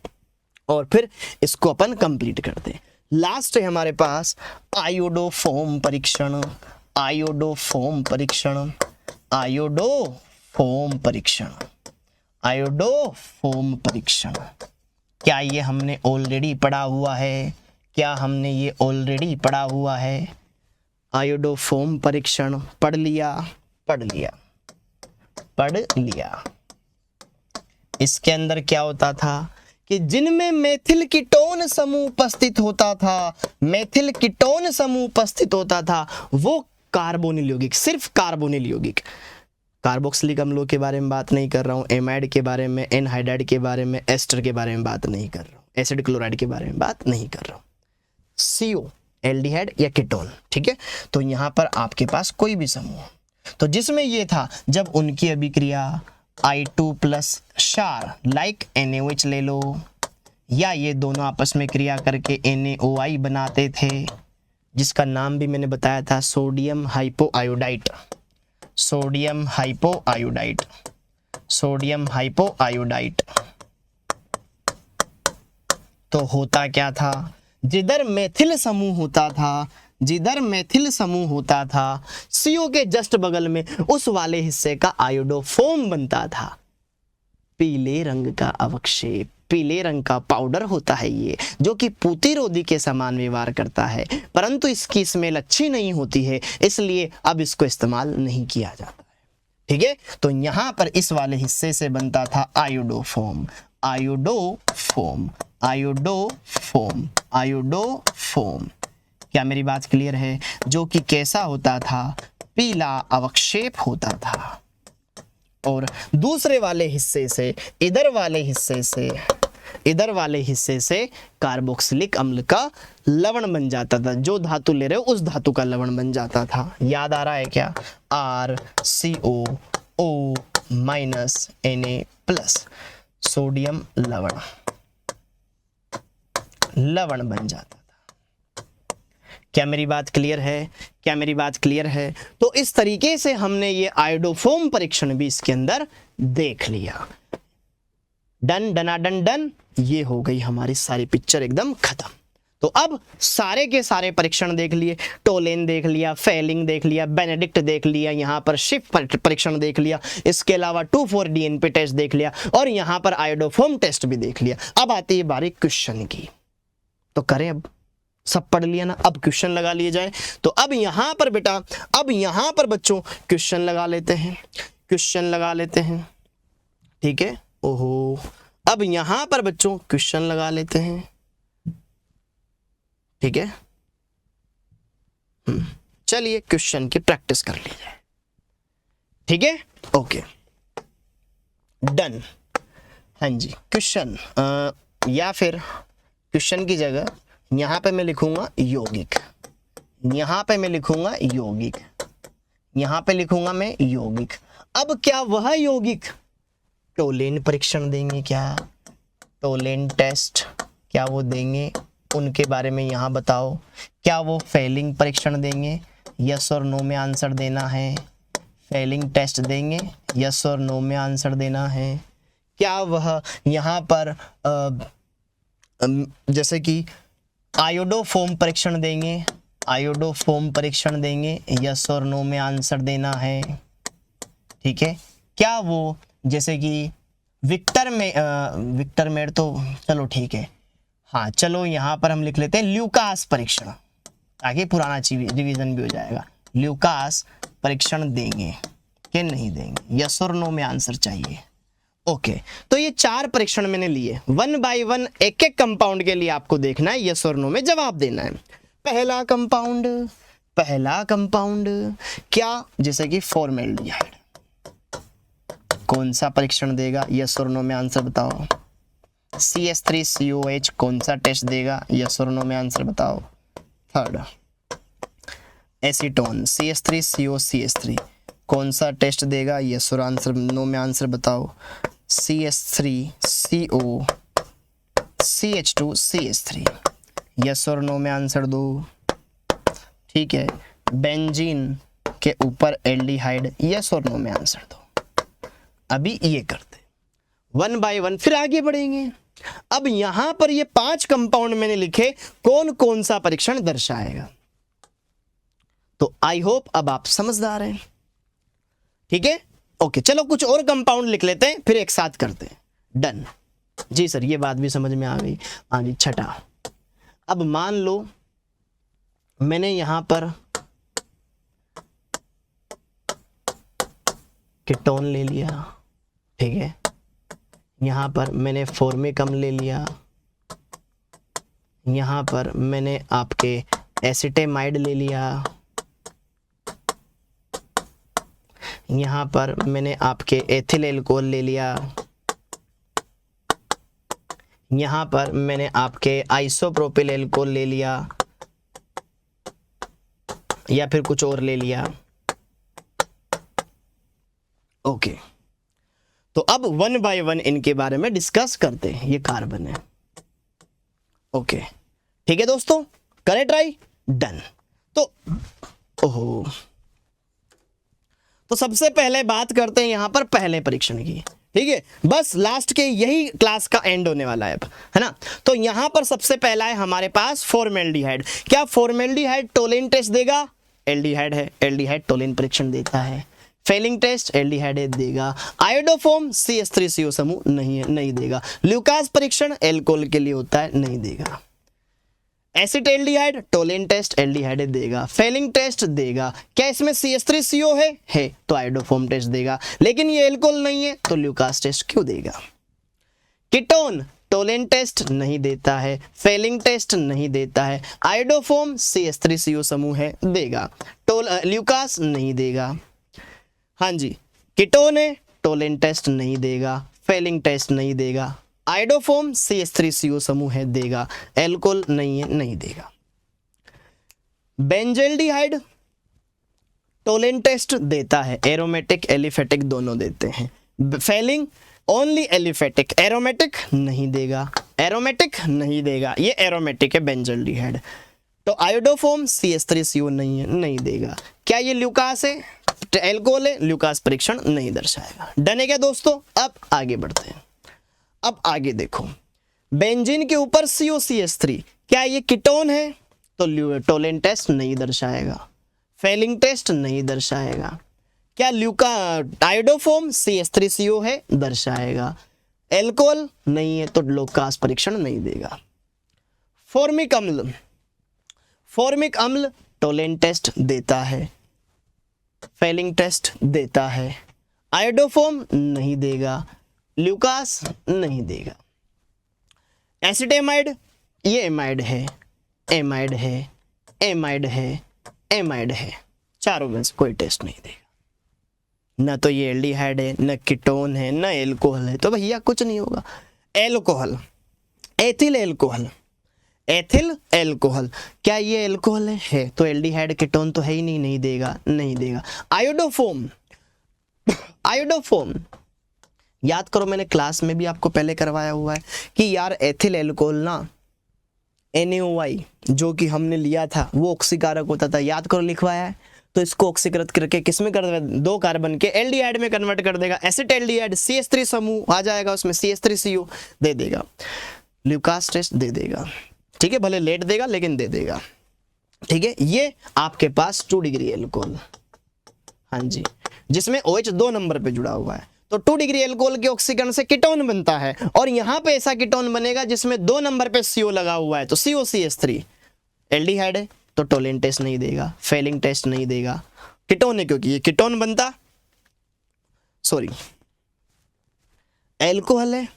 और फिर इसको अपन कंप्लीट करते हैं। लास्ट है हमारे पास आयोडोफोम परीक्षण। आयोडोफोम परीक्षण, आयोडोफोम परीक्षण, आयोडोफोम परीक्षण। क्या ये हमने ऑलरेडी पढ़ा हुआ है? क्या हमने ये ऑलरेडी पढ़ा हुआ है? आयोडोफोम परीक्षण पढ़ लिया, पढ़ लिया, पढ़ लिया। इसके अंदर क्या होता था कि जिनमें मेथिल कीटोन समूह उपस्थित होता था, मेथिल कीटोन समूह उपस्थित होता था, वो कार्बोनिल यौगिक, सिर्फ कार्बोनिल यौगिक। कार्बोक्सिलिक अम्लों के बारे में बात नहीं कर रहा हूँ, एमाइड के बारे में, एनहाइड्राइड के बारे में, एस्टर के बारे में बात नहीं कर रहा हूँ, एसिड क्लोराइड के बारे में बात नहीं कर रहा हूँ। CO, एल्डिहाइड या कीटोन, ठीक है। तो यहाँ पर आपके पास कोई भी समूह, तो जिसमें ये था जब उनकी अभिक्रिया I2 प्लस क्षार लाइक NaOH ले लो, या ये दोनों आपस में क्रिया करके NaOI बनाते थे, जिसका नाम भी मैंने बताया था सोडियम हाइपोआयोडाइट, सोडियम हाइपोआयोडाइट, सोडियम हाइपोआयोडाइट। तो होता क्या था, जिधर मेथिल समूह होता था, जिधर मेथिल समूह होता था, CO के जस्ट बगल में उस वाले हिस्से का आयोडोफोम बनता था। पीले रंग का अवक्षेप, पीले रंग का पाउडर होता है ये, जो कि पूतिरोधी के समान व्यवहार करता है, परंतु इसकी स्मेल अच्छी नहीं होती है, इसलिए अब इसको इस्तेमाल नहीं किया जाता है। ठीक है, तो यहां पर इस वाले हिस्से से बनता था आयोडोफोम, आयोडोफोम, आयोडोफोम, आयोडोफोम। क्या मेरी बात क्लियर है? जो कि कैसा होता था, पीला अवक्षेप होता था। और दूसरे वाले हिस्से से, इधर वाले हिस्से से, इधर वाले हिस्से से कार्बोक्सिलिक अम्ल का लवण बन जाता था। जो धातु ले रहे हो उस धातु का लवण बन जाता था। याद आ रहा है क्या? RCOO minus Na plus sodium लवण, लवण बन जाता था। क्या मेरी बात क्लियर है? क्या मेरी बात क्लियर है? तो इस तरीके से हमने ये आयोडोफोम परीक्षण भी इसके अंदर देख लिया। डन, डनाडन डन। ये हो गई हमारी सारी पिक्चर एकदम खत्म। तो अब सारे के सारे परीक्षण देख लिए, टोलेन देख लिया, फेलिंग देख लिया, बेनेडिक्ट देख लिया, यहाँ पर शिफ परीक्षण देख लिया, इसके अलावा 2,4-DNP टेस्ट देख लिया, और यहाँ पर आयोडोफोम टेस्ट भी देख लिया। अब आती है बारी क्वेश्चन की, तो करें। अब सब पढ़ लिया ना, अब क्वेश्चन लगा लिए जाए। तो अब यहाँ पर बेटा, अब यहाँ पर बच्चों क्वेश्चन लगा लेते हैं, क्वेश्चन लगा लेते हैं। ठीक है, ओहो, अब यहाँ पर बच्चों क्वेश्चन लगा लेते हैं। ठीक है, चलिए क्वेश्चन की प्रैक्टिस कर ली जाए। ठीक है, ओके, डन। हाँ जी, क्वेश्चन, या फिर क्वेश्चन की जगह यहाँ पे मैं लिखूंगा यौगिक, यहाँ पे मैं लिखूंगा यौगिक, यहाँ पे लिखूंगा मैं यौगिक। अब क्या वह यौगिक टोलेन परीक्षण देंगे? क्या टोलेन टेस्ट क्या वो देंगे? उनके बारे में यहाँ बताओ। क्या वो फेलिंग परीक्षण देंगे? यस और नो में आंसर देना है। फेलिंग टेस्ट देंगे, यस और नो में आंसर देना है। क्या वह यहाँ पर जैसे कि आयोडोफोम परीक्षण देंगे? आयोडोफोम परीक्षण देंगे, यस और नो में आंसर देना है। ठीक है, क्या वो जैसे कि विक्टर मेड तो चलो ठीक है, हाँ चलो यहाँ पर हम लिख लेते हैं ल्यूकास परीक्षण, ताकि पुराना रिवीजन भी हो जाएगा। ल्यूकास परीक्षण देंगे कि नहीं देंगे? यस और नो में आंसर चाहिए। ओके, तो ये 4 परीक्षण मैंने लिए, 1 बाय 1 एक एक कंपाउंड के लिए आपको देखना है, यस और नो में जवाब देना है। पहला कंपाउंड क्या? जैसे कि फॉर्मेल्डिहाइड, कौन सा परीक्षण देगा? यस और नो में आंसर बताओ। CH3COH कौन सा टेस्ट देगा? यस और नो में आंसर बताओ। थर्ड एसीटोन CH3COCH3 कौन सा टेस्ट देगा? यस और आंसर, नो में आंसर बताओ। CH3COCH2CH3 यस और नो में आंसर दो। ठीक है, बेंजीन के ऊपर एल्डिहाइड, यस और नो में आंसर दो। अभी ये करते वन बाय वन, फिर आगे बढ़ेंगे। अब यहां पर ये 5 कंपाउंड मैंने लिखे, कौन कौन सा परीक्षण दर्शाएगा। तो आई होप अब आप समझदार हैं। ठीक है, ओके, चलो कुछ और कंपाउंड लिख लेते हैं, फिर एक साथ करते हैं। डन जी सर, ये बात भी समझ में आ गई। आगे छठा, अब मान लो मैंने यहां पर कीटोन ले लिया, ठीक है, यहां पर मैंने फॉर्मिक अम्ल ले लिया, यहां पर मैंने आपके एसिटेमाइड ले लिया, यहां पर मैंने आपके एथिल एल्कोहल ले लिया, यहां पर मैंने आपके आइसोप्रोपिल एल्कोहल ले लिया, या फिर कुछ और ले लिया। ओके, तो अब वन बाय वन इनके बारे में डिस्कस करते हैं। ये कार्बन है। ओके, ठीक है दोस्तों, करें ट्राई। डन। तो ओहो, तो सबसे पहले बात करते हैं यहां पर पहले परीक्षण की। ठीक है, बस लास्ट के यही क्लास का एंड होने वाला है अब, है ना। तो यहां पर सबसे पहला है हमारे पास फॉर्मेल्डिहाइड। क्या फॉर्मेल्डिहाइड टोलिन टेस्ट देगा? एल्डिहाइड है, एल्डिहाइड टोलिन परीक्षण देता है। फेलिंग टेस्ट एल्डिहाइड देगा। आयोडोफॉर्म CH3CO समूह नहीं देगा। ल्यूकास परीक्षण एल्कोहल के लिए होता है, नहीं देगा। एसिटेल्डिहाइड टोलिन टेस्ट एल्डिहाइड देगा। फेलिंग टेस्ट देगा। क्या इसमें CH3CO है तो आयोडोफॉर्म टेस्ट देगा, लेकिन ये एल्कोहल नहीं है तो ल्यूकास टेस्ट क्यों देगा। कीटोन टोलिन टेस्ट नहीं देता है, फेलिंग टेस्ट नहीं देता है। आयोडोफॉर्म CH3CO समूह है, देगा। ल्यूकास नहीं देगा। हाँ जी, कीटोन है, टोलिन टेस्ट नहीं देगा, फेलिंग टेस्ट नहीं देगा। आयोडोफॉर्म CH3CO समूह है, देगा। एल्कोहल नहीं है, नहीं देगा। बेंजल्डिहाइड टोलिन टेस्ट देता है, एरोमेटिक एलिफेटिक दोनों देते हैं। फेलिंग ओनली एलिफेटिक, एरोमेटिक नहीं देगा, एरोमेटिक नहीं देगा। ये एरोमेटिक है बेंजल्डिहाइड। तो आयोडोफॉर्म CH3CO नहीं देगा। क्या ये ल्यूकास है? एल्कोहल है, ल्यूकास परीक्षण नहीं दर्शाएगा। डन है क्या दोस्तों? अब आगे बढ़ते हैं। अब आगे देखो, बेंजीन के ऊपर COCH3, क्या ये कीटोन है? तो टोलिन टेस्ट नहीं दर्शाएगा, फेलिंग टेस्ट नहीं दर्शाएगा। क्या आयोडोफॉर्म CH3CO है? दर्शाएगा। एल्कोहल नहीं है तो ल्यूकास परीक्षण नहीं देगा। फॉर्मिक अम्ल टोलिन टेस्ट देता है, फेलिंग टेस्ट देता है। आयोडोफॉर्म नहीं देगा, ल्यूकास नहीं देगा। एसिटेमाइड, ये एमाइड है, एमाइड है, एमाइड है, एमाइड है, चारों में से कोई टेस्ट नहीं देगा। ना तो ये एल्डिहाइड है, ना कीटोन है, ना एल्कोहल है, तो भैया कुछ नहीं होगा। Alcohol, ethyl alcohol, ethyl alcohol, क्या ये एल्कोहल है? तो एल्डिहाइड कीटोन तो है ही नहीं, नहीं देगा, नहीं देगा। आयोडोफॉर्म याद करो, मैंने क्लास में भी आपको पहले करवाया हुआ है कि यार एथिल एल्कोहल ना NaOI जो कि हमने लिया था वो ऑक्सीकारक होता था, याद करो, लिखवाया है। तो इसको ऑक्सीकृत करके किस में कर देगा? 2 कार्बन के एल्डिहाइड में कन्वर्ट कर देगा। एसिटेल्डिहाइड CH3 समूह आ जाएगा, उसमें CH3CO दे देगा, ल्यूकास टेस्ट दे देगा। ठीक है, भले लेट देगा लेकिन दे देगा। ठीक है, ये आपके पास 2 डिग्री एल्कोहल, हाँ जी, जिसमें OH 2 नंबर पे जुड़ा हुआ है। तो 2 डिग्री एल्कोहल के ऑक्सीकरण से कीटोन बनता है, और यहां पे ऐसा कीटोन बनेगा जिसमें 2 नंबर पे CO लगा हुआ है, तो COCH3 एल्डिहाइड है तो टोलिन टेस्ट नहीं देगा, फेलिंग टेस्ट नहीं देगा। कीटोन है क्योंकि ये कीटोन बनता, सॉरी, एल्कोहल है,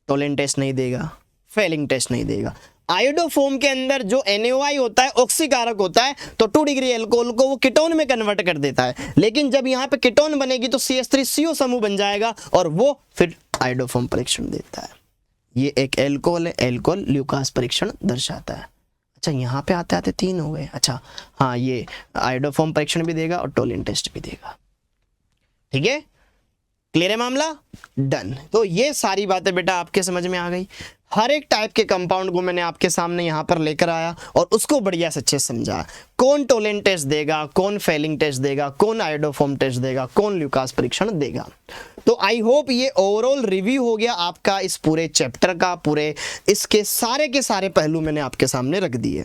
टोलिन टेस्ट नहीं देगा, फेलिंग टेस्ट नहीं देगा। आयोडोफॉर्म के अंदर जो NaOI होता है ऑक्सीकारक होता है, तो 2 डिग्री एल्कोहल को वो कीटोन में कन्वर्ट कर देता है, लेकिन जब यहाँ पे कीटोन बनेगी तो CH3CO समूह बन जाएगा और वो फिर आयोडोफॉर्म परीक्षण देता है। ये एक एल्कोहल है, एल्कोहल ल्यूकास परीक्षण दर्शाता है। अच्छा यहाँ पे आते आते 3 हो गए। अच्छा हाँ, ये आयोडोफॉर्म परीक्षण भी देगा और टोलिन टेस्ट भी देगा। ठीक है, क्लियर है मामला, डन। तो ये सारी बातें बेटा आपके समझ में आ गई। हर एक टाइप के कंपाउंड को मैंने आपके सामने यहाँ पर लेकर आया और उसको बढ़िया से अच्छे से समझा। कौन टोलेन टेस्ट देगा, कौन फेलिंग टेस्ट देगा, कौन आयोडोफॉर्म टेस्ट देगा, कौन ल्यूकास परीक्षण देगा। तो आई होप ये ओवरऑल रिव्यू हो गया आपका इस पूरे चैप्टर का, पूरे इसके सारे के सारे पहलू मैंने आपके सामने रख दिए।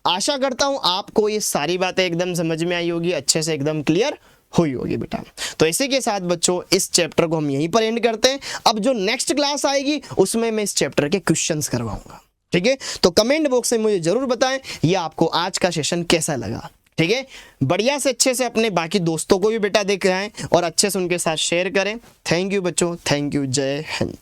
आशा करता हूँ आपको ये सारी बातें एकदम समझ में आई होगी, अच्छे से एकदम क्लियर हुई होगी बेटा। तो इसी के साथ बच्चों इस चैप्टर को हम यहीं पर एंड करते हैं। अब जो नेक्स्ट क्लास आएगी उसमें मैं इस चैप्टर के क्वेश्चंस करवाऊंगा। ठीक है, तो कमेंट बॉक्स में मुझे जरूर बताएं ये आपको आज का सेशन कैसा लगा। ठीक है, बढ़िया से अच्छे से अपने बाकी दोस्तों को भी बेटा दिखाएं और अच्छे से उनके साथ शेयर करें। थैंक यू बच्चों, थैंक यू, जय हिंद।